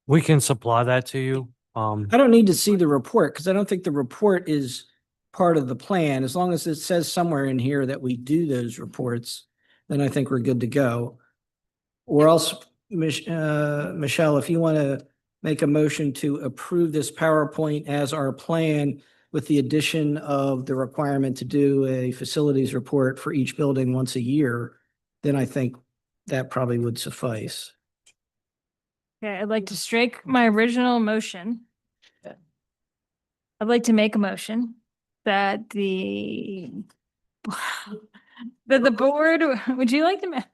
We can supply that to you. I don't need to see the report because I don't think the report is part of the plan. As long as it says somewhere in here that we do those reports, then I think we're good to go. Or else, Michelle, if you want to make a motion to approve this PowerPoint as our plan with the addition of the requirement to do a facilities report for each building once a year, then I think that probably would suffice. Okay, I'd like to strike my original motion. I'd like to make a motion that the board, would you like to,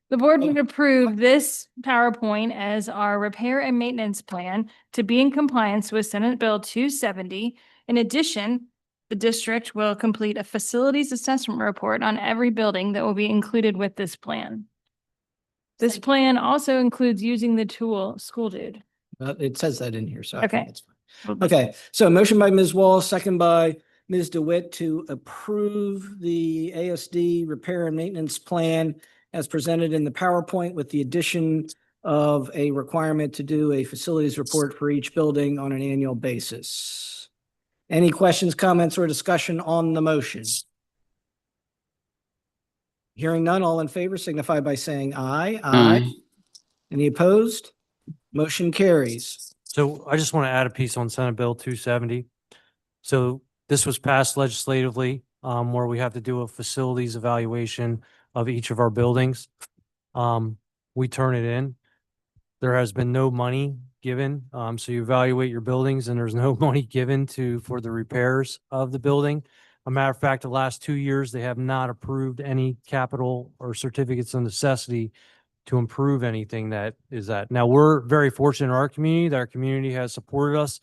the board would approve this PowerPoint as our repair and maintenance plan to be in compliance with Senate Bill 270. In addition, the district will complete a facilities assessment report on every building that will be included with this plan. This plan also includes using the tool School Dude. It says that in here, so I think Okay. that's fine. Okay, so motion by Ms. Wall, second by Ms. DeWitt to approve the ASD repair and maintenance plan as presented in the PowerPoint with the addition of a requirement to do a facilities report for each building on an annual basis. Any questions, comments, or discussion on the motion? Hearing none, all in favor signify by saying aye. Aye. Any opposed? Motion carries. So I just want to add a piece on Senate Bill 270. So this was passed legislatively, where we have to do a facilities evaluation of each of our buildings. We turn it in. There has been no money given. So you evaluate your buildings and there's no money given for the repairs of the building. A matter of fact, the last 2 years, they have not approved any capital or certificates of necessity to improve anything that is that. Now, we're very fortunate in our community that our community has supported us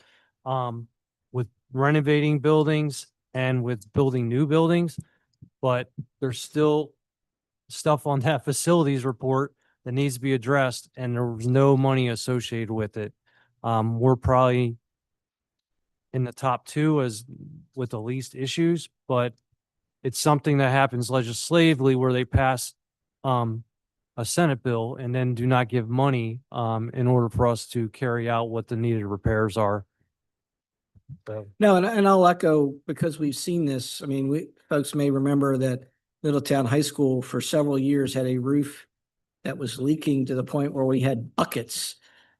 with renovating buildings and with building new buildings, but there's still stuff on that facilities report that needs to be addressed, and there was no money associated with it. We're probably in the top two as with the least issues, but it's something that happens legislatively where they pass a Senate bill and then do not give money in order for us to carry out what the needed repairs are. So, No, and I'll echo, because we've seen this. I mean, folks may remember that Middletown High School for several years had a roof that was leaking to the point where we had buckets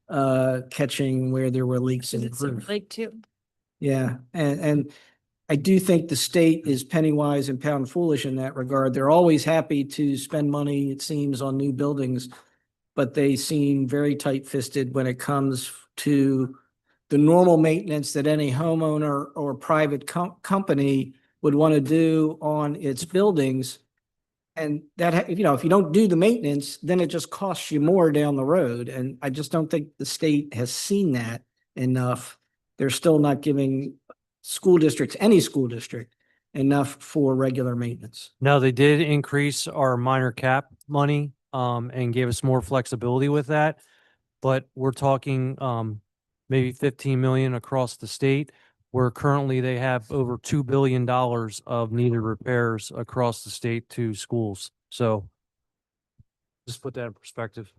catching where there were leaks in the roof. Like too. Yeah, and I do think the state is penny wise and pound foolish in that regard. They're always happy to spend money, it seems, on new buildings, but they seem very tight-fisted when it comes to the normal maintenance that any homeowner or private company would want to do on its buildings. And that, if you don't do the maintenance, then it just costs you more down the road. And I just don't think the state has seen that enough. They're still not giving school districts, any school district, enough for regular maintenance. no, they did increase our minor cap money and gave us more flexibility with that. But we're talking maybe 15 million across the state, where currently they have over $2 billion of needed repairs across the state to schools. So just put that in perspective.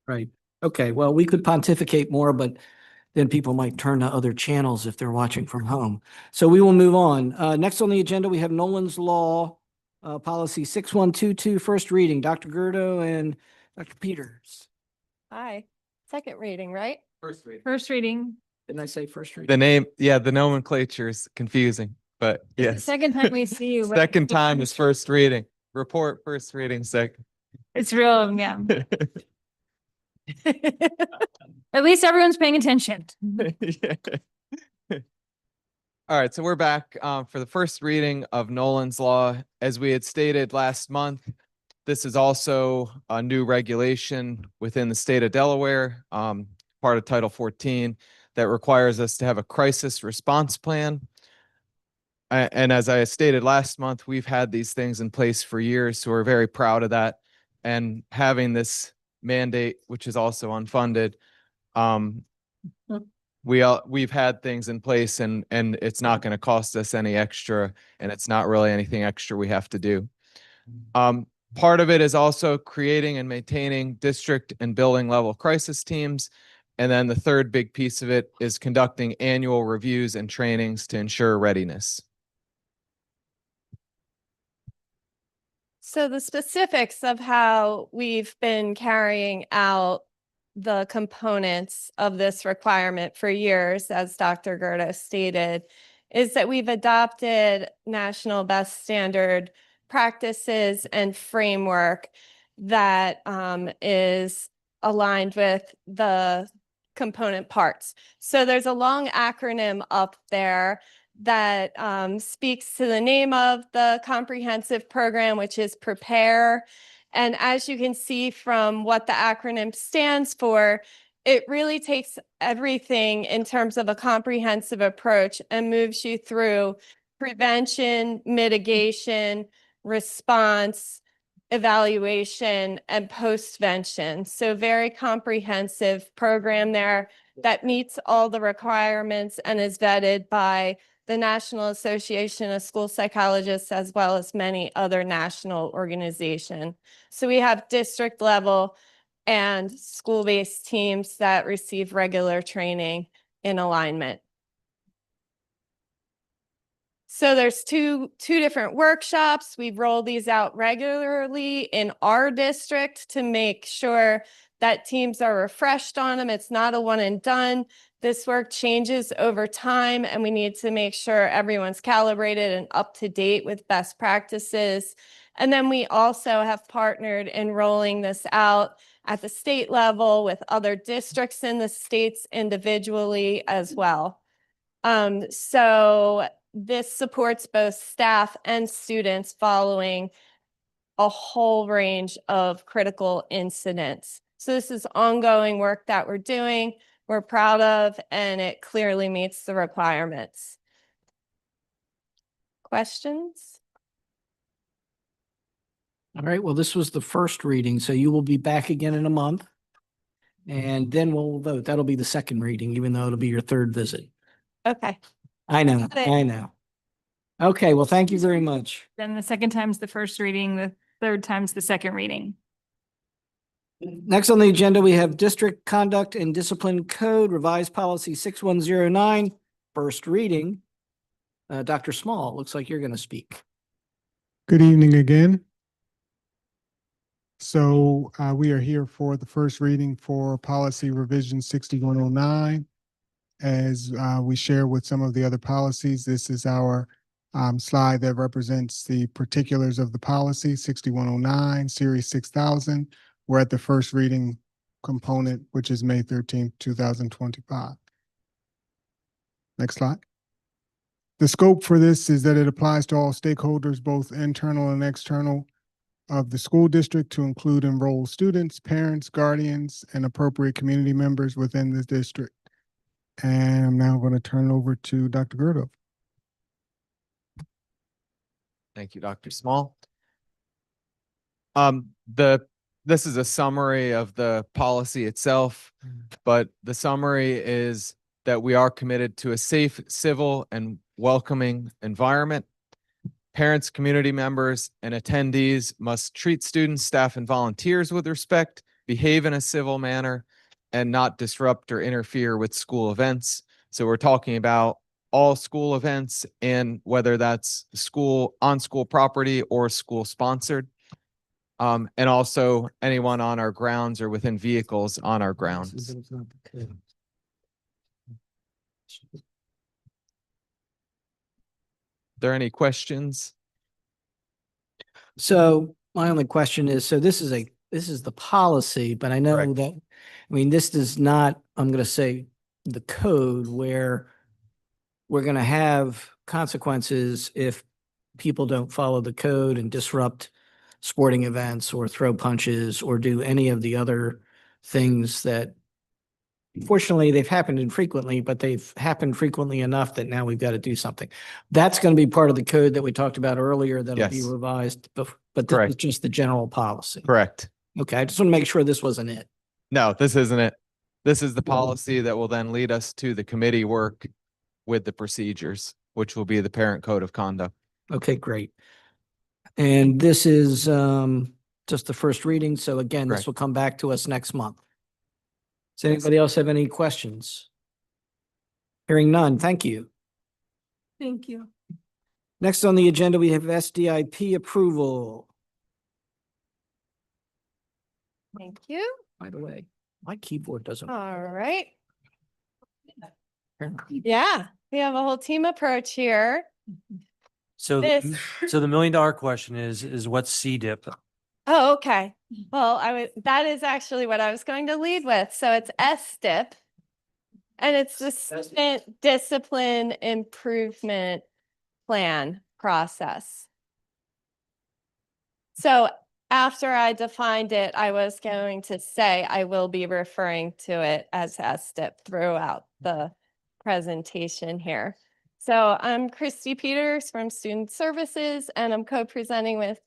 Right. Okay. Well, we could pontificate more, but then people might turn to other channels if they're watching from home. So we will move on. Next on the agenda, we have Nolan's Law, Policy 6122, first reading. Dr. Gerdo and Dr. Peters. Hi, second reading, right? First reading. First reading. Didn't I say first reading? The name, yeah, the nomenclature is confusing, but yes. Second time we see you. but- Second time is first reading. Report first reading second. It's real, yeah. At least everyone's paying attention. All right, so we're back for the first reading of Nolan's Law. As we had stated last month, this is also a new regulation within the state of Delaware, part of Title 14, that requires us to have a crisis response plan. And as I stated last month, we've had these things in place for years, so we're very proud of that. And having this mandate, which is also unfunded, we've had things in place, and it's not going to cost us any extra, and it's not really anything extra we have to do. Part of it is also creating and maintaining district and building level crisis teams. And then the third big piece of it is conducting annual reviews and trainings to ensure readiness. So the specifics of how we've been carrying out the components of this requirement for years, as Dr. Gerda stated, is that we've adopted national best standard practices and framework that is aligned with the component parts. So there's a long acronym up there that speaks to the name of the comprehensive program, which is PREPARE. And as you can see from what the acronym stands for, it really takes everything in terms of a comprehensive approach and moves you through prevention, mitigation, response, evaluation, and postvention. So very comprehensive program there that meets all the requirements and is vetted by the National Association of School Psychologists, as well as many other national organizations. So we have district level and school-based teams that receive regular training in alignment. So there's two different workshops. We roll these out regularly in our district to make sure that teams are refreshed on them. It's not a one and done. This work changes over time, and we need to make sure everyone's calibrated and up to date with best practices. And then we also have partnered in rolling this out at the state level with other districts in the states individually as well. So this supports both staff and students following a whole range of critical incidents. So this is ongoing work that we're doing, we're proud of, and it clearly meets the requirements. Questions? All right, well, this was the first reading, so you will be back again in a month. And then we'll vote. That'll be the second reading, even though it'll be your third visit. Okay. I know, Got it. I know. Okay, well, thank you very much. Then the second time's the first reading, the third time's the second reading. Next on the agenda, we have District Conduct and Discipline Code Revised Policy 6109, first reading. Dr. Small, looks like you're going to speak. Good evening again. So we are here for the first reading for policy revision 6109. As we share with some of the other policies, this is our slide that represents the particulars of the policy 6109, series 6000. We're at the first reading component, which is May 13th, 2025. Next slide. The scope for this is that it applies to all stakeholders, both internal and external, of the school district, to include enrolled students, parents, guardians, and appropriate community members within the district. And I'm now going to turn it over to Dr. Gerdo. Thank you, Dr. Small. This is a summary of the policy itself, but the summary is that we are committed to a safe, civil, and welcoming environment. Parents, community members, and attendees must treat students, staff, and volunteers with respect, behave in a civil manner, and not disrupt or interfere with school events. So we're talking about all school events, and whether that's school on school property or school sponsored. And also anyone on our grounds or within vehicles on our grounds. Are there any questions? So my only question is, so this is the policy, but I know Correct. that, I mean, this does not, I'm going to say the code where we're going to have consequences if people don't follow the code and disrupt sporting events or throw punches or do any of the other things that, fortunately, they've happened infrequently, but they've happened frequently enough that now we've got to do something. That's going to be part of the code that we talked about earlier that'll be Yes. revised, but this is Correct. just the general policy. Correct. Okay, I just want to make sure this wasn't it. No, this isn't it. This is the policy that will then lead us to the committee work with the procedures, which will be the parent code of conduct. Okay, great. And this is just the first reading, so again, this Correct. will come back to us next month. Does anybody else have any questions? Hearing none, thank you. Thank you. Next on the agenda, we have SDIP approval. Thank you. By the way, my keyboard doesn't. All right. Yeah, we have a whole team approach here. So, This- so the $1 million question is what's CDIP? Oh, okay. Well, that is actually what I was going to lead with. So it's SDIP. And it's the Student Discipline Improvement Plan process. So after I defined it, I was going to say I will be referring to it as SDIP throughout the presentation here. So I'm Christy Peters from Student Services, and I'm co-presenting with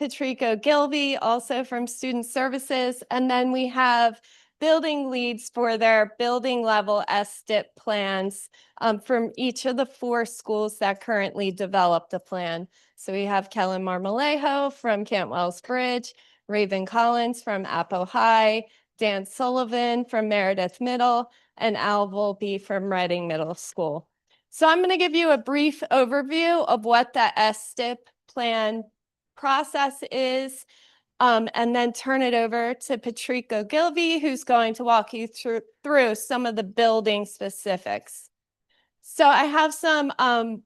Patrico Gilby, also from Student Services. And then we have building leads for their building level SDIP plans from each of the 4 schools that currently developed a plan. So we have Kellen Marmolejo from Cantwell's Bridge, Raven Collins from Appo High, Dan Sullivan from Meredith Middle, and Al Volpe from Reading Middle School. So I'm going to give you a brief overview of what the SDIP plan process is, and then turn it over to Patrico Gilby, who's going to walk you through some of the building specifics. So I have some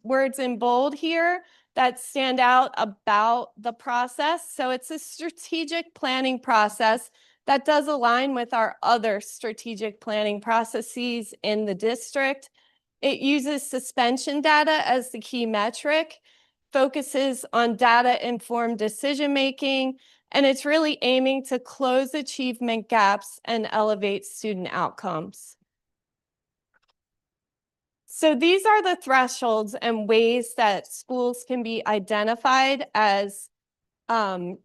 words in bold here that stand out about the process. So it's a strategic planning process That does align with our other strategic planning processes in the district. It uses suspension data as the key metric, focuses on data-informed decision-making, and it's really aiming to close achievement gaps and elevate student outcomes. So these are the thresholds and ways that schools can be identified as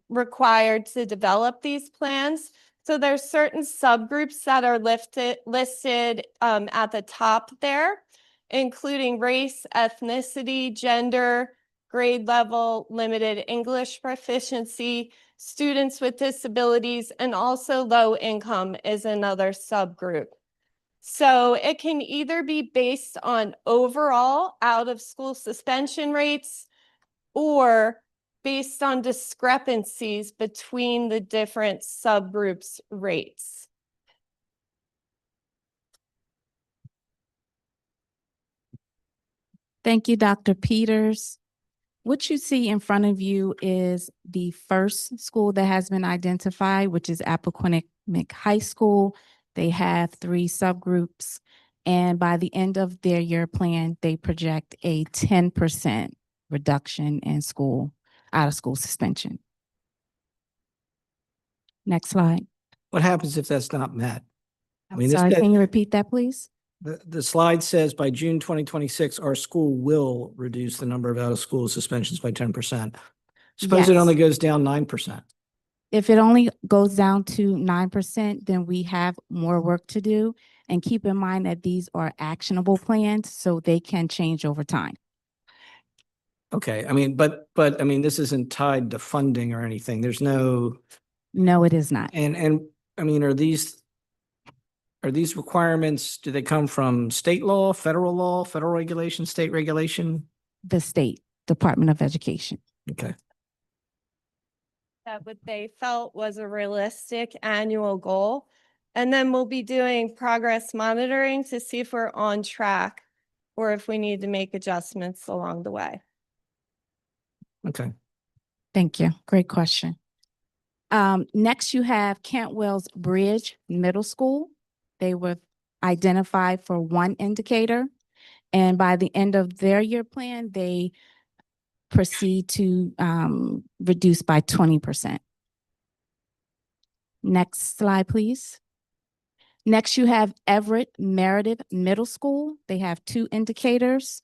required to develop these plans. So there's certain subgroups that are listed at the top there, including race, ethnicity, gender, grade level, limited English proficiency, students with disabilities, and also low income is another subgroup. So it can either be based on overall out of school suspension rates or based on discrepancies between the different subgroups rates. Thank you, Dr. Peters. What you see in front of you is the first school that has been identified, which is Appoquinimink High School. They have 3 subgroups, and by the end of their year plan, they project a 10% reduction in out of school suspension. Next slide. What happens if that's not met? I mean, Sorry, can you repeat that, please? The slide says by June 2026, our school will reduce the number of out-of-school suspensions by 10%. Suppose it Yes. only goes down 9%. If it only goes down to 9%, then we have more work to do. And keep in mind that these are actionable plans, so they can change over time. Okay, I mean, but I mean, this isn't tied to funding or anything. There's no. No, it is not. And I mean, are these requirements, do they come from state law, federal regulation, state regulation? The state Department of Education. Okay. That what they felt was a realistic annual goal. And then we'll be doing progress monitoring to see if we're on track or if we need to make adjustments along the way. Okay. Thank you. Great question. Next, you have Cantwell's Bridge Middle School. They were identified for 1 indicator, and by the end of their year plan, they proceed to reduce by 20%. Next slide, please. Next, you have Everett Meredith Middle School. They have 2 indicators,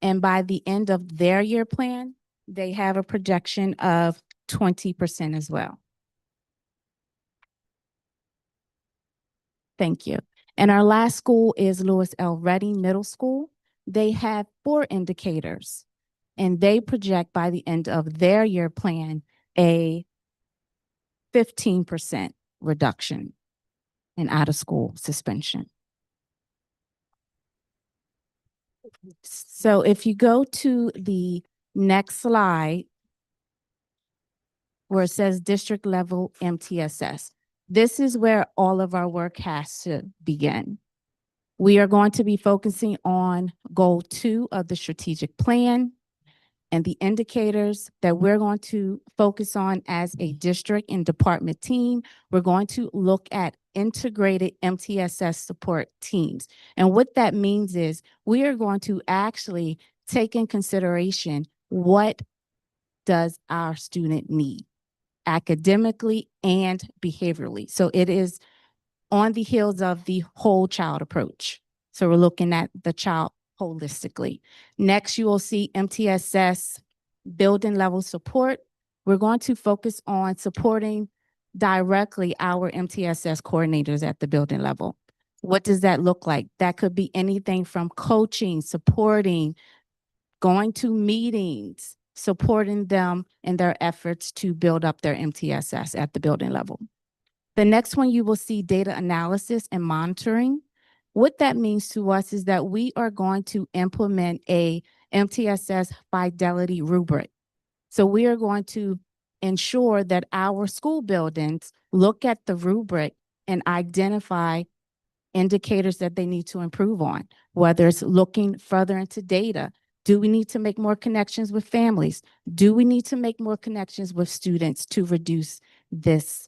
and by the end of their year plan, they have a projection of 20% as well. Thank you. And our last school is Lewis L. Reddy Middle School. They have 4 indicators, and they project by the end of their year plan a 15% reduction in out-of-school suspension. So if you go to the next slide, where it says district level MTSS, this is where all of our work has to begin. We are going to be focusing on goal 2 of the strategic plan, and the indicators that we're going to focus on as a district and department team. We're going to look at integrated MTSS support teams. And what that means is we are going to actually take in consideration what does our student need academically and behaviorally. So it is on the heels of the whole child approach. So we're looking at the child holistically. Next, you will see MTSS building level support. We're going to focus on supporting directly our MTSS coordinators at the building level. What does that look like? That could be anything from coaching, supporting, going to meetings, supporting them in their efforts to build up their MTSS at the building level. The next one, you will see data analysis and monitoring. What that means to us is that we are going to implement a MTSS fidelity rubric. So we are going to ensure that our school buildings look at the rubric and identify indicators that they need to improve on, whether it's looking further into data. Do we need to make more connections with families? Do we need to make more connections with students to reduce this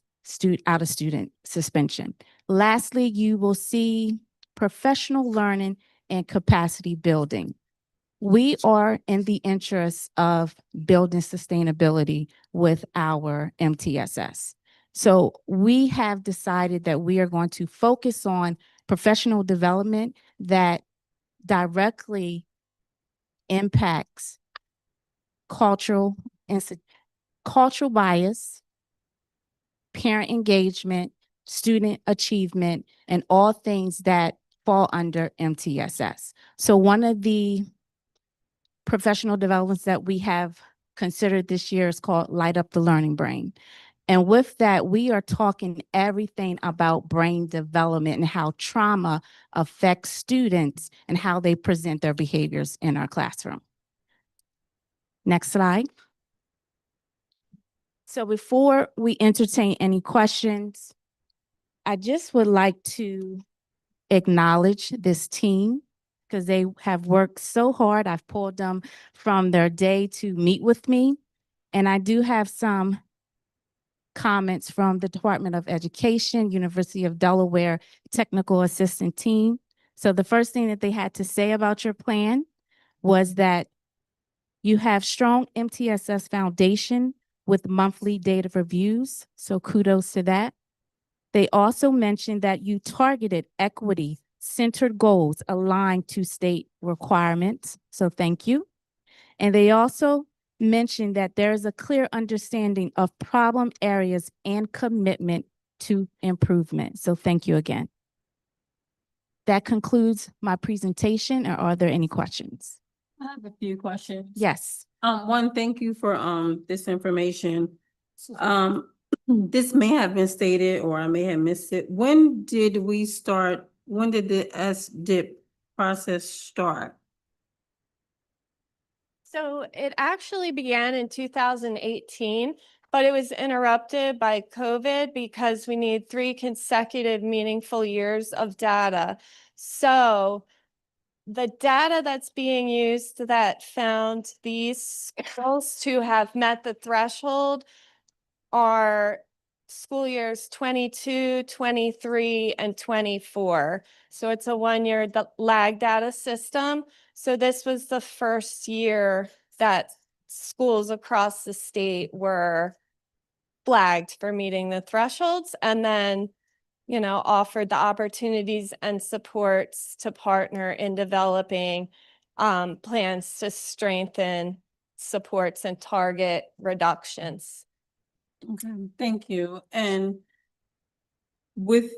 out of student suspension. Lastly, you will see professional learning and capacity building. We are in the interest of building sustainability with our MTSS. So we have decided that we are going to focus on professional development that directly impacts cultural bias, parent engagement, student achievement, and all things that fall under MTSS. So one of the professional developments that we have considered this year is called Light Up the Learning Brain. And with that, we are talking everything about brain development and how trauma affects students and how they present their behaviors in our classroom. Next slide. So before we entertain any questions, I just would like to acknowledge this team because they have worked so hard. I've pulled them from their day to meet with me. And I do have some comments from the Department of Education, University of Delaware Technical Assistant Team. So the first thing that they had to say about your plan was that you have strong MTSS foundation with monthly data reviews. So kudos to that. They also mentioned that you targeted equity-centered goals aligned to state requirements. So thank you. And they also mentioned that there is a clear understanding of problem areas and commitment to improvement. So thank you again. That concludes my presentation. Or are there any questions? I have a few questions. Yes. One, thank you for this information. This may have been stated or I may have missed it. When did the SDIP process start? So it actually began in 2018, but it was interrupted by COVID because we need 3 consecutive meaningful years of data. So the data that's being used that found these schools to have met the threshold are school years 22, 23, and 24. So it's a 1-year lag data system. So this was the first year that schools across the state were flagged for meeting the thresholds and then, offered the opportunities and supports to partner in developing plans to strengthen supports and target reductions. Okay, thank you. And with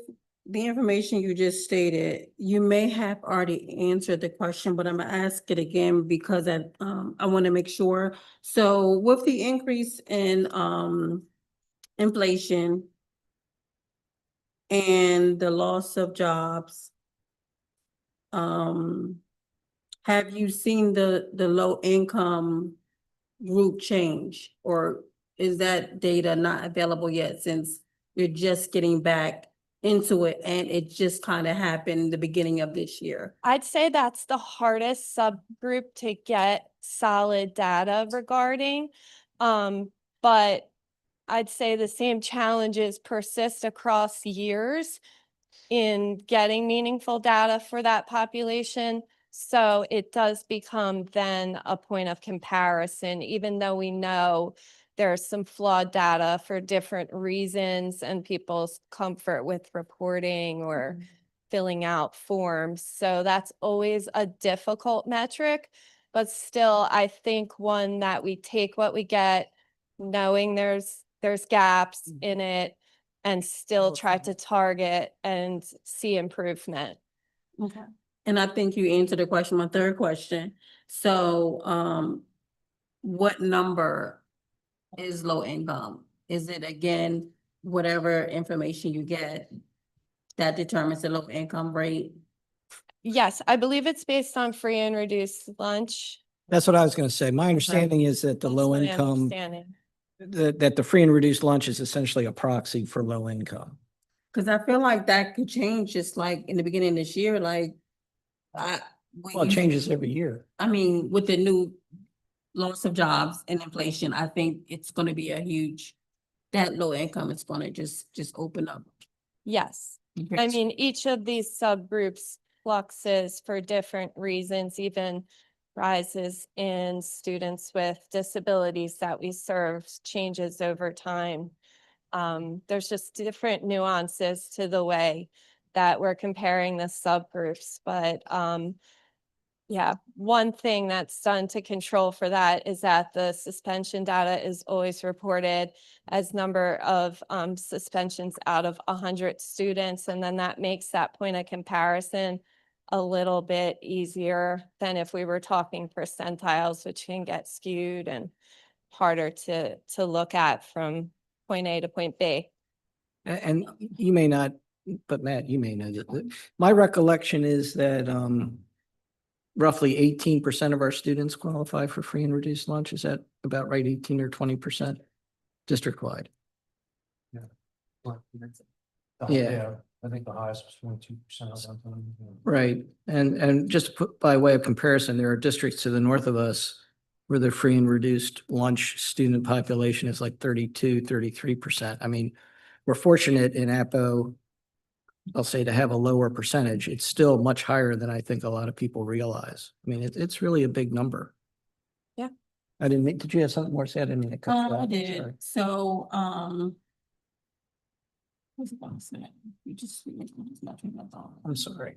the information you just stated, you may have already answered the question, but I'm gonna ask it again because I want to make sure. So with the increase in inflation and the loss of jobs, have you seen the low income group change, or is that data not available yet since you're just getting back into it and it just kind of happened in the beginning of this year? I'd say that's the hardest subgroup to get solid data regarding. But I'd say the same challenges persist across years in getting meaningful data for that population. So it does become then a point of comparison, even though we know there's some flawed data for different reasons and people's comfort with reporting or filling out forms. So that's always a difficult metric, but still, I think one that we take what we get, knowing there's gaps in it, and still try to target and see improvement. Okay. And I think you answered the question, my third question. So, what number is low income? Is it again, whatever information you get that determines the low income rate? Yes, I believe it's based on free and reduced lunch. That's what I was going to say. My understanding is that the That's low my income, understanding. that the free and reduced lunch is essentially a proxy for low income. Because I feel like that could change just like in the beginning of this year, like Well, it changes every year. I mean, with the new loss of jobs and inflation, I think it's going to be a huge that low income is gonna just open up. Yes. I mean, each of these subgroups fluxes for different reasons, even rises in students with disabilities that we serve changes over time. There's just different nuances to the way that we're comparing the subgroups, but yeah, one thing that's done to control for that is that the suspension data is always reported as number of suspensions out of 100 students. And then that makes that point of comparison a little bit easier than if we were talking percentiles, which can get skewed and harder to look at from point A to point B. And you may not, but Matt, you may know that. My recollection is that roughly 18% of our students qualify for free and reduced lunch. Is that about right? 18 or 20% district-wide? Yeah. I think the highest was 22%. Right. And just to put by way of comparison, there are districts to the north of us where the free and reduced lunch student population is like 32, 33%. I mean, we're fortunate in Appo, I'll say, to have a lower percentage. It's still much higher than I think a lot of people realize. I mean, it's really a big number. Yeah. I didn't mean, did you have something more to say? I didn't mean to cut you off. I I'm sorry. did, so, what's it gonna say? You just. I'm sorry.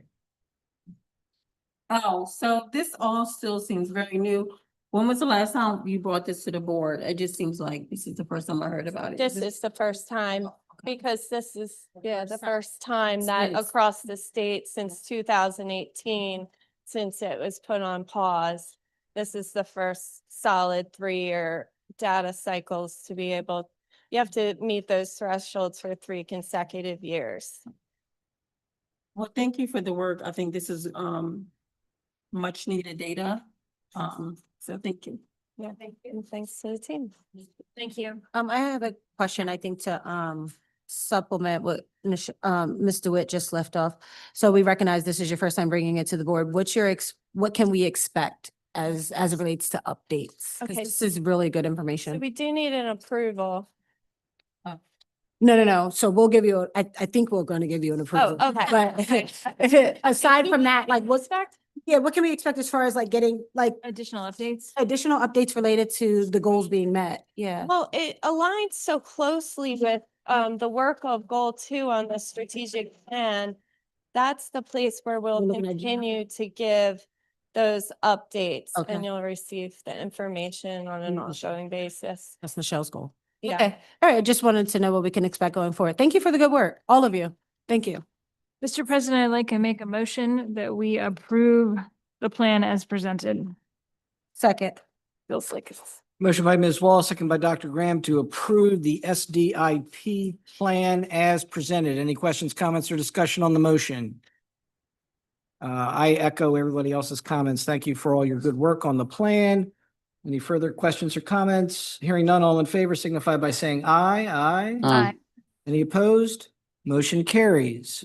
Oh, so this all still seems very new. When was the last time you brought this to the board? It just seems like this is the first time I heard about it. This is the first time, because this is, the first time that Yes. across the state since 2018, since it was put on pause. This is the first solid 3-year data cycles to be able, you have to meet those thresholds for 3 consecutive years. Well, thank you for the work. I think this is much needed data. So thank you. Yeah, thank you. And thanks to the team. Thank you. I have a question, I think, to supplement what Ms. DeWitt just left off. So we recognize this is your first time bringing it to the board. What can we expect as it relates to updates? 'Cause Okay. this is really good So information. we do need an approval. No. So we'll give you, I think we're going to give you an approval. okay. But aside from that, like what's, Expect what can we expect as far as like getting like Additional updates? additional updates related to the goals being met? Yeah. Well, it aligns so closely with the work of goal 2 on the strategic plan. That's the place where we'll We're looking at- continue to give those updates, Okay. and you'll receive the information on an Mm. ongoing basis. That's Michelle's goal. Yeah. Okay. All right. I just wanted to know what we can expect going forward. Thank you for the good work, all of you. Thank you. Mr. President, I'd like to make a motion that we approve the plan as presented. Second. Feels like it's. Motion by Ms. Wall, second by Dr. Graham to approve the SDIP plan as presented. Any questions, comments, or discussion on the motion? I echo everybody else's comments. Thank you for all your good work on the plan. Any further questions or comments? Hearing none, all in favor signify by saying aye. Aye. Any opposed? Motion carries.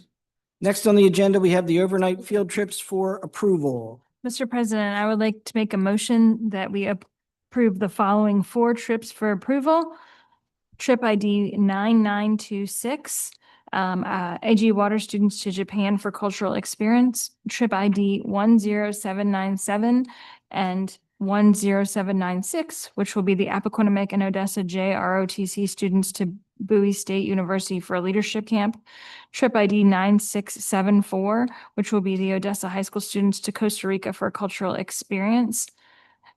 Next on the agenda, we have the overnight field trips for approval. Mr. President, I would like to make a motion that we approve the following 4 trips for approval. Trip ID 9926, AG Water students to Japan for cultural experience. Trip ID 10797 and 10796, which will be the Appoquinimink and Odessa JROTC students to Bowie State University for a leadership camp. Trip ID 9674, which will be the Odessa High School students to Costa Rica for a cultural experience.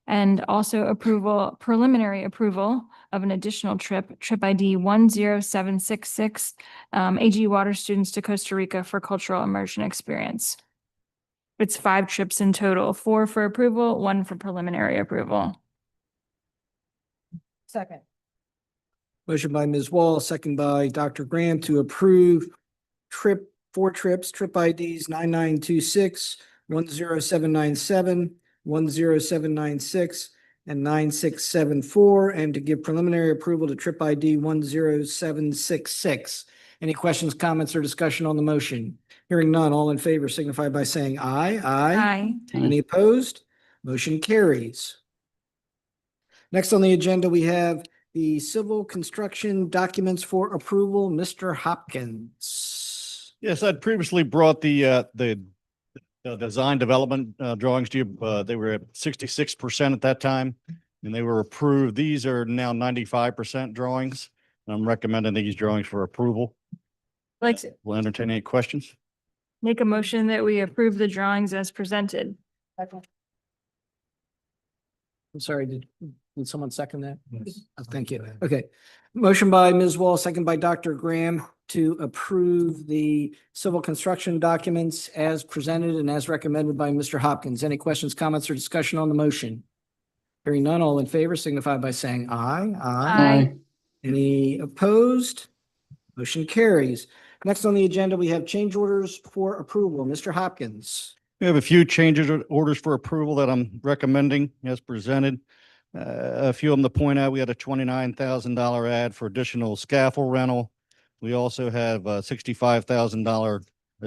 And also preliminary approval of an additional trip, trip ID 10766, AG Water students to Costa Rica for cultural immersion experience. It's 5 trips in total, 4 for approval, 1 for preliminary approval. Second. Motion by Ms. Wall, second by Dr. Graham to approve 4 trips, trip IDs 9926, 10797, 10796, and 9674, and to give preliminary approval to trip ID 10766. Any questions, comments, or discussion on the motion? Hearing none, all in favor signify by saying aye. Aye. Any opposed? Motion carries. Next on the agenda, we have the civil construction documents for approval. Mr. Hopkins. Yes, I'd previously brought the design development drawings to you. They were at 66% at that time, and they were approved. These are now 95% drawings. I'm recommending these drawings for approval. Like to We'll entertain any questions. make a motion that we approve the drawings as presented. I'm sorry, did someone second that? Yes. Oh, thank you. Okay. Motion by Ms. Wall, second by Dr. Graham to approve the civil construction documents as presented and as recommended by Mr. Hopkins. Any questions, comments, or discussion on the motion? Hearing none, all in favor signify by saying aye. Aye. Any opposed? Motion carries. Next on the agenda, we have change orders for approval. Mr. Hopkins. We have a few changes or orders for approval that I'm recommending as presented. A few of them to point out, we had a $29,000 ad for additional scaffold rental. We also have a $65,000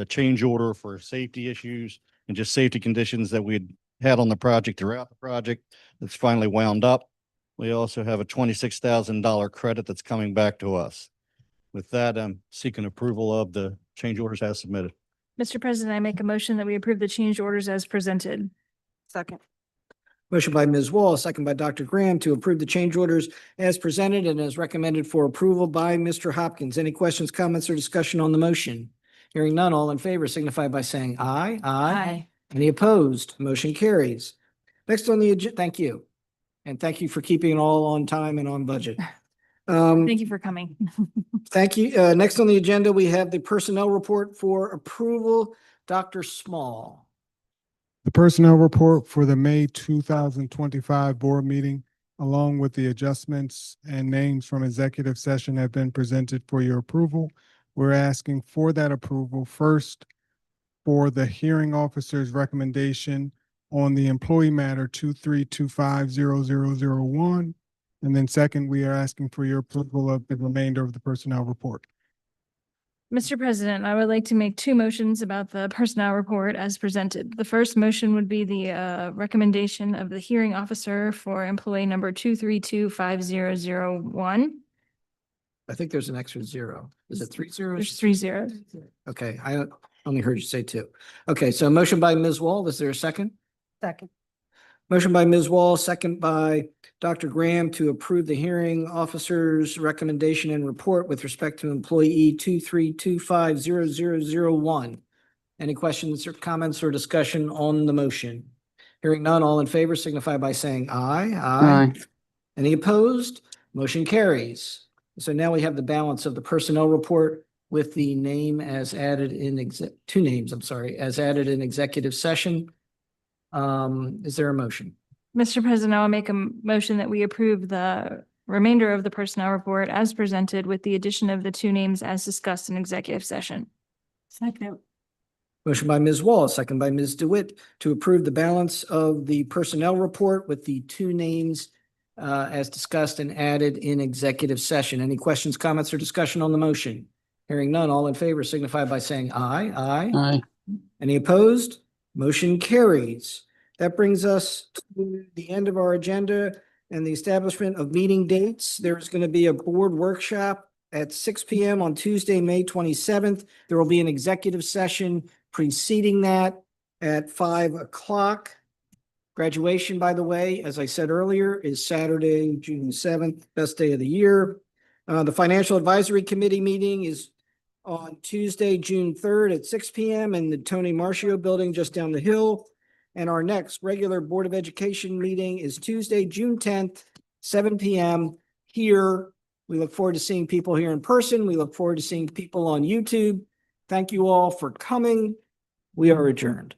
change order for safety issues and just safety conditions that we had on the project throughout the project that's finally wound up. We also have a $26,000 credit that's coming back to us. With that, I'm seeking approval of the change orders as submitted. Mr. President, I make a motion that we approve the change orders as presented. Second. Motion by Ms. Wall, second by Dr. Graham to approve the change orders as presented and as recommended for approval by Mr. Hopkins. Any questions, comments, or discussion on the motion? Hearing none, all in favor signify by saying aye. Any opposed? Motion carries. Next on the agenda, thank you. And thank you for keeping it all on time and on budget. Thank you for coming. Thank you. Next on the agenda, we have the personnel report for approval. Dr. Small. The personnel report for the May 2025 board meeting, along with the adjustments and names from executive session, have been presented for your approval. We're asking for that approval first for the hearing officer's recommendation on the employee matter 23250001. And then second, we are asking for your approval of the remainder of the personnel report. Mr. President, I would like to make two motions about the personnel report as presented. The first motion would be the recommendation of the hearing officer for employee number 2325001. I think there's an extra zero. Is it 3 zeros? There's 3 zeros. Okay, I only heard you say 2. Okay, so motion by Ms. Wall. Is there a second? Second. Motion by Ms. Wall, second by Dr. Graham to approve the hearing officer's recommendation and report with respect to employee 232500001. Any questions or comments or discussion on the motion? Hearing none, all in favor signify by saying aye. Any opposed? Motion carries. So now we have the balance of the personnel report with the name as added in two names, I'm sorry, as added in executive session. Is there a motion? Mr. President, I will make a motion that we approve the remainder of the personnel report as presented with the addition of the two names as discussed in executive session. Second. Motion by Ms. Wall, second by Ms. DeWitt to approve the balance of the personnel report with the two names as discussed and added in executive session. Any questions, comments, or discussion on the motion? Hearing none, all in favor signify by saying aye. Any opposed? Motion carries. That brings us to the end of our agenda and the establishment of meeting dates. There's going to be a board workshop at 6 p.m. on Tuesday, May 27th. There will be an executive session preceding that at 5 o'clock. Graduation, by the way, as I said earlier, is Saturday, June 7th, best day of the year. The Financial Advisory Committee meeting is on Tuesday, June 3rd at 6 p.m. in the Tony Marcio building just down the hill. And our next regular Board of Education meeting is Tuesday, June 10th, 7 p.m. here. We look forward to seeing people here in person. We look forward to seeing people on YouTube. Thank you all for coming. We are adjourned.